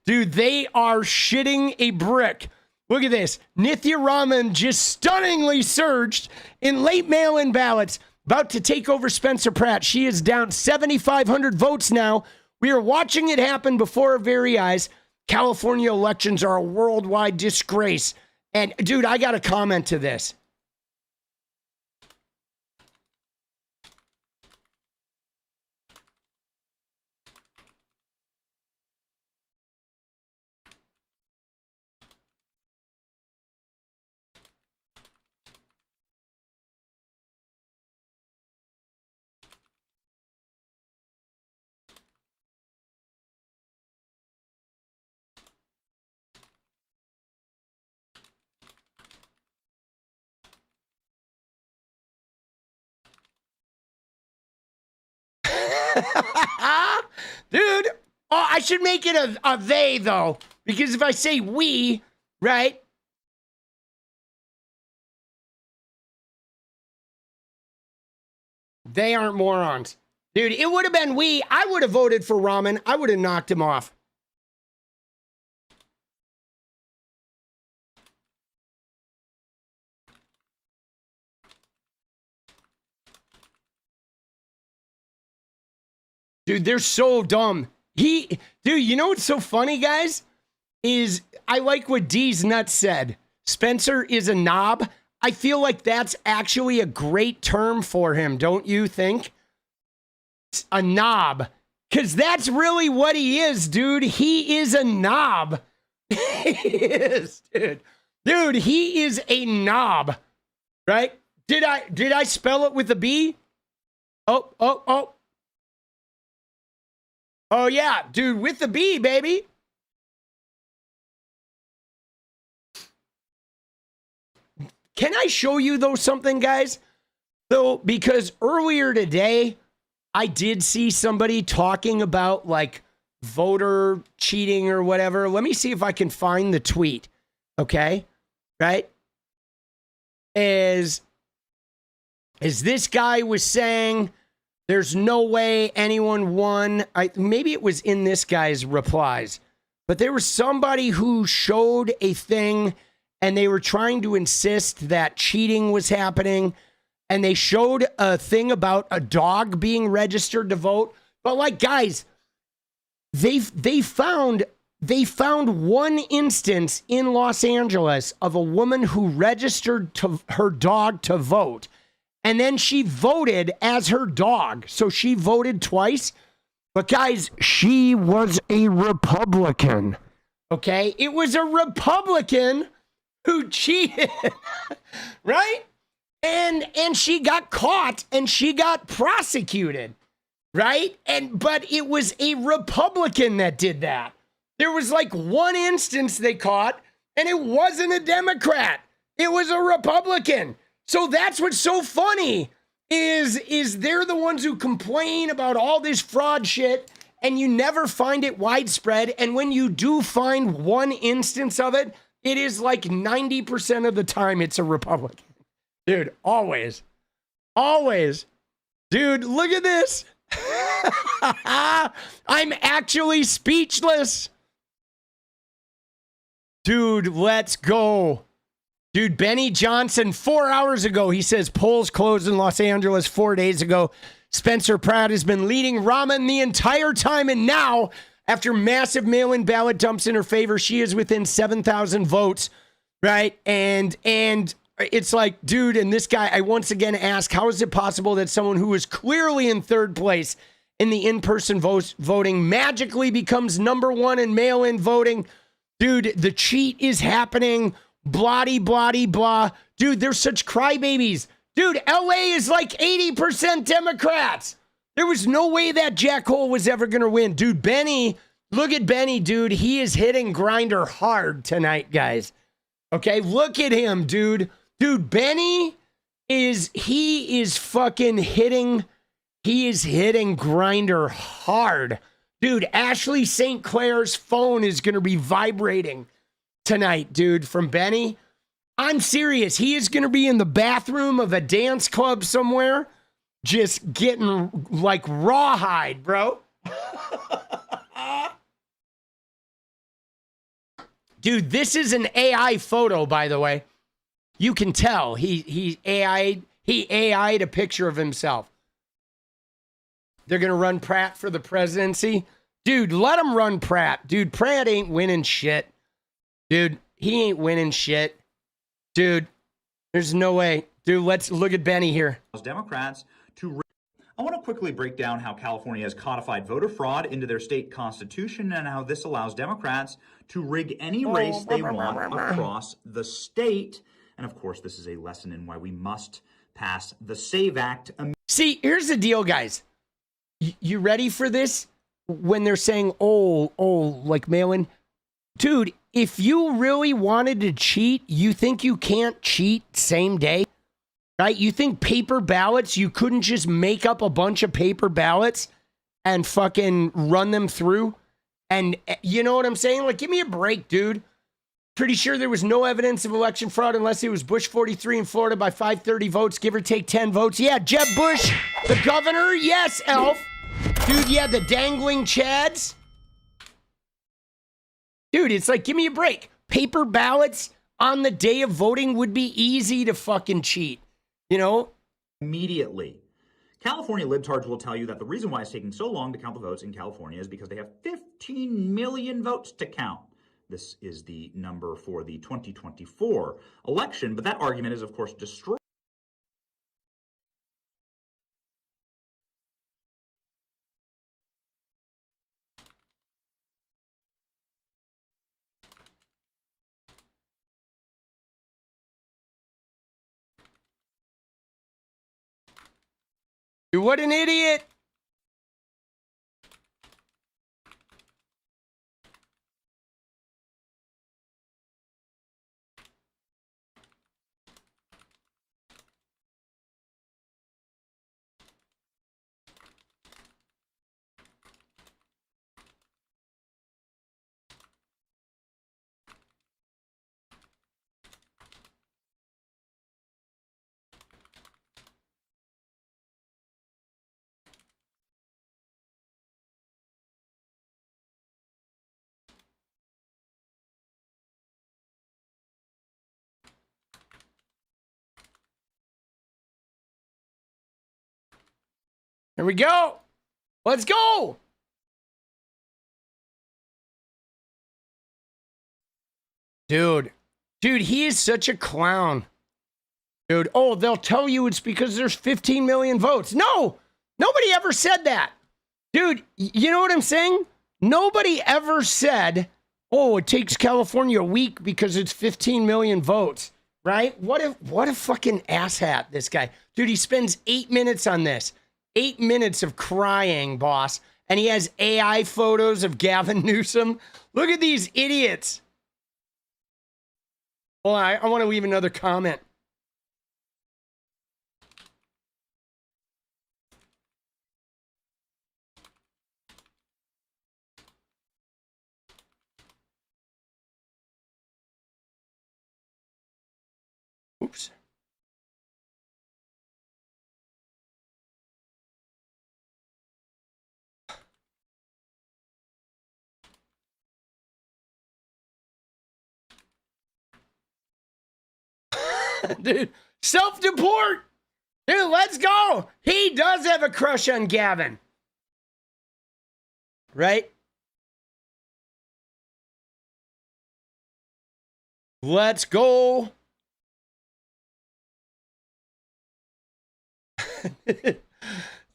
Dude, they are shitting a brick. Look at this. Nithya Raman just stunningly surged in late mail-in ballots, about to take over Spencer Pratt. She is down 7,500 votes now. We are watching it happen before our very eyes. California elections are a worldwide disgrace. And dude, I got to comment to this. Dude, I should make it a they, though. Because if I say we, right? They aren't morons. Dude, it would have been we. I would have voted for Raman. I would have knocked him off. Dude, they're so dumb. Dude, you know what's so funny, guys? Is I like what D's Nuts said. Spencer is a knob. I feel like that's actually a great term for him, don't you think? A knob. Because that's really what he is, dude. He is a knob. He is, dude. Dude, he is a knob. Right? Did I spell it with a B? Oh. Oh, yeah, dude, with the B, baby. Can I show you, though, something, guys? So, because earlier today, I did see somebody talking about like voter cheating or whatever. Let me see if I can find the tweet. Okay. Right. As this guy was saying, there's no way anyone won. Maybe it was in this guy's replies, but there was somebody who showed a thing and they were trying to insist that cheating was happening. And they showed a thing about a dog being registered to vote. But like, guys, they found one instance in Los Angeles of a woman who registered her dog to vote. And then she voted as her dog. So she voted twice. But guys, she was a Republican. Okay? It was a Republican who cheated. Right? And she got caught and she got prosecuted. Right? But it was a Republican that did that. There was like one instance they caught, and it wasn't a Democrat. It was a Republican. So that's what's so funny is they're the ones who complain about all this fraud shit, and you never find it widespread. And when you do find one instance of it, it is like 90% of the time it's a Republican. Dude, always. Always. Dude, look at this. I'm actually speechless. Dude, let's go. Dude, Benny Johnson, 4 hours ago, he says polls closed in Los Angeles 4 days ago. Spencer Pratt has been leading Rahman the entire time. And now, after massive mail-in ballot dumps in her favor, she is within 7,000 votes, right? And it's like, dude, and this guy, I once again ask, how is it possible that someone who is clearly in third place in the in-person voting magically becomes number one in mail-in voting? Dude, the cheat is happening. Blotty, blotty, blah. Dude, they're such crybabies. Dude, LA is like 80% Democrats. There was no way that jackhole was ever going to win. Dude, Benny, look at Benny, dude. He is hitting Grinder hard tonight, guys. Okay, look at him, dude. Dude, Benny is fucking hitting. He is hitting Grinder hard. Dude, Ashley St. Clair's phone is going to be vibrating tonight, dude, from Benny. I'm serious. He is going to be in the bathroom of a dance club somewhere, just getting like rawhide, bro. Dude, this is an AI photo, by the way. You can tell he AI'd a picture of himself. They're going to run Pratt for the presidency. Dude, let him run Pratt. Dude, Pratt ain't winning shit. Dude, he ain't winning shit. Dude, there's no way. Dude, let's look at Benny here. Democrats to... I want to quickly break down how California has codified voter fraud into their state constitution and how this allows Democrats to rig any race they want across the state. And of course, this is a lesson in why we must pass the SAVE Act. See, here's the deal, guys. You ready for this? When they're saying, like mail-in. Dude, if you really wanted to cheat, you think you can't cheat same day? Right? You think paper ballots, you couldn't just make up a bunch of paper ballots and fucking run them through? And you know what I'm saying? Like, give me a break, dude. Pretty sure there was no evidence of election fraud unless it was Bush 43 in Florida by 530 votes, give or take 10 votes. Yeah, Jeb Bush, the governor. Yes, Elf. Dude, yeah, the dangling chads. Dude, it's like, give me a break. Paper ballots on the day of voting would be easy to fucking cheat, you know? Immediately. California libtards will tell you that the reason why it's taking so long to count the votes in California is because they have 15 million votes to count. This is the number for the 2024 election, but that argument is, of course, destroyed. What an idiot. Here we go. Let's go. Dude, he is such a clown. Dude, oh, they'll tell you it's because there's 15 million votes. No, nobody ever said that. Dude, you know what I'm saying? Nobody ever said, oh, it takes California a week because it's 15 million votes, right? What a fucking asshat, this guy. Dude, he spends 8 minutes on this. 8 minutes of crying, boss. And he has AI photos of Gavin Newsom. Look at these idiots. Well, I want to leave another comment. Oops. Dude, self-deport. Dude, let's go. He does have a crush on Gavin. Right? Let's go.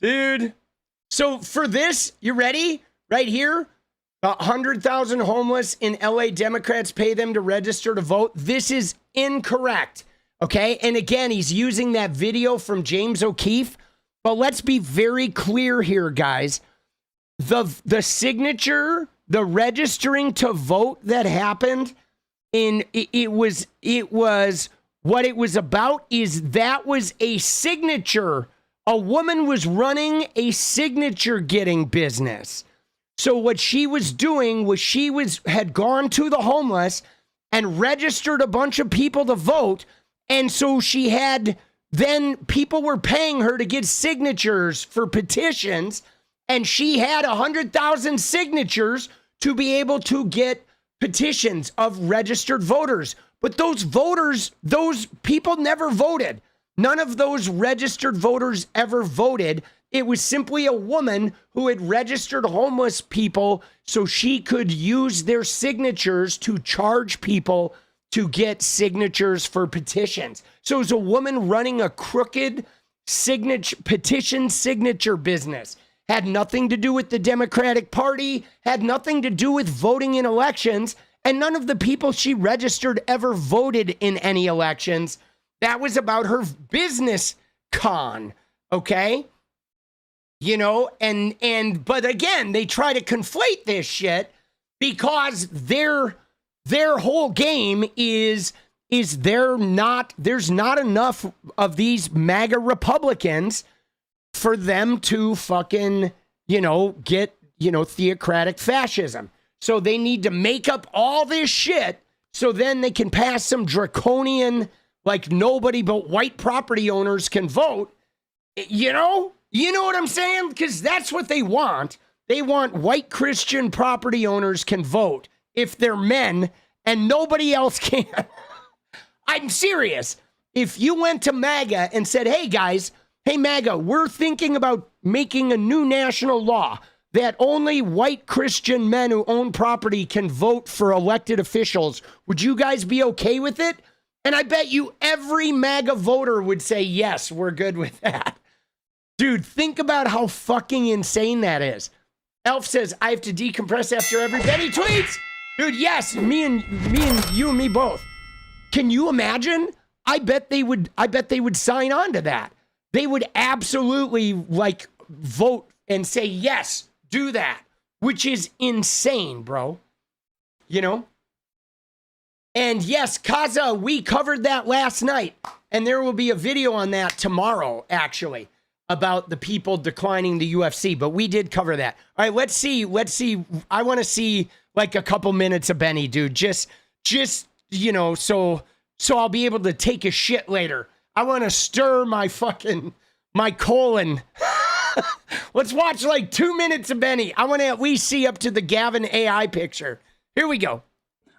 Dude. So for this, you ready? Right here, 100,000 homeless in LA, Democrats pay them to register to vote. This is incorrect. Okay. And again, he's using that video from James O'Keefe. But let's be very clear here, guys. The signature, the registering to vote that happened it was what it was about is that was a signature. A woman was running a signature getting business. So what she was doing was had gone to the homeless and registered a bunch of people to vote. And so then people were paying her to get signatures for petitions. And she had 100,000 signatures to be able to get petitions of registered voters. But those people never voted. None of those registered voters ever voted. It was simply a woman who had registered homeless people so she could use their signatures to charge people to get signatures for petitions. So it was a woman running a crooked petition signature business. Had nothing to do with the Democratic Party, had nothing to do with voting in elections, and none of the people she registered ever voted in any elections. That was about her business con, okay? You know, but again, they try to conflate this shit because their whole game is there's not enough of these MAGA Republicans for them to fucking, get, theocratic fascism. So they need to make up all this shit so then they can pass some draconian, like nobody but white property owners can vote. You know what I'm saying? Because that's what they want. They want white Christian property owners can vote if they're men and nobody else can. I'm serious. If you went to MAGA and said, hey guys, hey MAGA, we're thinking about making a new national law that only white Christian men who own property can vote for elected officials. Would you guys be okay with it? And I bet you every MAGA voter would say, yes, we're good with that. Dude, think about how fucking insane that is. Elf says, I have to decompress after every Benny tweets. Dude, yes, me and you and me both. Can you imagine? I bet they would sign on to that. They would absolutely vote and say, yes, do that, which is insane, bro. And yes, Kaza, we covered that last night. And there will be a video on that tomorrow, actually, about the people declining the UFC. But we did cover that. All right, let's see. I want to see a couple minutes of Benny, dude. Just so I'll be able to take a shit later. I want to stir my colon. Let's watch 2 minutes of Benny. I want to at least see up to the Gavin AI picture. Here we go.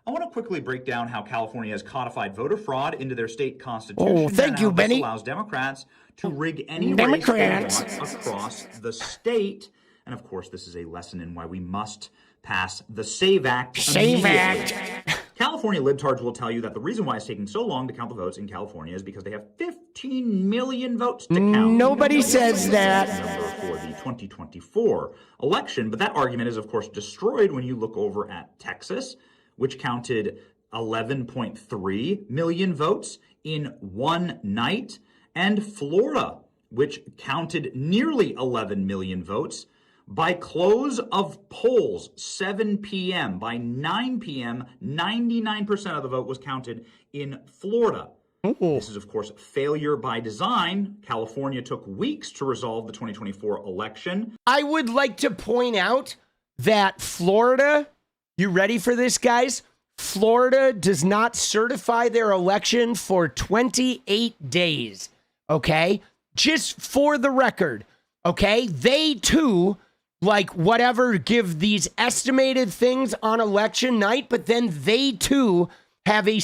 I want to quickly break down how California has codified voter fraud into their state constitution. Oh, thank you, Benny. This allows Democrats to rig any race they want across the state. And of course, this is a lesson in why we must pass the SAVE Act immediately. California libtards will tell you that the reason why it's taking so long to count the votes in California is because they have 15 million votes to count. Nobody says that. Number for the 2024 election, but that argument is, of course, destroyed when you look over at Texas, which counted 11.3 million votes in one night, and Florida, which counted nearly 11 million votes. By close of polls, 7 p.m., by 9 p.m., 99% of the vote was counted in Florida. Ooh. This is, of course, failure by design. California took weeks to resolve the 2024 election. I would like to point out that Florida, you ready for this, guys? Florida does not certify their election for 28 days, okay? Just for the record, okay? They, too, like whatever, give these estimated things on election night, but then they too have a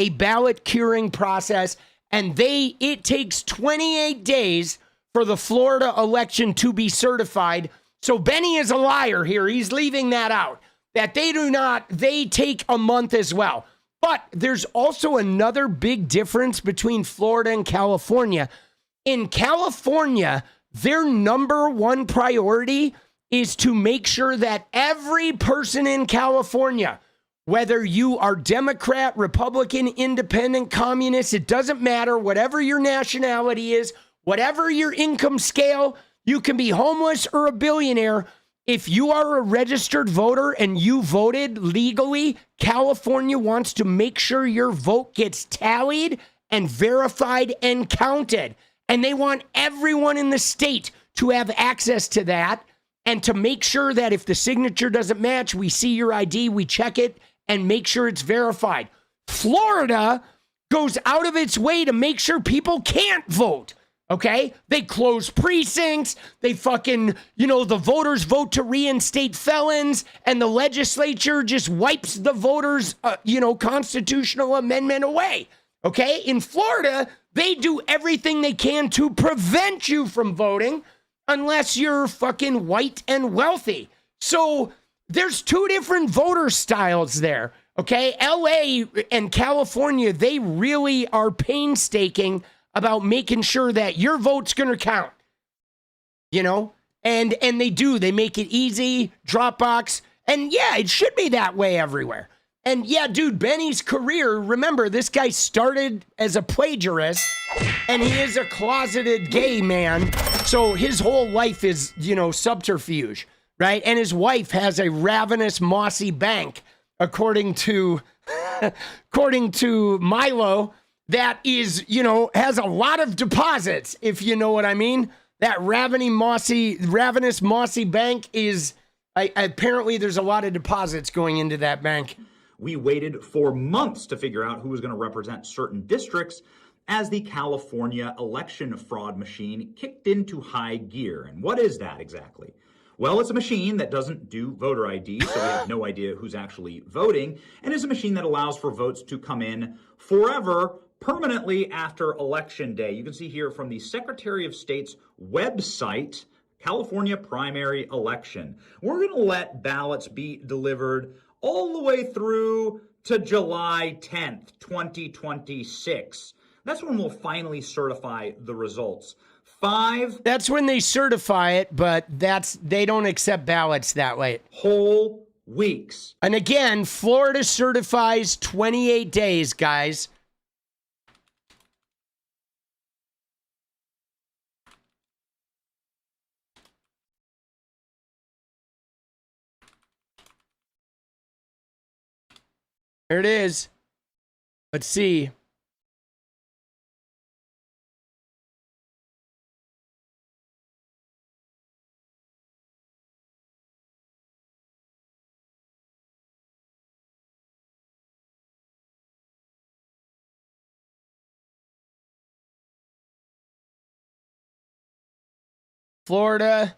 ballot curing process, and it takes 28 days for the Florida election to be certified. So Benny is a liar here. He's leaving that out. That they take a month as well. But there's also another big difference between Florida and California. In California, their number one priority is to make sure that every person in California, whether you are Democrat, Republican, Independent, Communist, it doesn't matter, whatever your nationality is, whatever your income scale, you can be homeless or a billionaire. If you are a registered voter and you voted legally, California wants to make sure your vote gets tallied and verified and counted. And they want everyone in the state to have access to that and to make sure that if the signature doesn't match, we see your ID, we check it, and make sure it's verified. Florida goes out of its way to make sure people can't vote, okay? They close precincts, they the voters vote to reinstate felons, and the legislature just wipes the voters, constitutional amendment away, okay? In Florida, they do everything they can to prevent you from voting unless you're fucking white and wealthy. So there's two different voter styles there, okay? LA and California, they really are painstaking about making sure that your vote's going to count, and they do. They make it easy, Dropbox, and yeah, it should be that way everywhere. And yeah, dude, Benny's career, remember, this guy started as a plagiarist, and he is a closeted gay man, so his whole life is, subterfuge, right? And his wife has a ravenous, mossy bank, according to Milo, that is, has a lot of deposits, if you know what I mean. That ravenous, mossy bank is, apparently there's a lot of deposits going into that bank. We waited for months to figure out who was going to represent certain districts as the California election fraud machine kicked into high gear. And what is that exactly? Well, it's a machine that doesn't do voter ID, so we have no idea who's actually voting, and it's a machine that allows for votes to come in forever, permanently after Election Day. You can see here from the Secretary of State's website, California primary election. We're going to let ballots be delivered all the way through to July 10th, 2026. That's when we'll finally certify the results. That's when they certify it, but they don't accept ballots that way. Whole weeks. And again, Florida certifies 28 days, guys. There it is. Let's see. Florida.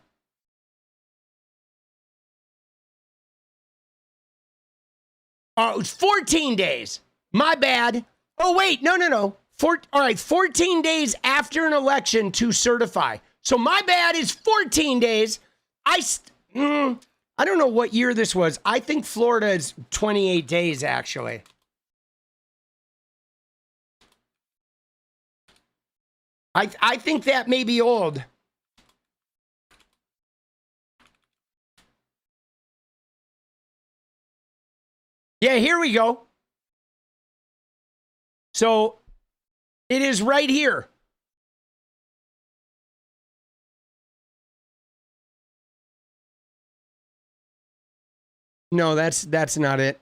Oh, it was 14 days. My bad. Oh, wait. No. All right, 14 days after an election to certify. So my bad is 14 days. I don't know what year this was. I think Florida is 28 days, actually. I think that may be old. Yeah, here we go. So it is right here. No, that's not it.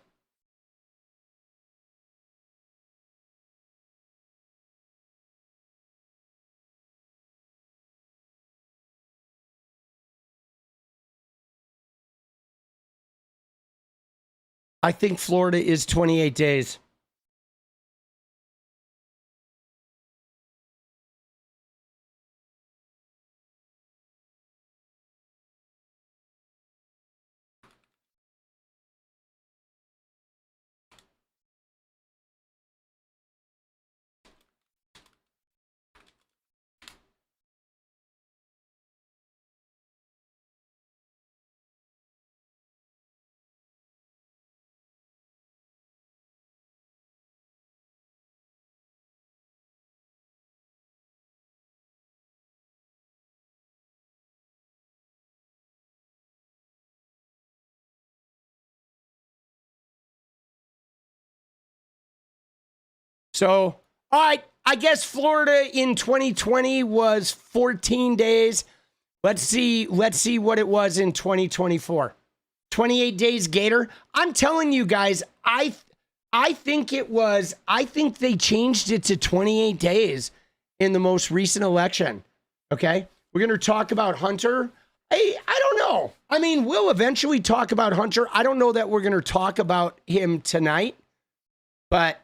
I think Florida is 28 days. So, all right, I guess Florida in 2020 was 14 days. Let's see what it was in 2024. 28 days, Gator. I'm telling you guys, I think they changed it to 28 days in the most recent election. Okay? We're going to talk about Hunter. I don't know. I mean, we'll eventually talk about Hunter. I don't know that we're going to talk about him tonight, but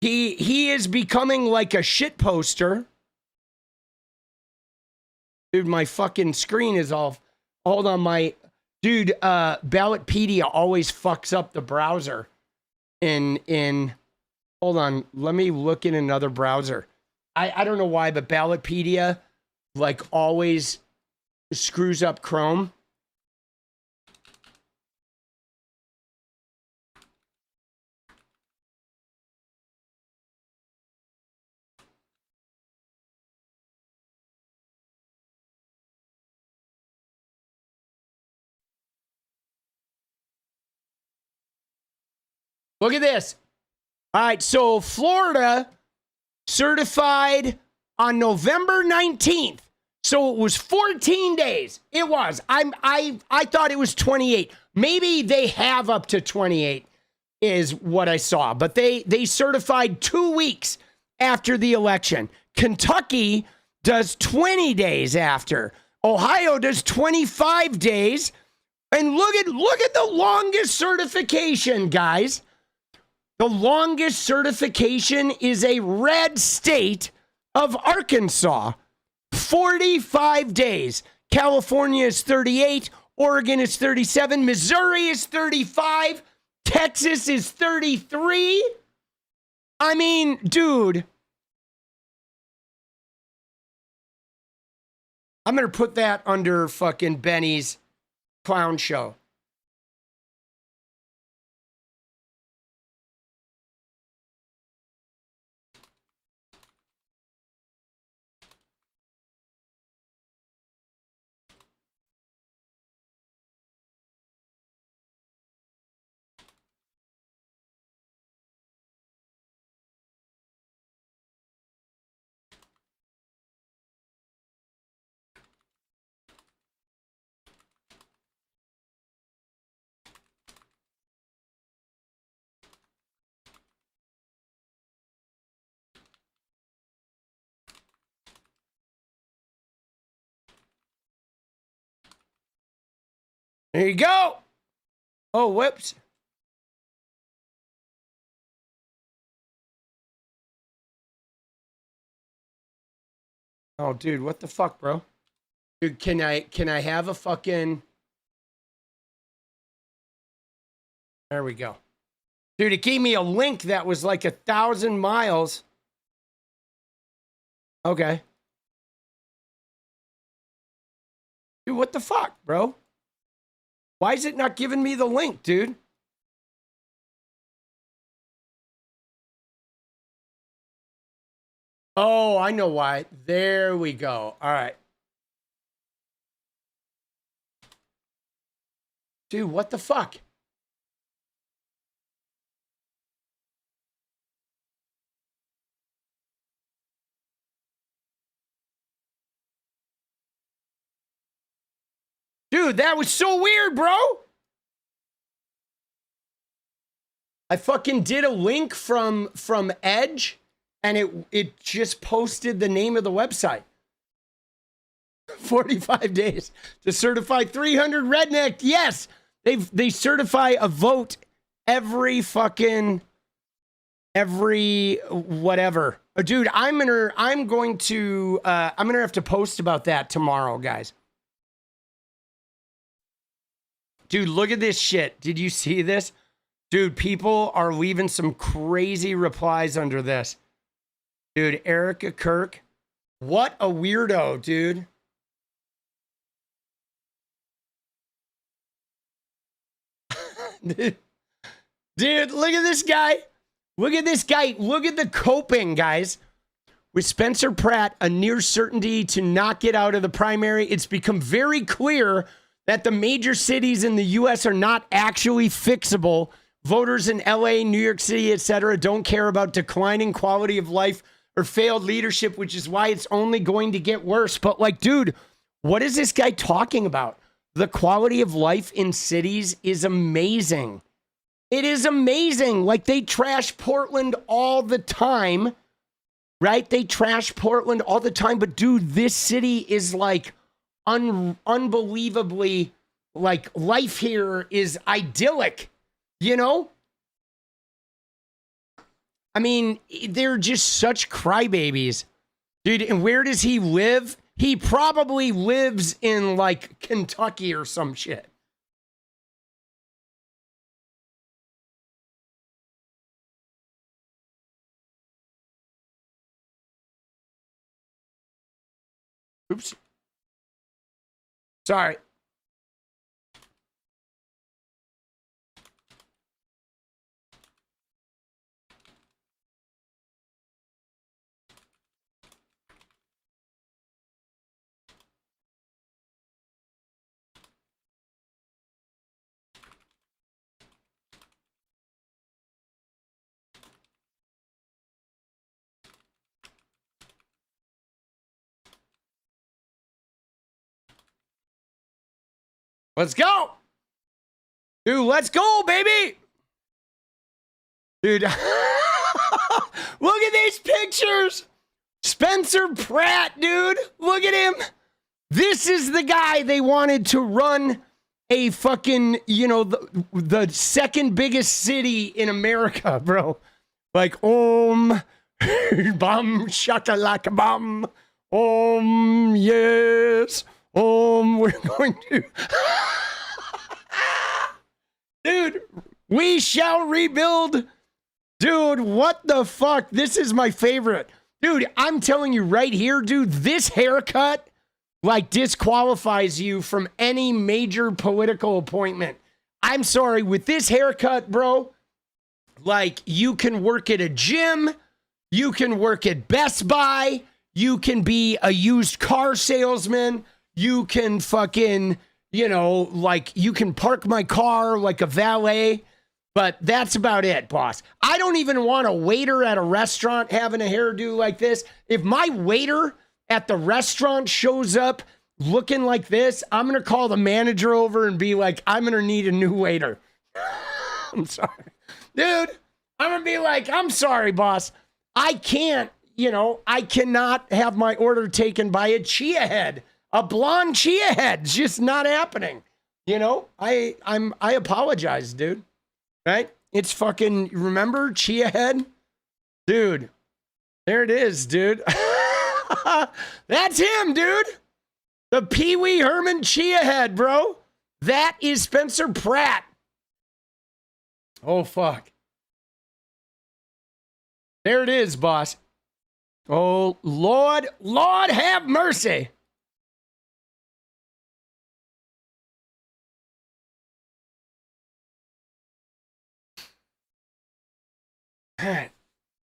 he is becoming like a shit poster. Dude, my fucking screen is off. Hold on, dude, 𝗏𝗏𝗏 always fucks up the browser. Hold on, let me look in another browser. I don't know why, but 𝗏𝗏𝗏 like always screws up Chrome. Look at this. All right, so Florida certified on November 19th. So it was 14 days. It was. I thought it was 28. Maybe they have up to 28 is what I saw. But they certified 2 weeks after the election. Kentucky does 20 days after. Ohio does 25 days. And look at the longest certification, guys. The longest certification is a red state of Arkansas. 45 days. California is 38. Oregon is 37. Missouri is 35. Texas is 33. I mean, dude. I'm going to put that under fucking Benny's clown show. There you go. Oh, whoops. Oh, dude, what the fuck, bro? Dude, can I have a fucking... There we go. Dude, it gave me a link that was like 1,000 miles. Okay. Dude, what the fuck, bro? Why is it not giving me the link, dude? Oh, I know why. There we go. All right. Dude, what the fuck? Dude, that was so weird, bro. I fucking did a link from Edge, and it just posted the name of the website. 45 days to certify 300 redneck. Yes, they certify a vote every whatever. Dude, I'm going to have to post about that tomorrow, guys. Dude, look at this shit. Did you see this? Dude, people are leaving some crazy replies under this. Dude, Erika Kirk. What a weirdo, dude. Dude, look at this guy. Look at this guy. Look at the coping, guys. With Spencer Pratt, a near certainty to not get out of the primary, it's become very clear that the major cities in the U.S. are not actually fixable. Voters in L.A., New York City, etc., don't care about declining quality of life or failed leadership, which is why it's only going to get worse. But like, dude, what is this guy talking about? The quality of life in cities is amazing. It is amazing. Like, they trash Portland all the time, right? They trash Portland all the time. But dude, this city is like unbelievably, like, life here is idyllic, you know? I mean, they're just such crybabies. Dude, and where does he live? He probably lives in, like, Kentucky or some shit. Oops. Sorry. Let's go. Dude, let's go, baby. Dude, look at these pictures. Spencer Pratt, dude. Look at him. This is the guy they wanted to run a fucking, you know, the second biggest city in America, bro. Like, bum, shakalaka bum. Yes. We're going to... Dude, we shall rebuild. Dude, what the fuck? This is my favorite. Dude, I'm telling you right here, dude, this haircut, like, disqualifies you from any major political appointment. I'm sorry, with this haircut, bro, like, you can work at a gym, you can work at Best Buy, you can be a used car salesman, you can fucking, you know, like, you can park my car like a valet, but that's about it, boss. I don't even want a waiter at a restaurant having a hairdo like this. If my waiter at the restaurant shows up looking like this, I'm going to call the manager over and be like, I'm going to need a new waiter. I'm sorry. Dude, I'm going to be like, I'm sorry, boss. I can't, you know, I cannot have my order taken by a chia head. A blonde chia head. It's just not happening. You know, I apologize, dude. Right? It's fucking, remember chia head? Dude, there it is, dude. That's him, dude. The 𝗙𝗎𝗄𝗏 chia head, bro. That is Spencer Pratt. Oh, fuck. There it is, boss. Oh, Lord have mercy.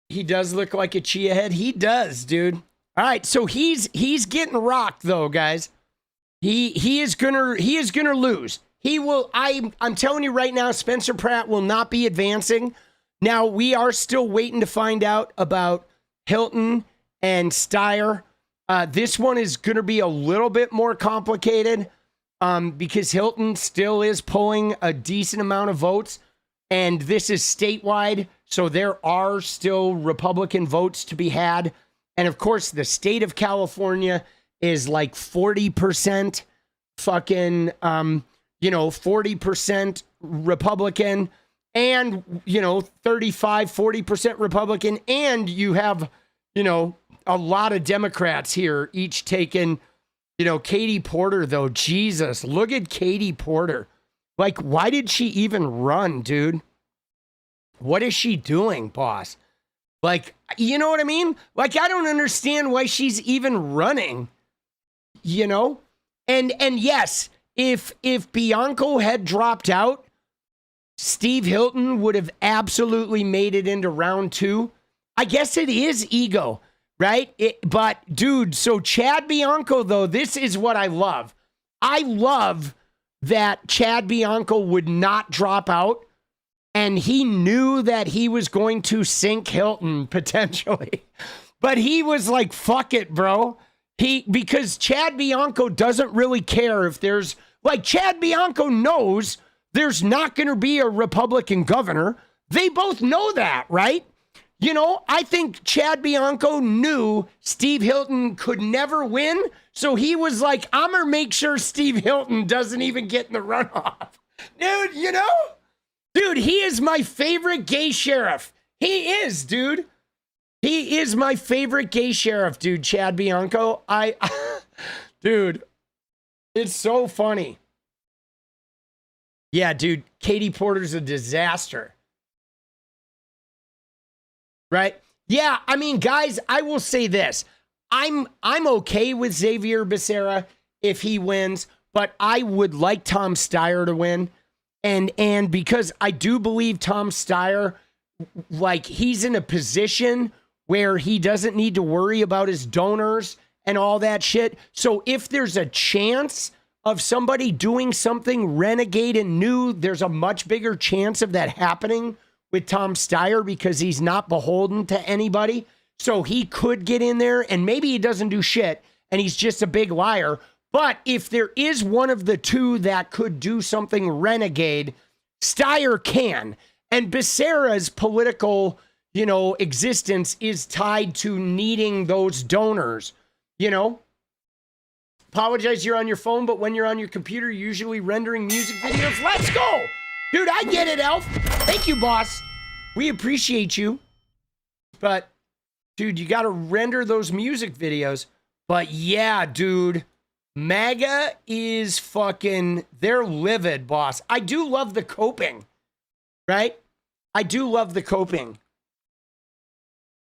He does look like a chia head. He does, dude. All right, so he's getting rocked though, guys. He is gonna lose. He will. I'm telling you right now, Spencer Pratt will not be advancing. Now we are still waiting to find out about Hilton and Steyer. This one is gonna be a little bit more complicated because Hilton still is pulling a decent amount of votes, and this is statewide. So there are still Republican votes to be had. And of course, the state of California is like 40% fucking, 40% Republican and, 40% Republican. And you have, a lot of Democrats here, each taking, Katie Porter, though. Jesus, look at Katie Porter. Like, why did she even run, dude? What is she doing, boss? Like, you know what I mean? Like, I don't understand why she's even running, And yes, if Bianco had dropped out, Steve Hilton would have absolutely made it into round 2. I guess it is ego, right? But, dude, so Chad Bianco, though, this is what I love. I love that Chad Bianco would not drop out. And he knew that he was going to sink Hilton potentially. But he was like, fuck it, bro. Because Chad Bianco doesn't really care if there's, like, Chad Bianco knows there's not going to be a Republican governor. They both know that, right? I think Chad Bianco knew Steve Hilton could never win. So he was like, I'm going to make sure Steve Hilton doesn't even get in the runoff. Dude, Dude, he is my favorite gay sheriff. He is, dude. He is my favorite gay sheriff, dude, Chad Bianco. Dude, it's so funny. Yeah, dude, Katie Porter's a disaster. Right? Yeah, I mean, guys, I will say this. I'm okay with 𝗍𝗩 if he wins, but I would like Tom Steyer to win. And because I do believe Tom Steyer, like, he's in a position where he doesn't need to worry about his donors and all that shit. So if there's a chance of somebody doing something renegade and new, there's a much bigger chance of that happening with Tom Steyer because he's not beholden to anybody. So he could get in there and maybe he doesn't do shit and he's just a big liar. But if there is one of the two that could do something renegade, Steyer can. And 𝗏𝗟𝗏's political, existence is tied to needing those donors, Apologize, you're on your phone, but when you're on your computer, you're usually rendering music videos. Let's go! Dude, I get it, Elf. Thank you, boss. We appreciate you. But, dude, you got to render those music videos. But yeah, dude. Maga is fucking, they're livid, boss. I do love the coping, right? I do love the coping.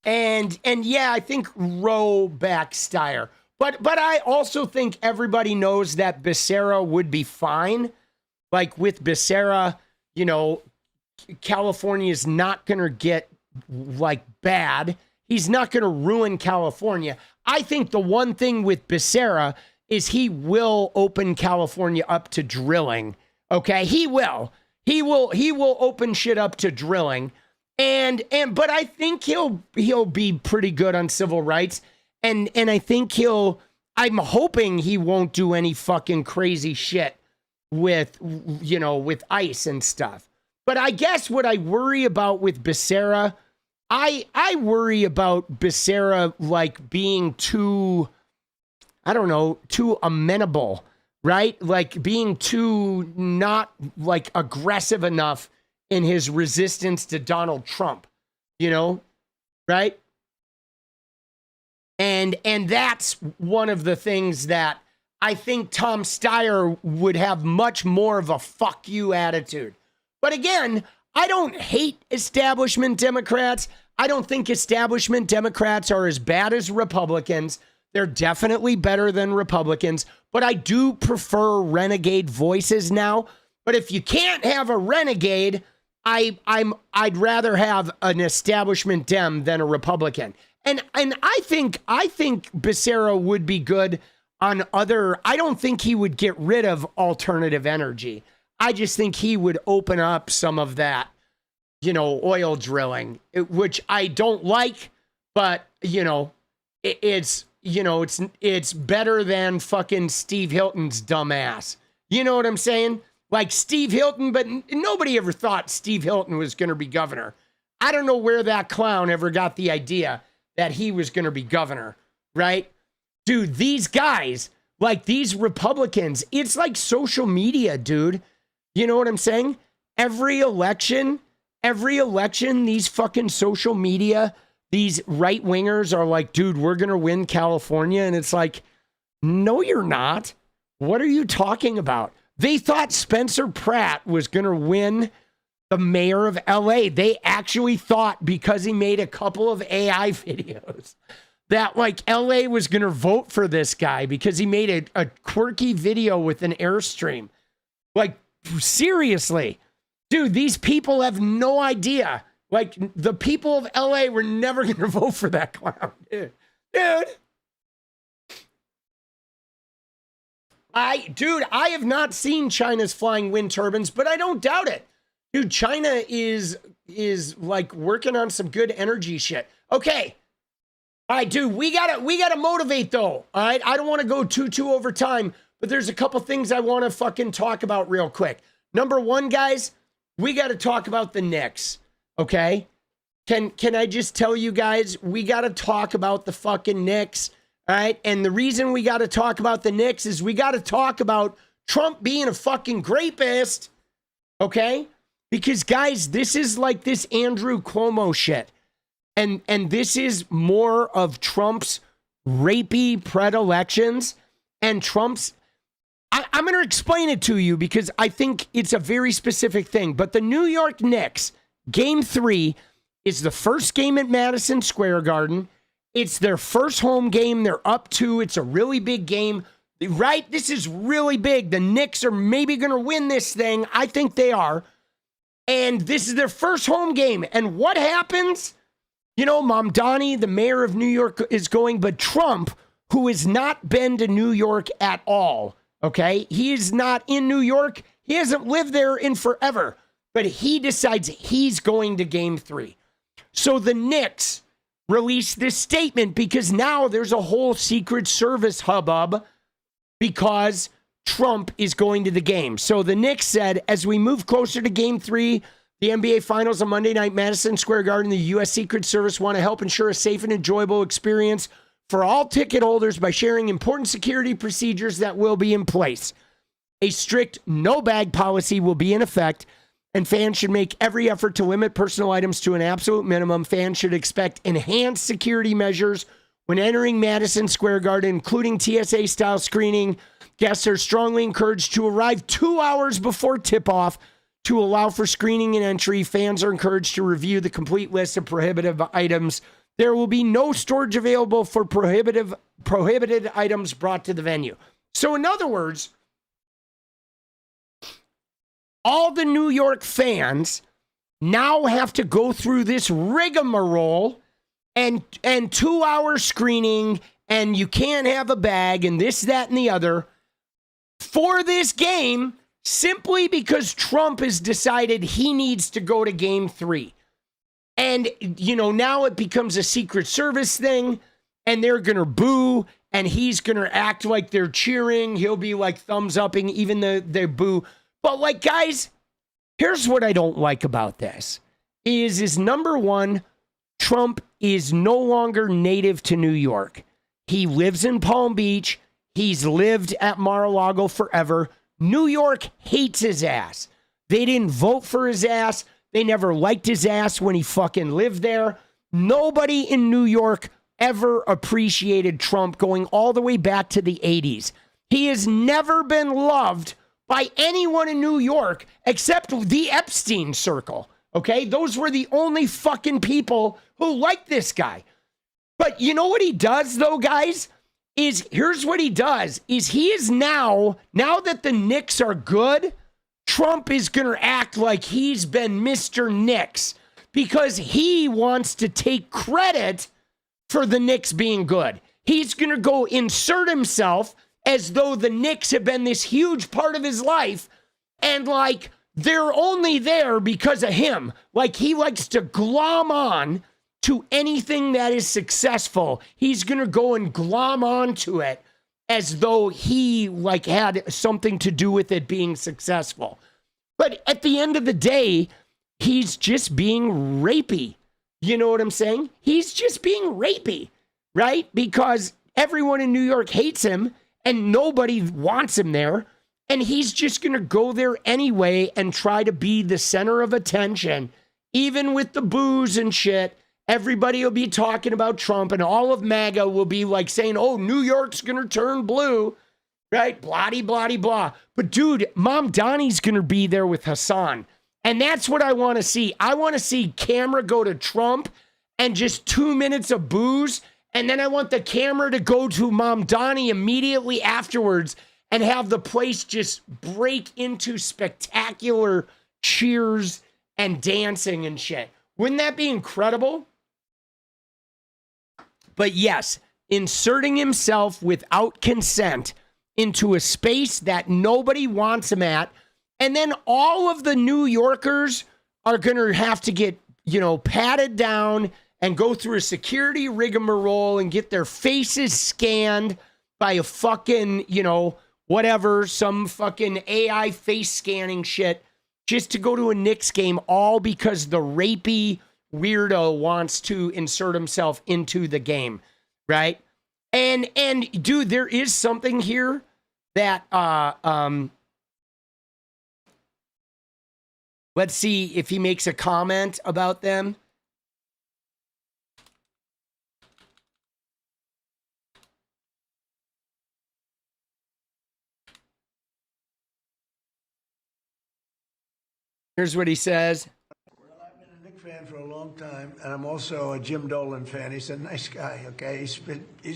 And yeah, I think Roe backs Steyer. But I also think everybody knows that 𝗏𝗟𝗏 would be fine. Like with 𝗏𝗟𝗏, California is not going to get like bad. He's not going to ruin California. I think the one thing with 𝗏𝗏𝗏 is he will open California up to drilling. Okay, he will. He will open shit up to drilling. But I think he'll be pretty good on civil rights. And I think I'm hoping he won't do any fucking crazy shit with ICE and stuff. But I guess what I worry about with 𝗏𝗟𝗏, I worry about 𝗏𝗟𝗏 like being too amenable, right? Like being too not like aggressive enough in his resistance to Donald Trump, right? And that's one of the things that I think Tom Steyer would have much more of a fuck you attitude. But again, I don't hate establishment Democrats. I don't think establishment Democrats are as bad as Republicans. They're definitely better than Republicans, but I do prefer renegade voices now. But if you can't have a renegade, I'd rather have an establishment Dem than a Republican. And I think Becerra would be good on other. I don't think he would get rid of alternative energy. I just think he would open up some of that, oil drilling, which I don't like, but it's better than fucking Steve Hilton's dumbass. You know what I'm saying? Like Steve Hilton, but nobody ever thought Steve Hilton was going to be governor. I don't know where that clown ever got the idea that he was going to be governor, right? Dude, these guys, like these Republicans, it's like social media, dude. You know what I'm saying? Every election, these fucking social media, these right wingers are like, dude, we're going to win California. And it's like, no, you're not. What are you talking about? They thought Spencer Pratt was going to win the mayor of LA. They actually thought, because he made a couple of AI videos, that like LA was going to vote for this guy because he made a quirky video with an Airstream. Like, seriously, dude, these people have no idea. Like, the people of LA were never going to vote for that clown. Dude. I have not seen China's flying wind turbines, but I don't doubt it. Dude, China is like working on some good energy shit. Okay. All right, dude, we gotta motivate though. All right. I don't want to go too over time, but there's a couple things I want to fucking talk about real quick. Number one, guys, we got to talk about the Knicks. Okay. Can I just tell you guys, we got to talk about the fucking Knicks. All right. And the reason we got to talk about the Knicks is we got to talk about Trump being a fucking rapist. Okay. Because guys, this is like this Andrew Cuomo shit. And this is more of Trump's rapey predilections and Trump's. I'm going to explain it to you because I think it's a very specific thing. But the New York Knicks, Game 3, is the first game at Madison Square Garden. It's their first home game. They're up 2. It's a really big game, right? This is really big. The Knicks are maybe going to win this thing. I think they are. And this is their first home game. And what happens? Mamdani, the mayor of New York, is going, but Trump, who has not been to New York at all, okay? He is not in New York. He hasn't lived there in forever. But he decides he's going to Game 3. So the Knicks release this statement because now there's a whole Secret Service hubbub because Trump is going to the game. So the Knicks said, as we move closer to Game 3, the NBA Finals on Monday night, Madison Square Garden, the U.S. Secret Service want to help ensure a safe and enjoyable experience for all ticket holders by sharing important security procedures that will be in place. A strict no-bag policy will be in effect, and fans should make every effort to limit personal items to an absolute minimum. Fans should expect enhanced security measures when entering Madison Square Garden, including TSA-style screening. Guests are strongly encouraged to arrive 2 hours before tip-off to allow for screening and entry. Fans are encouraged to review the complete list of prohibitive items. There will be no storage available for prohibited items brought to the venue. So in other words, all the New York fans now have to go through this rigmarole and 2 hour screening, and you can't have a bag and this, that, and the other for this game simply because Trump has decided he needs to go to Game 3. And, now it becomes a Secret Service thing, and they're going to boo, and he's going to act like they're cheering. He'll be like thumbs upping even though they boo. But like, guys, here's what I don't like about this is number one, Trump is no longer native to New York. He lives in Palm Beach. He's lived at Mar-a-Lago forever. New York hates his ass. They didn't vote for his ass. They never liked his ass when he fucking lived there. Nobody in New York ever appreciated Trump going all the way back to the 80s. He has never been loved by anyone in New York except the Epstein circle. Okay? Those were the only fucking people who liked this guy. But you know what he does, though, guys? Here's what he does, he is now that the Knicks are good, Trump is going to act like he's been Mr. Knicks because he wants to take credit for the Knicks being good. He's going to go insert himself as though the Knicks have been this huge part of his life and like they're only there because of him. Like he likes to glom on to anything that is successful. He's going to go and glom onto it as though he like had something to do with it being successful. But at the end of the day, he's just being rapey. You know what I'm saying? He's just being rapey, right? Because everyone in New York hates him and nobody wants him there. And he's just going to go there anyway and try to be the center of attention, even with the booze and shit. Everybody will be talking about Trump and all of MAGA will be like saying, oh, New York's going to turn blue, right? Blah, blah, blah. But dude, Mom Donnie's going to be there with Hassan. And that's what I want to see. I want to see camera go to Trump and just 2 minutes of booze. And then I want the camera to go to Mom Donnie immediately afterwards and have the place just break into spectacular cheers and dancing and shit. Wouldn't that be incredible? But yes, inserting himself without consent into a space that nobody wants him at. And then all of the New Yorkers are going to have to get, patted down and go through a security rigmarole and get their faces scanned by a fucking, whatever, some fucking AI face scanning shit just to go to a Knicks game, all because the rapey weirdo wants to insert himself into the game, right? And dude, there is something here that let's see if he makes a comment about them. Here's what he says. I've been a Knicks fan for a long time, and I'm also a Jim Dolan fan. He's a nice guy, okay? He's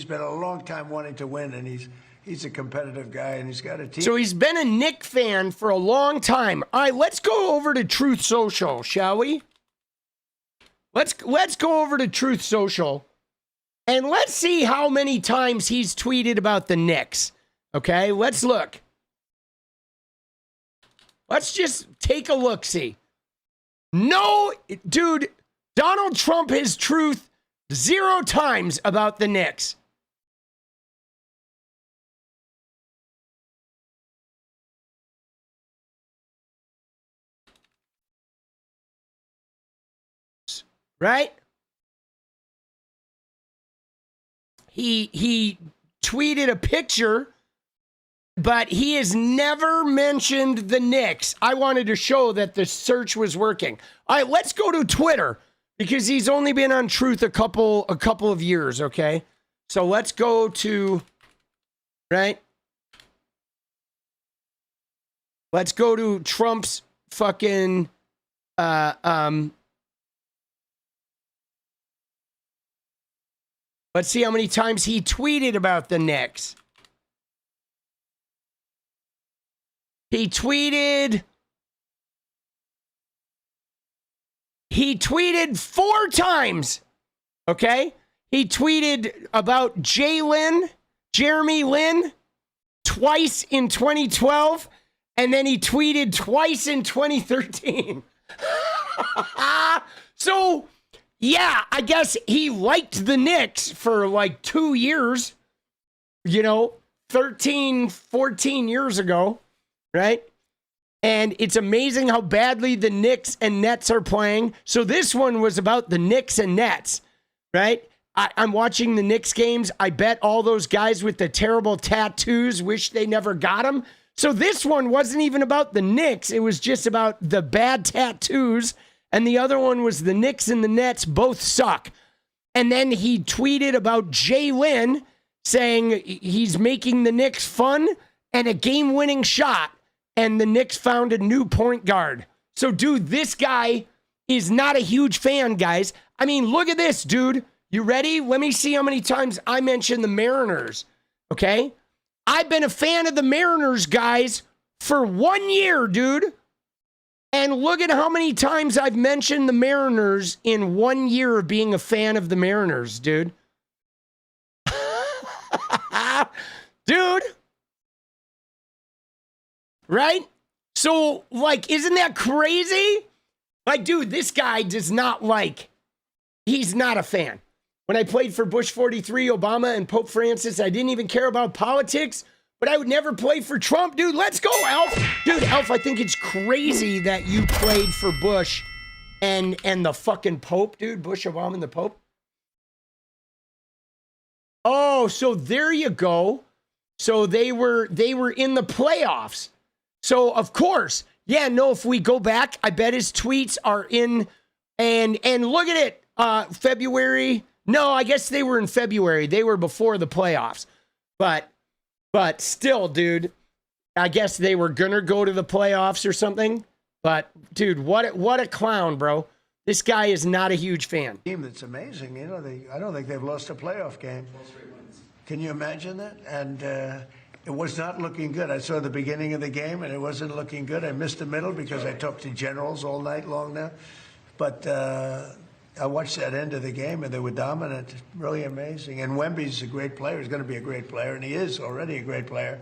been a long time wanting to win, and he's a competitive guy, and he's got a team. So he's been a Knicks fan for a long time. All right, let's go over to Truth Social, shall we? Let's go over to Truth Social, and let's see how many times he's tweeted about the Knicks. Okay, let's look. Let's just take a look-see. No, dude, Donald Trump has truth 0 times about the Knicks. Right? He tweeted a picture, but he has never mentioned the Knicks. I wanted to show that the search was working. All right, let's go to Twitter because he's only been on Truth a couple of years, okay? So let's go to, right? Let's go to Trump's fucking let's see how many times he tweeted about the Knicks. He tweeted 4 times, okay? He tweeted about Jeremy Lin, twice in 2012, and then he tweeted twice in 2013. So, yeah, I guess he liked the Knicks for like 2 years, 13, 14 years ago. Right? And it's amazing how badly the Knicks and Nets are playing. So this one was about the Knicks and Nets, right? I'm watching the Knicks games. I bet all those guys with the terrible tattoos wish they never got them. So this one wasn't even about the Knicks. It was just about the bad tattoos. And the other one was the Knicks and the Nets both suck. And then he tweeted about Jalen saying he's making the Knicks fun and a game-winning shot. And the Knicks found a new point guard. So, dude, this guy is not a huge fan, guys. I mean, look at this, dude. You ready? Let me see how many times I mentioned the Mariners, okay? I've been a fan of the Mariners, guys, for 1 year, dude. And look at how many times I've mentioned the Mariners in 1 year of being a fan of the Mariners, dude. Dude. Right? So, like, isn't that crazy? Like, dude, this guy does not like, he's not a fan. When I played for Bush 43, Obama, and Pope Francis, I didn't even care about politics, but I would never play for Trump. Dude, let's go, Elf. Dude, Elf, I think it's crazy that you played for Bush and the fucking Pope, dude. Bush, Obama, and the Pope. Oh, so there you go. So they were in the playoffs. So, of course, yeah, no, if we go back, I bet his tweets are in, and look at it, February. No, I guess they were in February. They were before the playoffs. But still, dude, I guess they were going to go to the playoffs or something. But, dude, what a clown, bro. This guy is not a huge fan. Team that's amazing. You know, I don't think they've lost a playoff game. Can you imagine that? And it was not looking good. I saw the beginning of the game, and it wasn't looking good. I missed the middle because I talked to generals all night long now. But I watched that end of the game, and they were dominant. Really amazing. And Wemby's a great player. He's going to be a great player, and he is already a great player.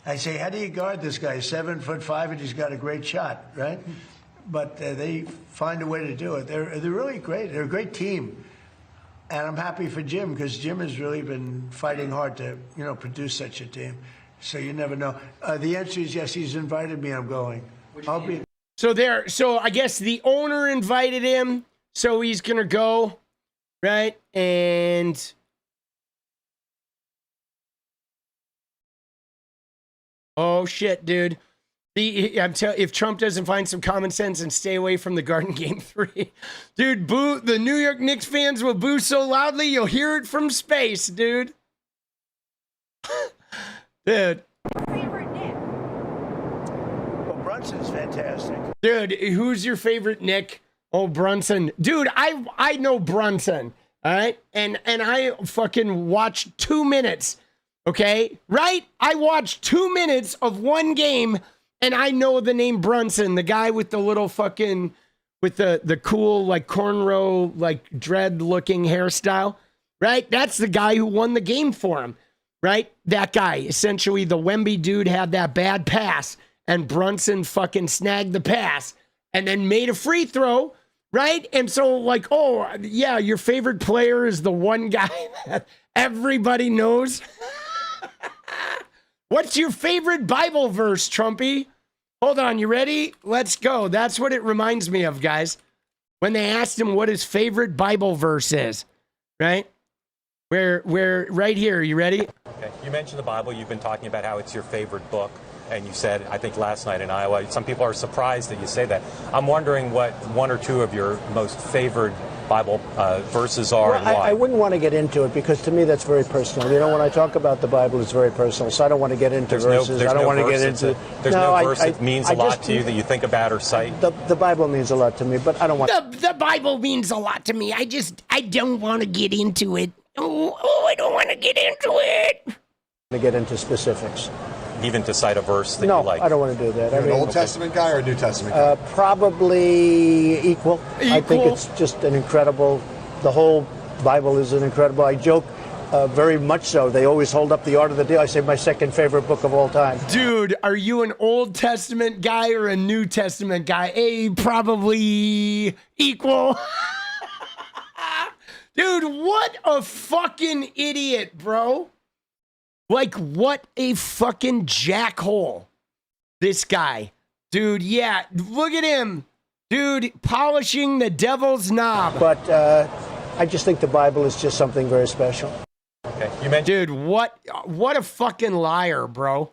I say, how do you guard this guy? 7'5", and he's got a great shot, right? But they find a way to do it. They're really great. They're a great team. And I'm happy for Jim, because Jim has really been fighting hard to, you know, produce such a team. So you never know. The answer is yes. He's invited me. I'm going. I'll be. So I guess the owner invited him, so he's gonna go, right? And oh shit, dude. If Trump doesn't find some common sense and stay away from the Garden Game 3, dude, boo! The New York Knicks fans will boo so loudly you'll hear it from space, dude. Dude. Favorite Nick? Well, Brunson's fantastic. Dude, who's your favorite Nick? Oh, Brunson. Dude, I know Brunson, all right? And I fucking watched 2 minutes, okay? Right? I watched 2 minutes of one game, and I know the name Brunson, the guy with the little fucking, with the cool, like, cornrow, like, dread-looking hairstyle, right? That's the guy who won the game for him, right? That guy. Essentially, the Wemby dude had that bad pass, and Brunson fucking snagged the pass and then made a free throw, right? And so, like, oh, yeah, your favorite player is the one guy that everybody knows. What's your favorite Bible verse, Trumpy? Hold on, you ready? Let's go. That's what it reminds me of, guys. When they asked him what his favorite Bible verse is, right? Where right here, you ready? Okay. You mentioned the Bible. You've been talking about how it's your favorite book. And you said, I think last night in Iowa, some people are surprised that you say that. I'm wondering what one or two of your most favored Bible verses are, and why. I wouldn't want to get into it, because to me that's very personal. You know, when I talk about the Bible, it's very personal, so I don't want to get into verses. I don't want to get into... There's no verse that means a lot to you that you think about or cite? The Bible means a lot to me, but I don't want... The Bible means a lot to me. I don't want to get into it. Oh, I don't want to get into it. To get into specifics. Even to cite a verse that you like? No, I don't want to do that. You're an Old Testament guy or a New Testament guy? Probably equal. I think it's just an incredible, the whole Bible is an incredible, I joke, very much so. They always hold up the Art of the Deal. I say my second favorite book of all time. Dude, are you an Old Testament guy or a New Testament guy? Probably equal. Dude, what a fucking idiot, bro. Like, what a fucking jackhole, this guy. Dude, yeah, look at him. Dude, polishing the devil's knob. But I just think the Bible is just something very special. Okay, you mentioned... Dude, what a fucking liar, bro.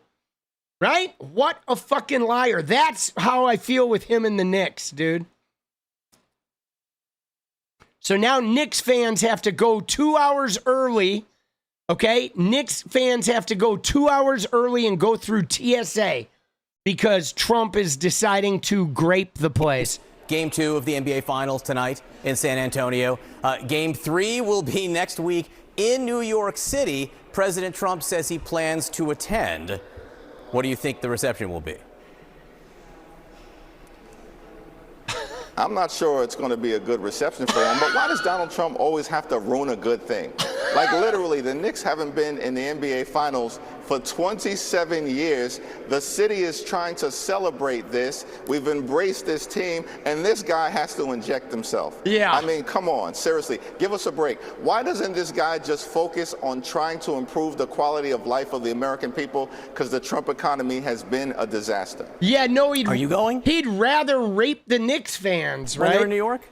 Right? What a fucking liar. That's how I feel with him and the Knicks, dude. So now Knicks fans have to go 2 hours early. Okay, Knicks fans have to go 2 hours early and go through TSA because Trump is deciding to grape the place. Game 2 of the NBA Finals tonight in San Antonio. Game 3 will be next week in New York City. President Trump says he plans to attend. What do you think the reception will be? I'm not sure it's going to be a good reception for him, but why does Donald Trump always have to ruin a good thing? Like, literally, the Knicks haven't been in the NBA Finals for 27 years. The city is trying to celebrate this. We've embraced this team, and this guy has to inject himself. Yeah. I mean, come on, seriously, give us a break. Why doesn't this guy just focus on trying to improve the quality of life of the American people? Because the Trump economy has been a disaster. Yeah, no, Are you going? He'd rather rape the Knicks fans, When right? they're in New York?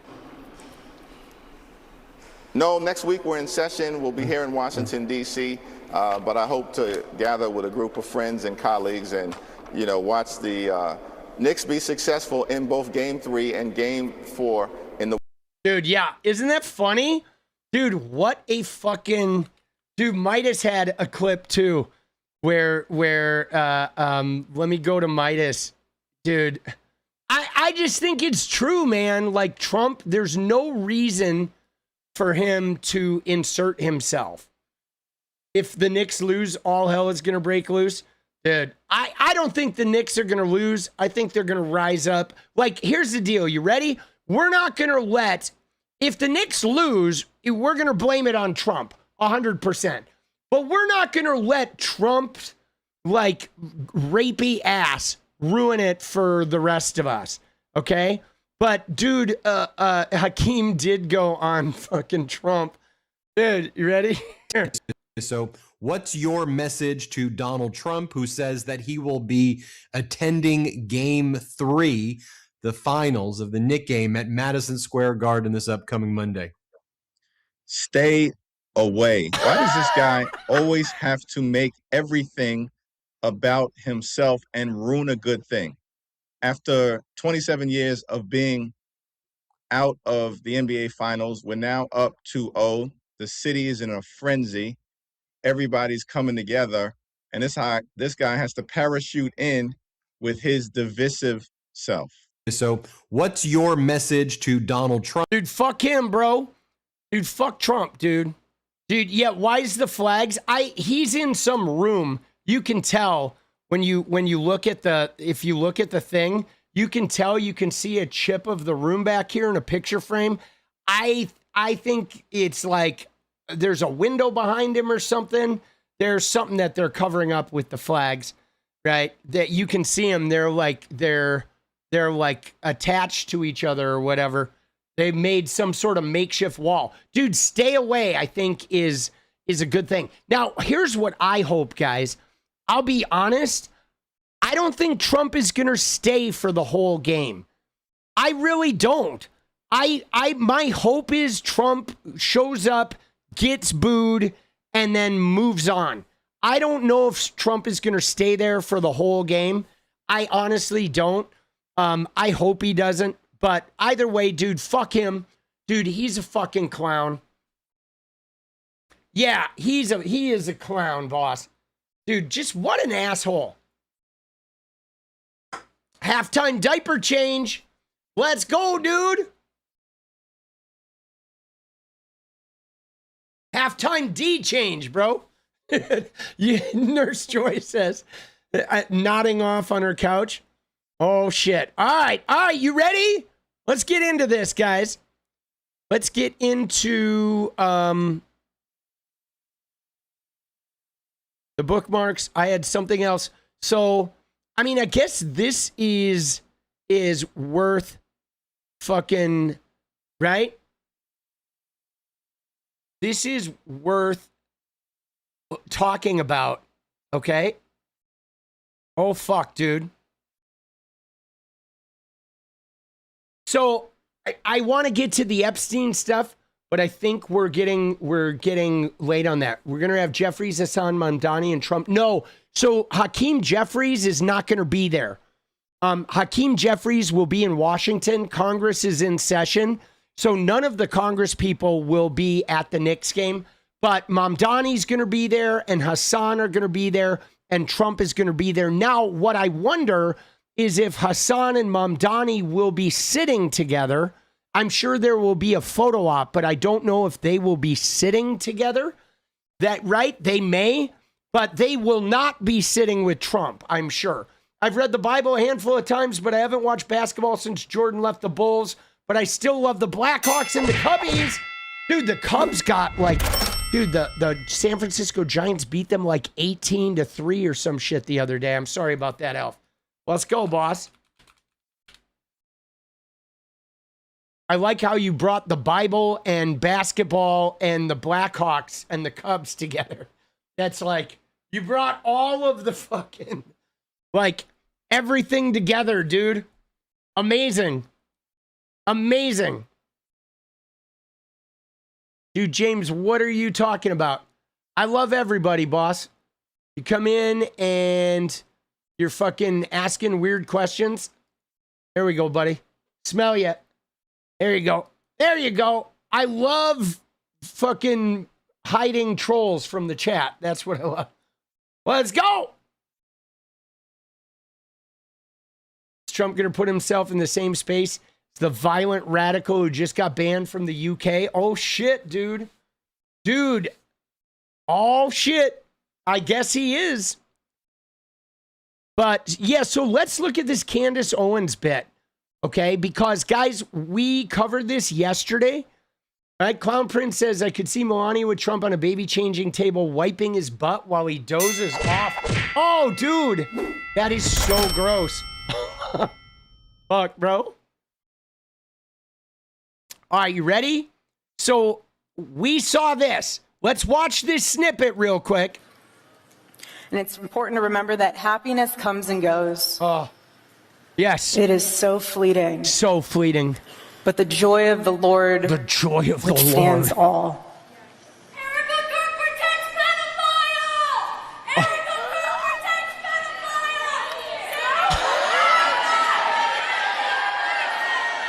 No, next week we're in session. We'll be here in Washington, D.C., but I hope to gather with a group of friends and colleagues and, you know, watch the Knicks be successful in both Game 3 and Game 4 in the... Dude, yeah. Isn't that funny? Dude, what a fucking... Dude, Midas had a clip, too, where let me go to Midas. Dude, I just think it's true, man. Like, Trump, there's no reason for him to insert himself. If the Knicks lose, all hell is going to break loose. Dude, I don't think the Knicks are going to lose. I think they're going to rise up. Like, here's the deal. You ready? We're not going to let, if the Knicks lose, we're going to blame it on Trump, 100%. But we're not going to let Trump's, like, rapey ass ruin it for the rest of us. Okay? But, dude, Hakeem did go on fucking Trump. Dude, you ready? Here. So what's your message to Donald Trump, who says that he will be attending Game 3, the finals of the Knick game at Madison Square Garden this upcoming Monday? Stay away. Why does this guy always have to make everything about himself and ruin a good thing? After 27 years of being out of the NBA Finals, we're now up 2-0. The city is in a frenzy. Everybody's coming together. And this guy has to parachute in with his divisive self. So what's your message to Donald Trump? Dude, fuck him, bro. Dude, fuck Trump, dude. Dude, yeah, why is the flags? He's in some room. You can tell when you look at if you look at the thing, you can tell, you can see a chip of the room back here in a picture frame. I think it's like there's a window behind him or something. There's something that they're covering up with the flags, right? That you can see them. They're like attached to each other or whatever. They made some sort of makeshift wall. Dude, stay away, I think is a good thing. Now, here's what I hope, guys. I'll be honest. I don't think Trump is going to stay for the whole game. I really don't. My hope is Trump shows up, gets booed, and then moves on. I don't know if Trump is going to stay there for the whole game. I honestly don't. I hope he doesn't. But either way, dude, fuck him. Dude, he's a fucking clown. Yeah, he is a clown, boss. Dude, just what an asshole. Halftime diaper change. Let's go, dude. Halftime D change, bro. Nurse Joy says, nodding off on her couch. Oh, shit. All right, you ready? Let's get into this, guys. Let's get into the bookmarks. I had something else. So, I mean, I guess this is worth fucking, right? This is worth talking about, okay? Oh, fuck, dude. So, I want to get to the Epstein stuff, but I think we're getting late on that. We're going to have Jeffries, Hassan Mamdani, and Trump. No, so Hakeem Jeffries is not going to be there. Hakeem Jeffries will be in Washington. Congress is in session. So none of the Congress people will be at the Knicks game, but Mamdani's going to be there and Hassan are going to be there and Trump is going to be there. Now, what I wonder is if Hassan and Mamdani will be sitting together. I'm sure there will be a photo op, but I don't know if they will be sitting together. That right? They may, but they will not be sitting with Trump, I'm sure. I've read the Bible a handful of times, but I haven't watched basketball since Jordan left the Bulls. But I still love the Blackhawks and the Cubbies. Dude, the Cubs got like, dude, the San Francisco Giants beat them like 18-3 or some shit the other day. I'm sorry about that, Elf. Let's go, boss. I like how you brought the Bible and basketball and the Blackhawks and the Cubs together. That's like, you brought all of the fucking, like, everything together, dude. Amazing. Amazing. Dude, James, what are you talking about? I love everybody, boss. You come in and you're fucking asking weird questions. There we go, buddy. Smell ya. There you go. There you go. I love fucking hiding trolls from the chat. That's what I love. Let's go. Is Trump going to put himself in the same space as the violent radical who just got banned from the UK? Oh, shit, dude. Dude. Oh, shit. I guess he is. But, yeah, so let's look at this Candace Owens bit. Okay, because, guys, we covered this yesterday. Right? Clown Prince says, I could see Melania with Trump on a baby-changing table wiping his butt while he dozes off. Oh, dude, that is so gross. Fuck, bro. All right, you ready? So we saw this. Let's watch this snippet real quick. And it's important to remember that happiness comes and goes. Oh. Yes. It is so fleeting. So fleeting. But the joy of the Lord, the joy of the Lord, withstands all. Erika Kirk protects pedophiles! Erika Kirk protects pedophiles!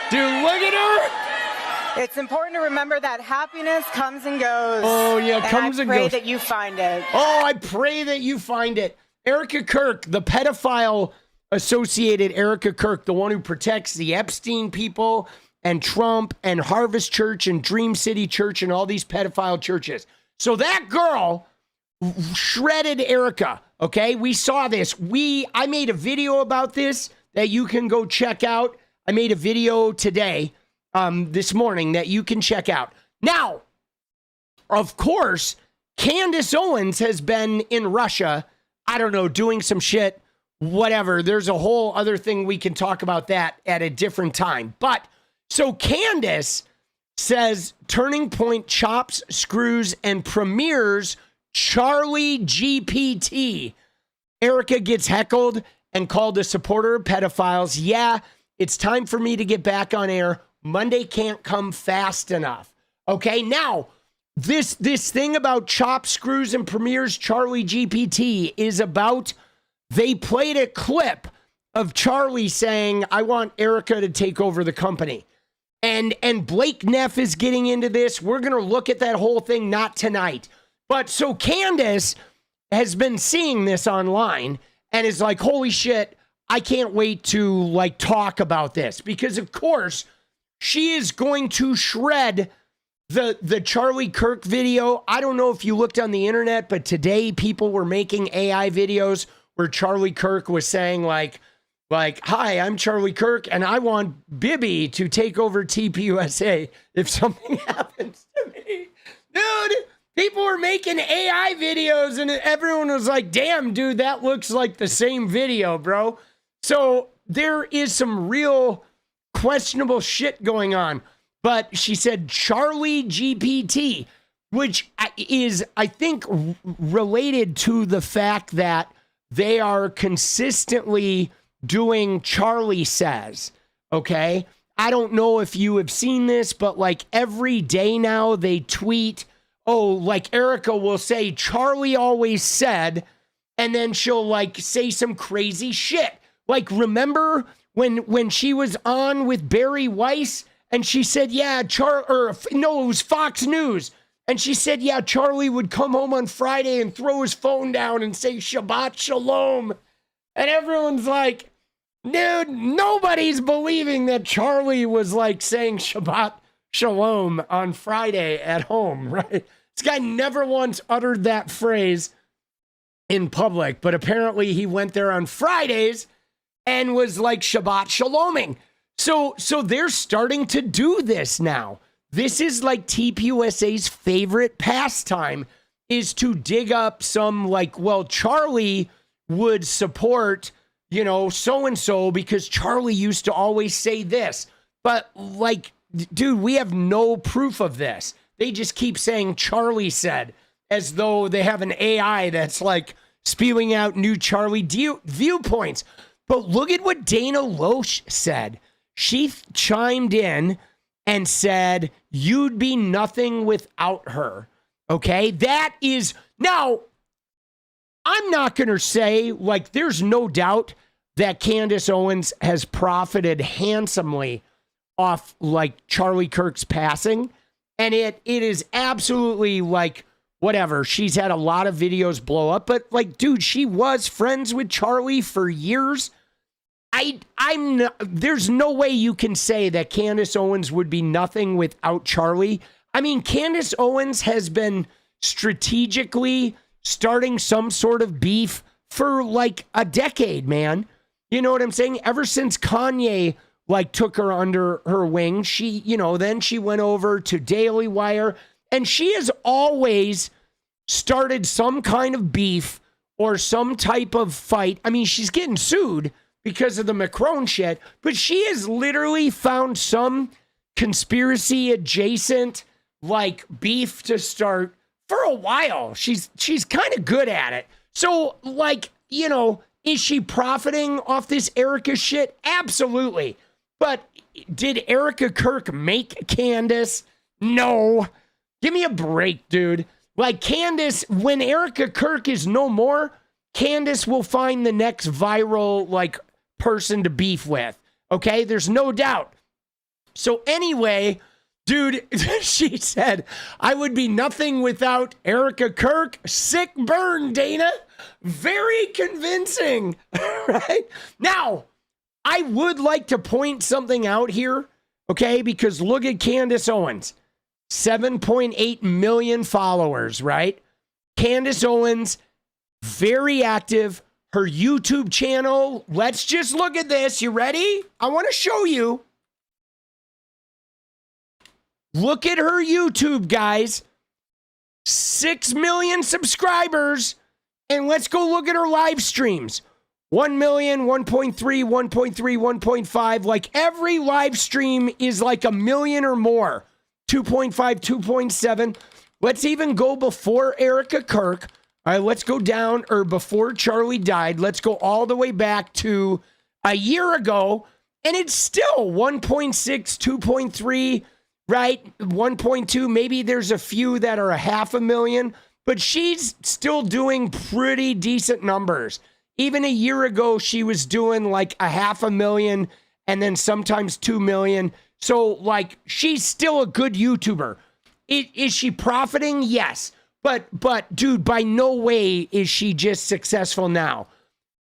Dude, look at her. It's important to remember that happiness comes and goes. Oh, yeah, and comes and goes. I pray that you find it. Oh, I pray that you find it. Erika Kirk, the pedophile associated Erika Kirk, the one who protects the Epstein people and Trump and Harvest Church and Dream City Church and all these pedophile churches. So that girl shredded Erika. Okay, we saw this. I made a video about this that you can go check out. I made a video today, this morning, that you can check out. Now, of course, Candace Owens has been in Russia, I don't know, doing some shit. Whatever. There's a whole other thing we can talk about that at a different time. But so Candace says Turning Point chops, screws, and premieres 𝗙𝗪𝗎𝗪. Erika gets heckled and called a supporter of pedophiles. Yeah, it's time for me to get back on air. Monday can't come fast enough. Okay, now this thing about chops, screws, and premieres 𝗙𝗪𝗎𝗪 is about. They played a clip of Charlie saying, I want Erika to take over the company. And Blake Neff is getting into this. We're going to look at that whole thing, not tonight. But so Candace has been seeing this online and is like, holy shit, I can't wait to like talk about this. Because of course, she is going to shred the Charlie Kirk video. I don't know if you looked on the internet, but today people were making AI videos where Charlie Kirk was saying like, hi, I'm Charlie Kirk, and I want Bibi to take over 𝗙PUSA if something happens to me. Dude, people were making AI videos, and everyone was like, damn, dude, that looks like the same video, bro. So there is some real questionable shit going on. But she said 𝗙𝗪𝗎𝗎, which is, I think, related to the fact that they are consistently doing Charlie says, okay? I don't know if you have seen this, but like every day now they tweet, oh, like Erika will say, Charlie always said, and then she'll like say some crazy shit. Like, remember when she was on with Barry Weiss and she said, yeah, it was Fox News. And she said, yeah, Charlie would come home on Friday and throw his phone down and say, Shabbat Shalom. And everyone's like, Dude, nobody's believing that Charlie was like saying Shabbat Shalom on Friday at home, right? This guy never once uttered that phrase in public, but apparently he went there on Fridays and was like Shabbat Shaloming. So they're starting to do this now. This is like TPUSA's favorite pastime, is to dig up some like, well, Charlie would support, you know, so-and-so because Charlie used to always say this. But like, dude, we have no proof of this. They just keep saying Charlie said, as though they have an AI that's like spewing out new Charlie viewpoints. But look at what Dana Loesch said. She chimed in and said, you'd be nothing without her. Okay, that is, now, I'm not going to say, like, there's no doubt that Candace Owens has profited handsomely off, like, Charlie Kirk's passing. And it is absolutely, like, whatever. She's had a lot of videos blow up. But, like, dude, she was friends with Charlie for years. I'm not, there's no way you can say that Candace Owens would be nothing without Charlie. I mean, Candace Owens has been strategically starting some sort of beef for like a decade, man. You know what I'm saying? Ever since Kanye like took her under her wing, she, you know, then she went over to Daily Wire, and she has always started some kind of beef or some type of fight. I mean, she's getting sued because of the Macron shit, but she has literally found some conspiracy adjacent like beef to start for a while. She's kind of good at it. So like, you know, is she profiting off this Erika shit? Absolutely. But did Erika Kirk make Candace? No. Give me a break, dude. Like Candace, when Erika Kirk is no more, Candace will find the next viral like person to beef with. Okay, there's no doubt. So anyway, dude, she said, I would be nothing without Erika Kirk. Sick burn, Dana. Very convincing, right? Now, I would like to point something out here, okay? Because look at Candace Owens. 7.8 million followers, right? Candace Owens, very active. Her YouTube channel, let's just look at this. You ready? I want to show you. Look at her YouTube, guys. 6 million subscribers. And let's go look at her live streams. 1 million, 1.3, 1.3, 1.5. Like every live stream is like a million or more. 2.5, 2.7. Let's even go before Erika Kirk. All right, let's go down, or before Charlie died. Let's go all the way back to a year ago. And it's still 1.6, 2.3, right? 1.2. Maybe there's a few that are 500,000. But she's still doing pretty decent numbers. Even a year ago, she was doing like 500,000 and then sometimes 2 million. So, like, she's still a good YouTuber. Is she profiting? Yes. But, dude, by no way is she just successful now.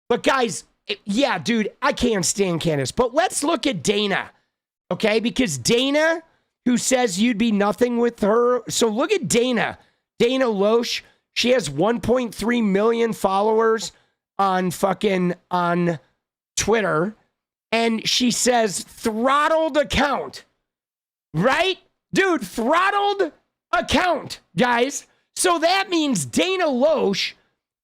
But, guys, yeah, dude, I can't stand Candace. But let's look at Dana, okay? Because Dana, who says you'd be nothing with her. So look at Dana. Dana Loesch, she has 1.3 million followers on Twitter. And she says throttled account, right? Dude, throttled account, guys. So that means Dana Loesch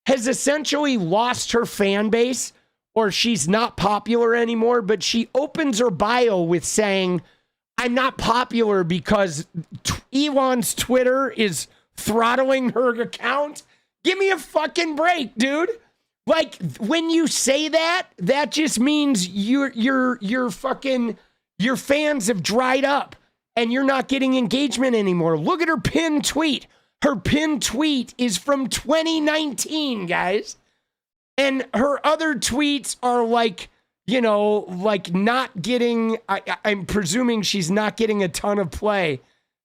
has essentially lost her fan base, or she's not popular anymore, but she opens her bio with saying, I'm not popular because Elon's Twitter is throttling her account. Give me a fucking break, dude. Like, when you say that, that just means your fans have dried up and you're not getting engagement anymore. Look at her pinned tweet. Her pinned tweet is from 2019, guys. And her other tweets are like, you know, like not getting, I'm presuming she's not getting a ton of play,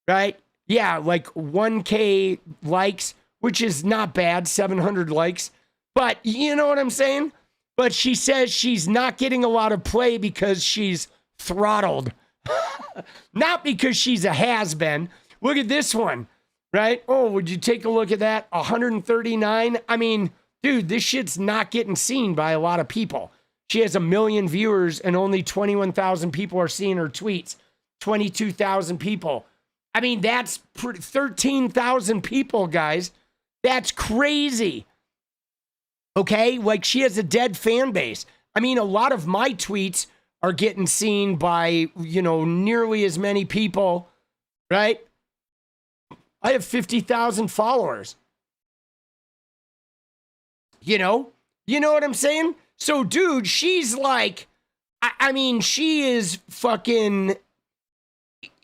right? Yeah, like 1K likes, which is not bad, 700 likes. But you know what I'm saying? but she says she's not getting a lot of play because she's throttled. Not because she's a has-been. Look at this one, right? Oh, would you take a look at that? 139. I mean, dude, this shit's not getting seen by a lot of people. She has 1 million viewers and only 21,000 people are seeing her tweets. 22,000 people. I mean, that's 13,000 people, guys. That's crazy. Okay? Like, she has a dead fan base. I mean, a lot of my tweets are getting seen by, you know, nearly as many people, right? I have 50,000 followers. You know what I'm saying? So, dude, she's like, I mean, she is fucking,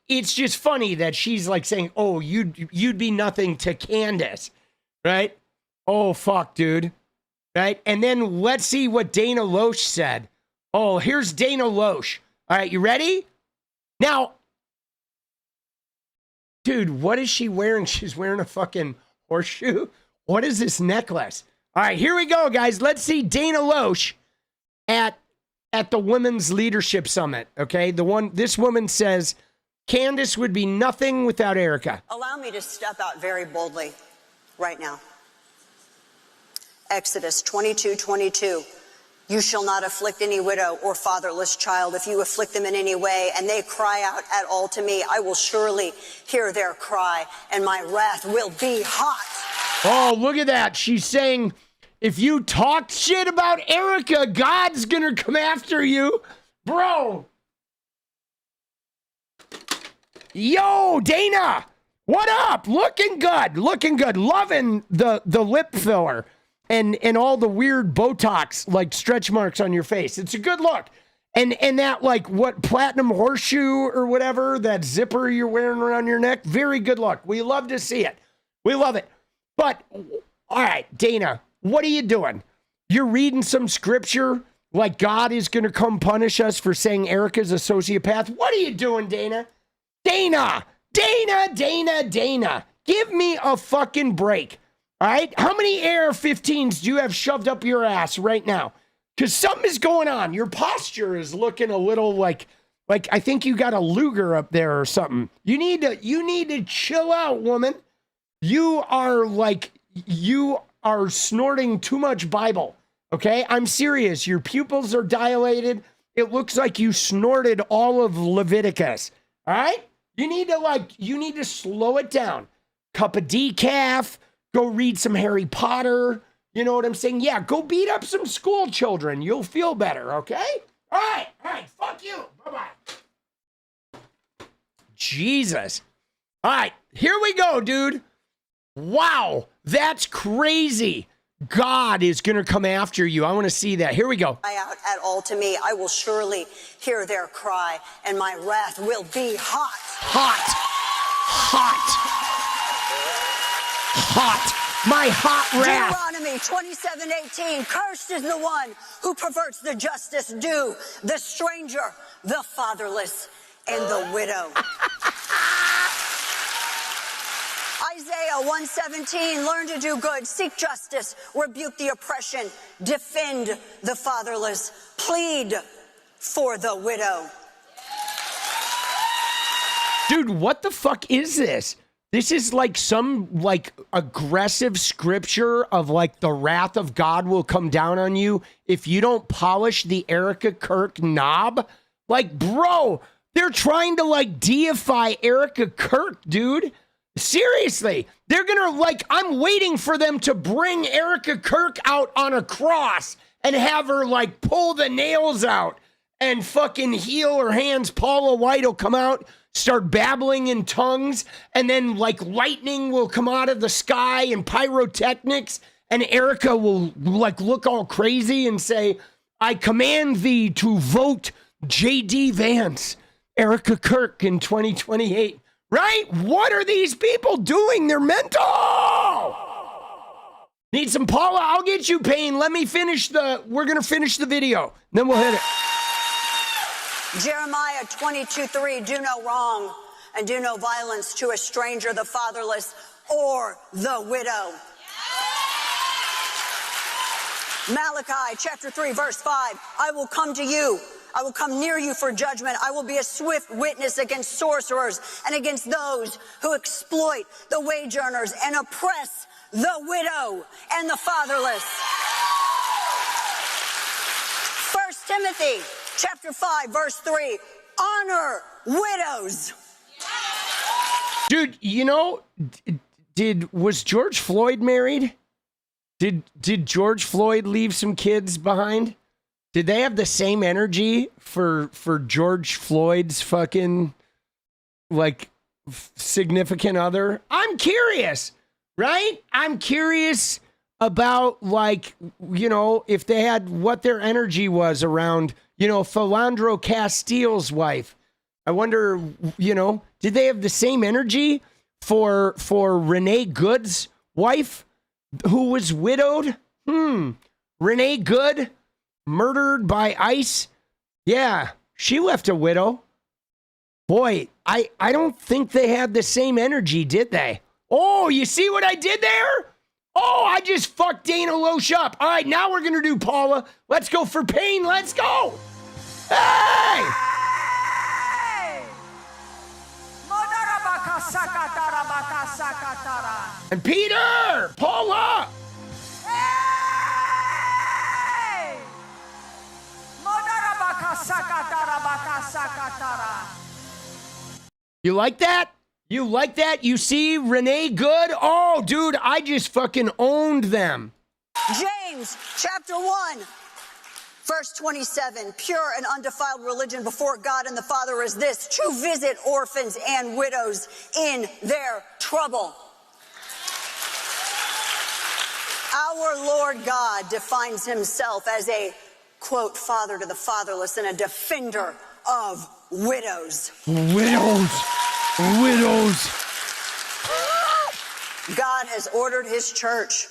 it's just funny that she's like saying, oh, you'd be nothing to Candace, right? Oh, fuck, dude. Right? And then let's see what Dana Loesch said. Oh, here's Dana Loesch. All right, you ready? Now, dude, what is she wearing? She's wearing a fucking horseshoe. What is this necklace? All right, here we go, guys. Let's see Dana Loesch at the Women's Leadership Summit, okay? This woman says, Candace would be nothing without Erika. Allow me to step out very boldly right now. Exodus 22:22. You shall not afflict any widow or fatherless child. If you afflict them in any way, and they cry out at all to me, I will surely hear their cry, and my wrath will be hot. Oh, look at that. She's saying, if you talk shit about Erika, God's gonna come after you. Bro. Yo, Dana. What up? Looking good. Looking good. Loving the lip filler. And all the weird Botox, like stretch marks on your face. It's a good look. And that, like, what, platinum horseshoe or whatever, that zipper you're wearing around your neck, very good look. We love to see it. We love it. But, all right, Dana, what are you doing? You're reading some scripture like God is going to come punish us for saying Erika's a sociopath? What are you doing, Dana? Dana! Give me a fucking break. All right? How many AR-15s do you have shoved up your ass right now? Because something is going on. Your posture is looking a little like I think you got a Luger up there or something. You need to chill out, woman. You are snorting too much Bible. Okay? I'm serious. Your pupils are dilated. It looks like you snorted all of Leviticus. All right? You need to slow it down. Cup of decaf. Go read some Harry Potter. You know what I'm saying? Yeah, go beat up some school children. You'll feel better, okay? All right. Fuck you. Bye-bye. Jesus. All right, here we go, dude. Wow, that's crazy. God is going to come after you. I want to see that. Here we go. Cry out at all to me. I will surely hear their cry, and my wrath will be hot. My hot wrath. Deuteronomy 27:18. Cursed is the one who perverts the justice due, the stranger, the fatherless, and the widow. Isaiah 1:17. Learn to do good, seek justice, rebuke the oppression, defend the fatherless, plead for the widow. Dude, what the fuck is this? This is like some aggressive scripture of like the wrath of God will come down on you if you don't polish the Erika Kirk knob. Like, bro, they're trying to deify Erika Kirk, dude. Seriously, they're gonna I'm waiting for them to bring Erika Kirk out on a cross and have her pull the nails out and fucking heal her hands. Paula White will come out, start babbling in tongues, and then lightning will come out of the sky and pyrotechnics, and Erika will look all crazy and say, I command thee to vote J.D. Vance, Erika Kirk in 2028. Right? What are these people doing? They're mental. Need some Paula? I'll get you, Payne. We're going to finish the video. Then we'll hit it. Jeremiah 22:3. Do no wrong and do no violence to a stranger, the fatherless, or the widow. Malachi chapter 3, verse 5, I will come to you. I will come near you for judgment. I will be a swift witness against sorcerers and against those who exploit the wage earners and oppress the widow and the fatherless. 1 Timothy chapter 5, verse 3, honor widows. Dude, you know, was George Floyd married? Did George Floyd leave some kids behind? Did they have the same energy for George Floyd's fucking like significant other? I'm curious, right? I'm curious about like, you know, if they had what their energy was around, you know, Philando Castile's wife. I wonder, you know, did they have the same energy for Renee Good's wife who was widowed? Renee Good murdered by ICE. Yeah, she left a widow. Boy, I don't think they had the same energy, did they? Oh, you see what I did there? Oh, I just fucked Dana Loesch up. All right, now we're going to do Paula. Let's go for pain. Let's go. Hey! And Peter, Paula. You like that? You like that? You see Renee Good? Oh, dude, I just fucking owned them. James chapter 1, verse 27, pure and undefiled religion before God and the Father is this, to visit orphans and widows in their trouble. Our Lord God defines himself as a, quote, father to the fatherless and a defender of widows. Widows. God has ordered his church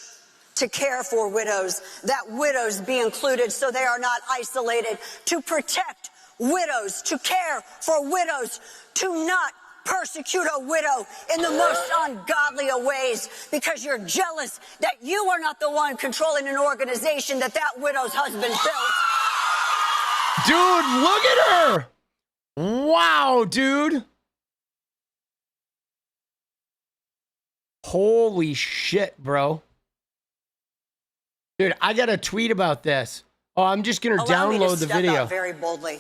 to care for widows, that widows be included so they are not isolated, to protect widows, to care for widows, to not persecute a widow in the most ungodly of ways because you're jealous that you are not the one controlling an organization that widow's husband built. Dude, look at her. Wow, dude. Holy shit, bro. Dude, I got a tweet about this. Oh, I'm just going to download the video. Out very boldly.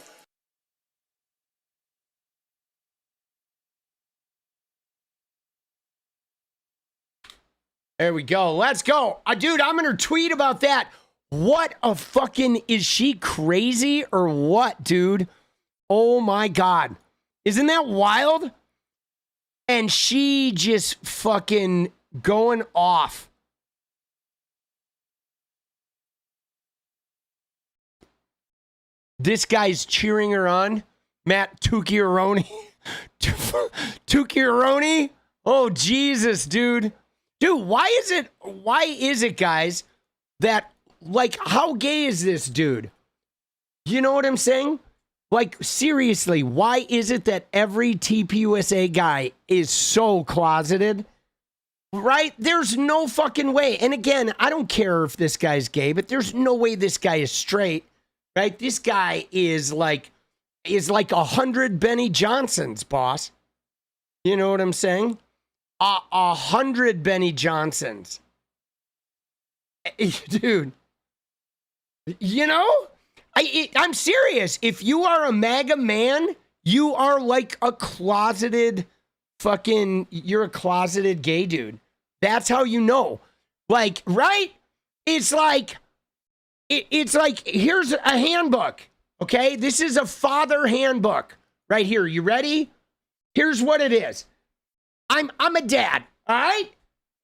There we go. Let's go. Dude, I'm going to tweet about that. What a fucking, is she crazy or what, dude? Oh my God. Isn't that wild? And she just fucking going off. This guy's cheering her on. Matt 𝗙cie𝗋𝗋. 𝗙cie𝗋𝗋. Oh, Jesus, dude. Dude, why is it, guys, that, like, how gay is this dude? You know what I'm saying? Like, seriously, why is it that every TPUSA guy is so closeted? Right? There's no fucking way. And again, I don't care if this guy's gay, but there's no way this guy is straight. Right? This guy is like 100 Benny Johnsons, boss. You know what I'm saying? 100 Benny Johnsons. Dude. You know? I'm serious. If you are a MAGA man, you are like a closeted you're a closeted gay dude. That's how you know. Like, right? It's like, here's a handbook. Okay? This is a father handbook right here. You ready? Here's what it is. I'm a dad, all right?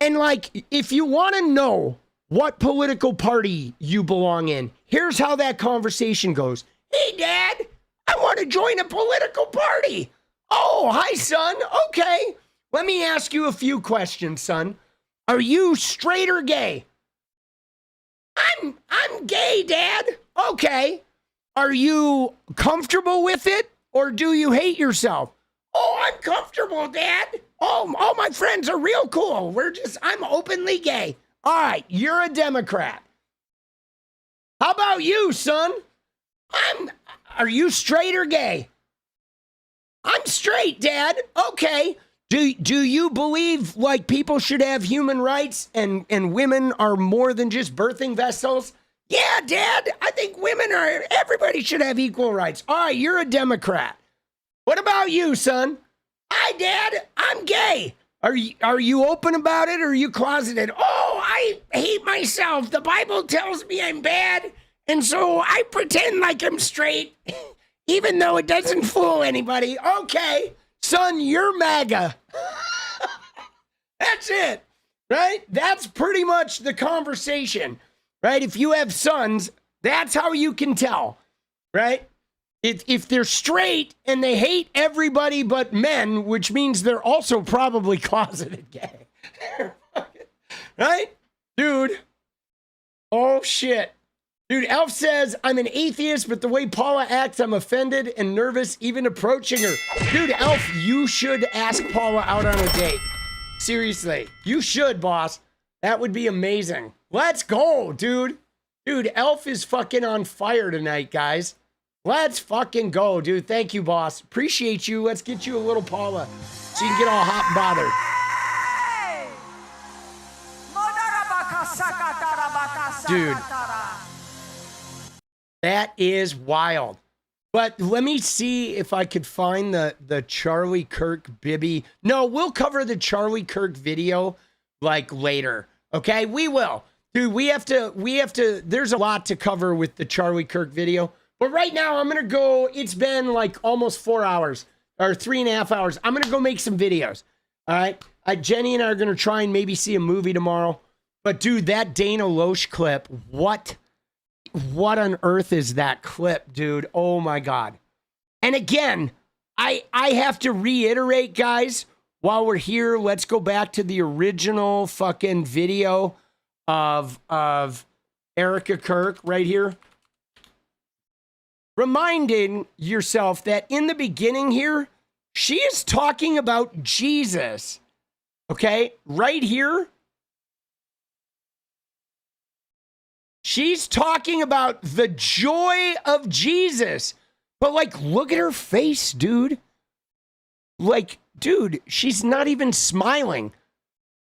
And like, if you want to know what political party you belong in, here's how that conversation goes. Hey, Dad, I want to join a political party. Oh, hi, son. Okay. Let me ask you a few questions, son. Are you straight or gay? I'm gay, Dad. Okay. Are you comfortable with it or do you hate yourself? Oh, I'm comfortable, Dad. Oh, all my friends are real cool. I'm openly gay. All right, you're a Democrat. How about you, son? Are you straight or gay? I'm straight, Dad. Okay. Do you believe like people should have human rights and women are more than just birthing vessels? Yeah, Dad. I think everybody should have equal rights. All right, you're a Democrat. What about you, son? Hi, Dad. I'm gay. Are you open about it or are you closeted? Oh, I hate myself. The Bible tells me I'm bad, and so I pretend like I'm straight, even though it doesn't fool anybody. Okay, son, you're MAGA. That's it, right? That's pretty much the conversation, right? If you have sons, that's how you can tell, right? If they're straight and they hate everybody but men, which means they're also probably closeted gay. Right? Dude. Oh, shit. Dude, Elf says, I'm an atheist, but the way Paula acts, I'm offended and nervous even approaching her. Dude, Elf, you should ask Paula out on a date. Seriously. You should, boss. That would be amazing. Let's go, dude. Dude, Elf is fucking on fire tonight, guys. Let's fucking go, dude. Thank you, boss. Appreciate you. Let's get you a little Paula so you can get all hot and bothered. Dude, that is wild. But let me see if I could find the Charlie Kirk Bibby. No, we'll cover the Charlie Kirk video like later. Okay, we will. Dude, we have to, there's a lot to cover with the Charlie Kirk video. But right now, I'm going to go, it's been like almost 4 hours, or 3.5 hours. I'm going to go make some videos, all right? Jenny and I are going to try and maybe see a movie tomorrow. But dude, that Dana Loesch clip, what on earth is that clip, dude? Oh my God. And again, I have to reiterate, guys, while we're here, let's go back to the original fucking video of Erika Kirk right here. Reminding yourself that in the beginning here, she is talking about Jesus. Okay? Right here. She's talking about the joy of Jesus. But like, look at her face, dude. Like, dude, she's not even smiling.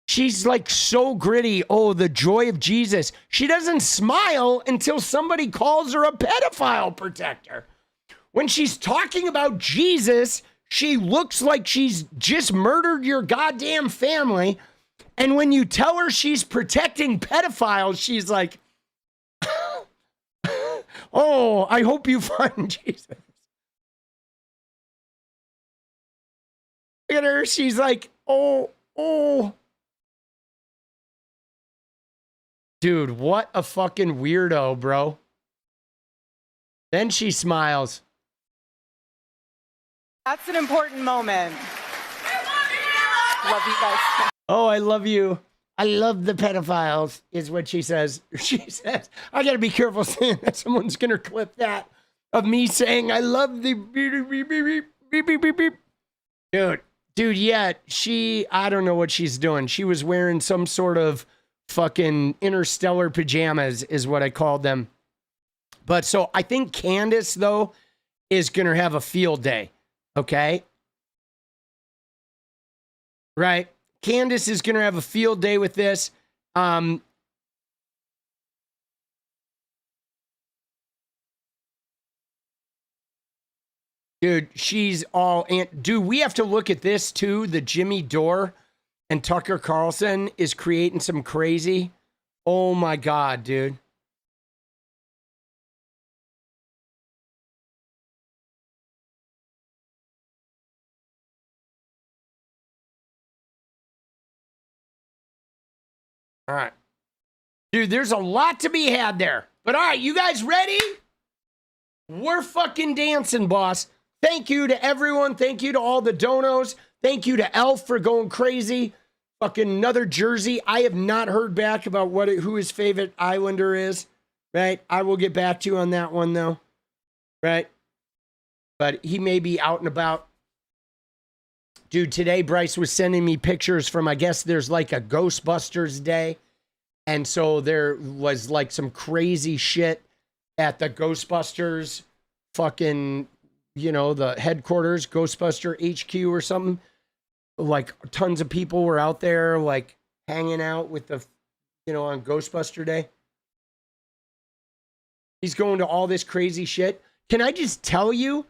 She's like so gritty. Oh, the joy of Jesus. She doesn't smile until somebody calls her a pedophile protector. When she's talking about Jesus, she looks like she's just murdered your goddamn family. And when you tell her she's protecting pedophiles, she's like, oh, I hope you find Jesus. Look at her. She's like, oh. Dude, what a fucking weirdo, bro. Then she smiles. That's an important moment. Love you guys. Oh, I love you. I love the pedophiles, is what she says. She says, I gotta be careful saying that. Someone's gonna clip that of me saying, I love the beep, beep, beep, beep, beep, beep, beep. Dude, yeah, I don't know what she's doing. She was wearing some sort of fucking interstellar pajamas is what I called them. But so I think Candace, though, is going to have a field day. Okay? Right? Candace is going to have a field day with this. Dude, she's all... Dude, we have to look at this, too. The Jimmy Dore and Tucker Carlson is creating some crazy. Oh, my God, dude. All right. Dude, there's a lot to be had there. But all right, you guys ready? We're fucking dancing, boss. Thank you to everyone. Thank you to all the donos. Thank you to Elf for going crazy. Fucking another Jersey. I have not heard back about who his favorite Islander is. Right? I will get back to you on that one, though. Right? But he may be out and about. Dude, today Bryce was sending me pictures from, I guess there's like a Ghostbusters day. And so there was like some crazy shit at the Ghostbusters fucking, you know, the headquarters, Ghostbuster HQ or something. Like tons of people were out there like hanging out with the, you know, on Ghostbuster Day. He's going to all this crazy shit. Can I just tell you,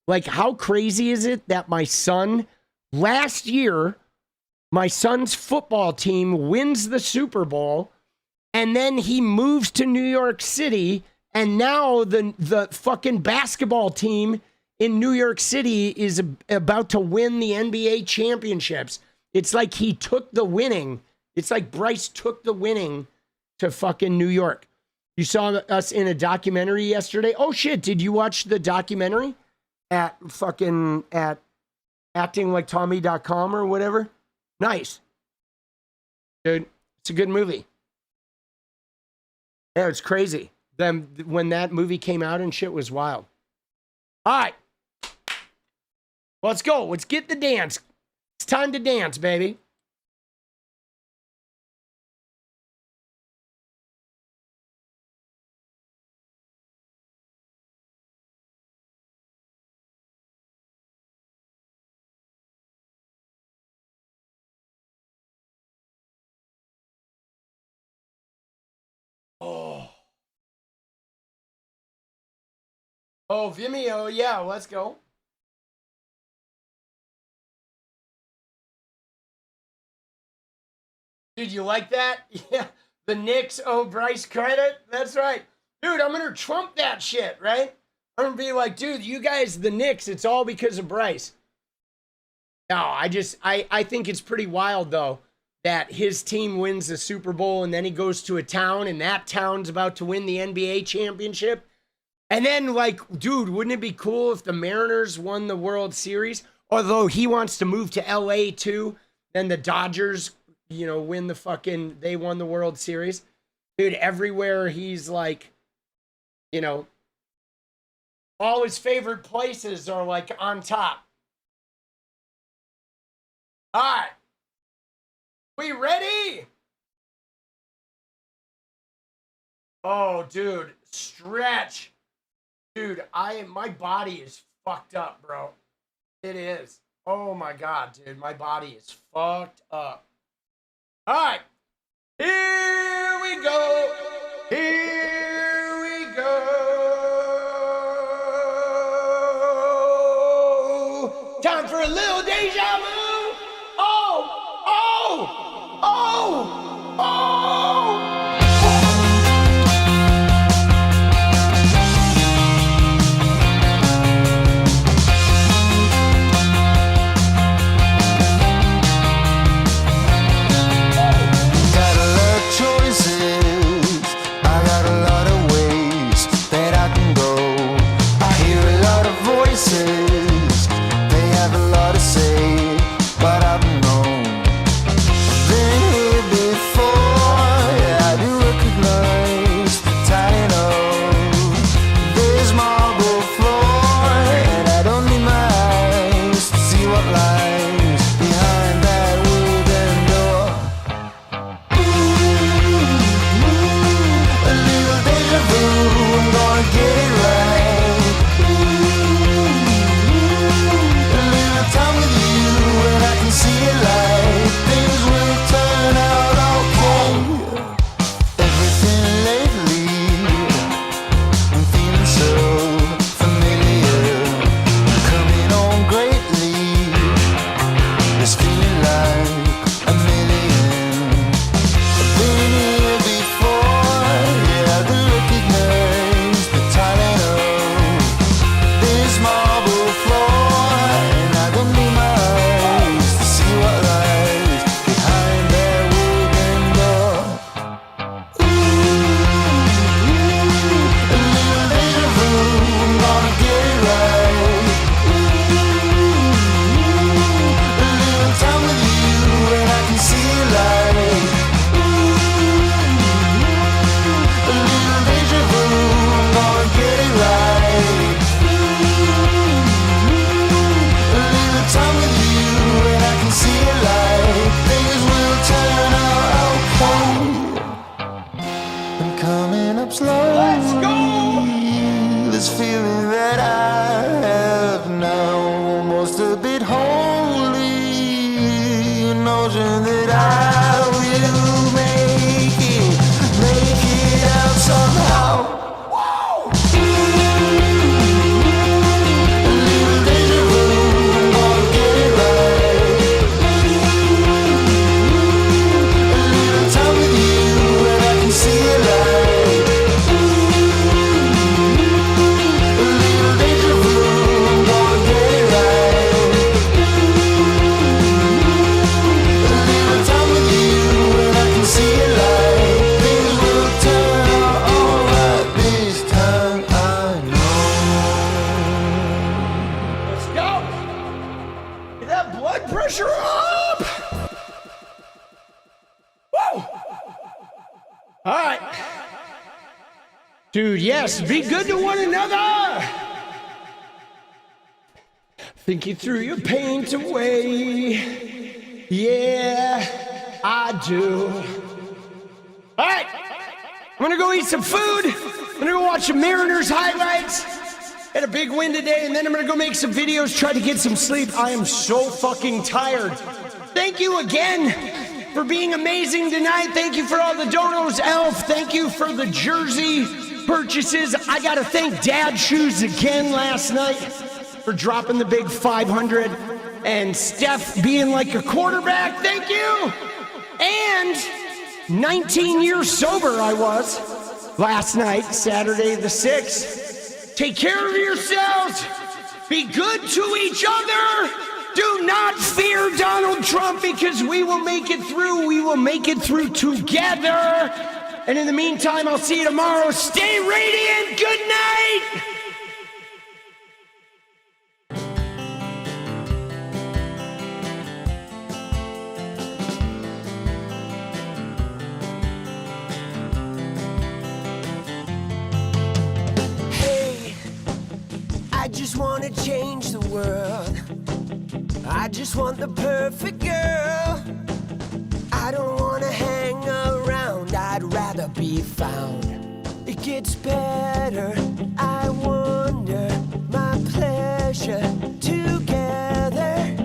like, how crazy is it that my son, last year, my son's football team wins the Super Bowl, and then he moves to New York City, and now the fucking basketball team in New York City is about to win the NBA championships. It's like he took the winning. It's like Bryce took the winning to fucking New York. You saw us in a documentary yesterday. Oh shit, did you watch the documentary at actingliketommy.com or whatever? Nice. Dude, it's a good movie. Yeah, it's crazy. Then when that movie came out and shit was wild. All right. Let's go. Let's get the dance. It's time to dance, baby. Oh, Vimeo, yeah, let's go. Dude, you like that? Yeah, the Knicks owe Bryce credit. That's right. Dude, I'm going to Trump that shit, right? I'm going to be like, dude, you guys, the Knicks, it's all because of Bryce. No, I think it's pretty wild, though, that his team wins the Super Bowl and then he goes to a town and that town's about to win the NBA championship. And then, like, dude, wouldn't it be cool if the Mariners won the World Series? Although he wants to move to LA too. Then the Dodgers, you know, they won the World Series. Dude, everywhere he's like, you know, all his favorite places are like on top. All right. We ready? Oh, dude, stretch. Dude, my body is fucked up, bro. It is. Oh my God, dude, my body is fucked up. All right, here we go. Here we go. Time for a little deja vu. Oh, oh, oh, oh. They have a lot to say. Dude, yes, be good to one another. Think you threw your paint away. Yeah, I do. All right, I'm gonna go eat some food. I'm gonna go watch the Mariners highlights. Had a big win today, and then I'm gonna go make some videos, try to get some sleep. I am so fucking tired. Thank you again for being amazing tonight. Thank you for all the donos, Elf. Thank you for the jersey purchases. I gotta thank Dad Shoes again last night for dropping the big 500, and Steph being like a quarterback. Thank you. And 19 years sober I was last night, Saturday the 6th. Take care of yourselves. Be good to each other. Do not fear Donald Trump, because we will make it through. We will make it through together. And in the meantime, I'll see you tomorrow. Stay radiant. Good night. Hey, I just want to change the world. I just want the perfect girl. I don't want to hang around, I'd rather be found. It gets better, I wonder, my pleasure together.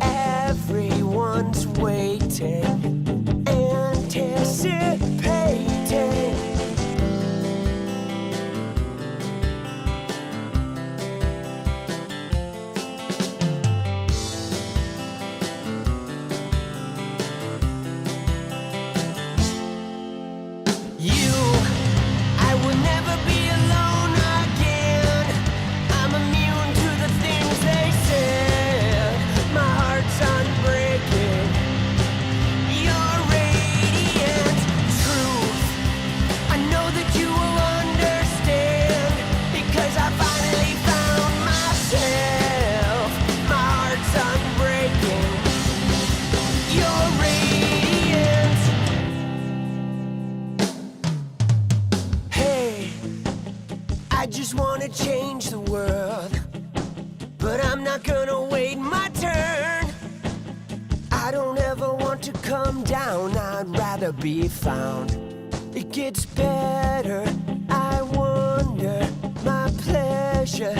Everyone's waiting, anticipating. Change the world, but I'm not gonna wait my turn. I don't ever want to come down, I'd rather be found. It gets better, I wonder, my pleasure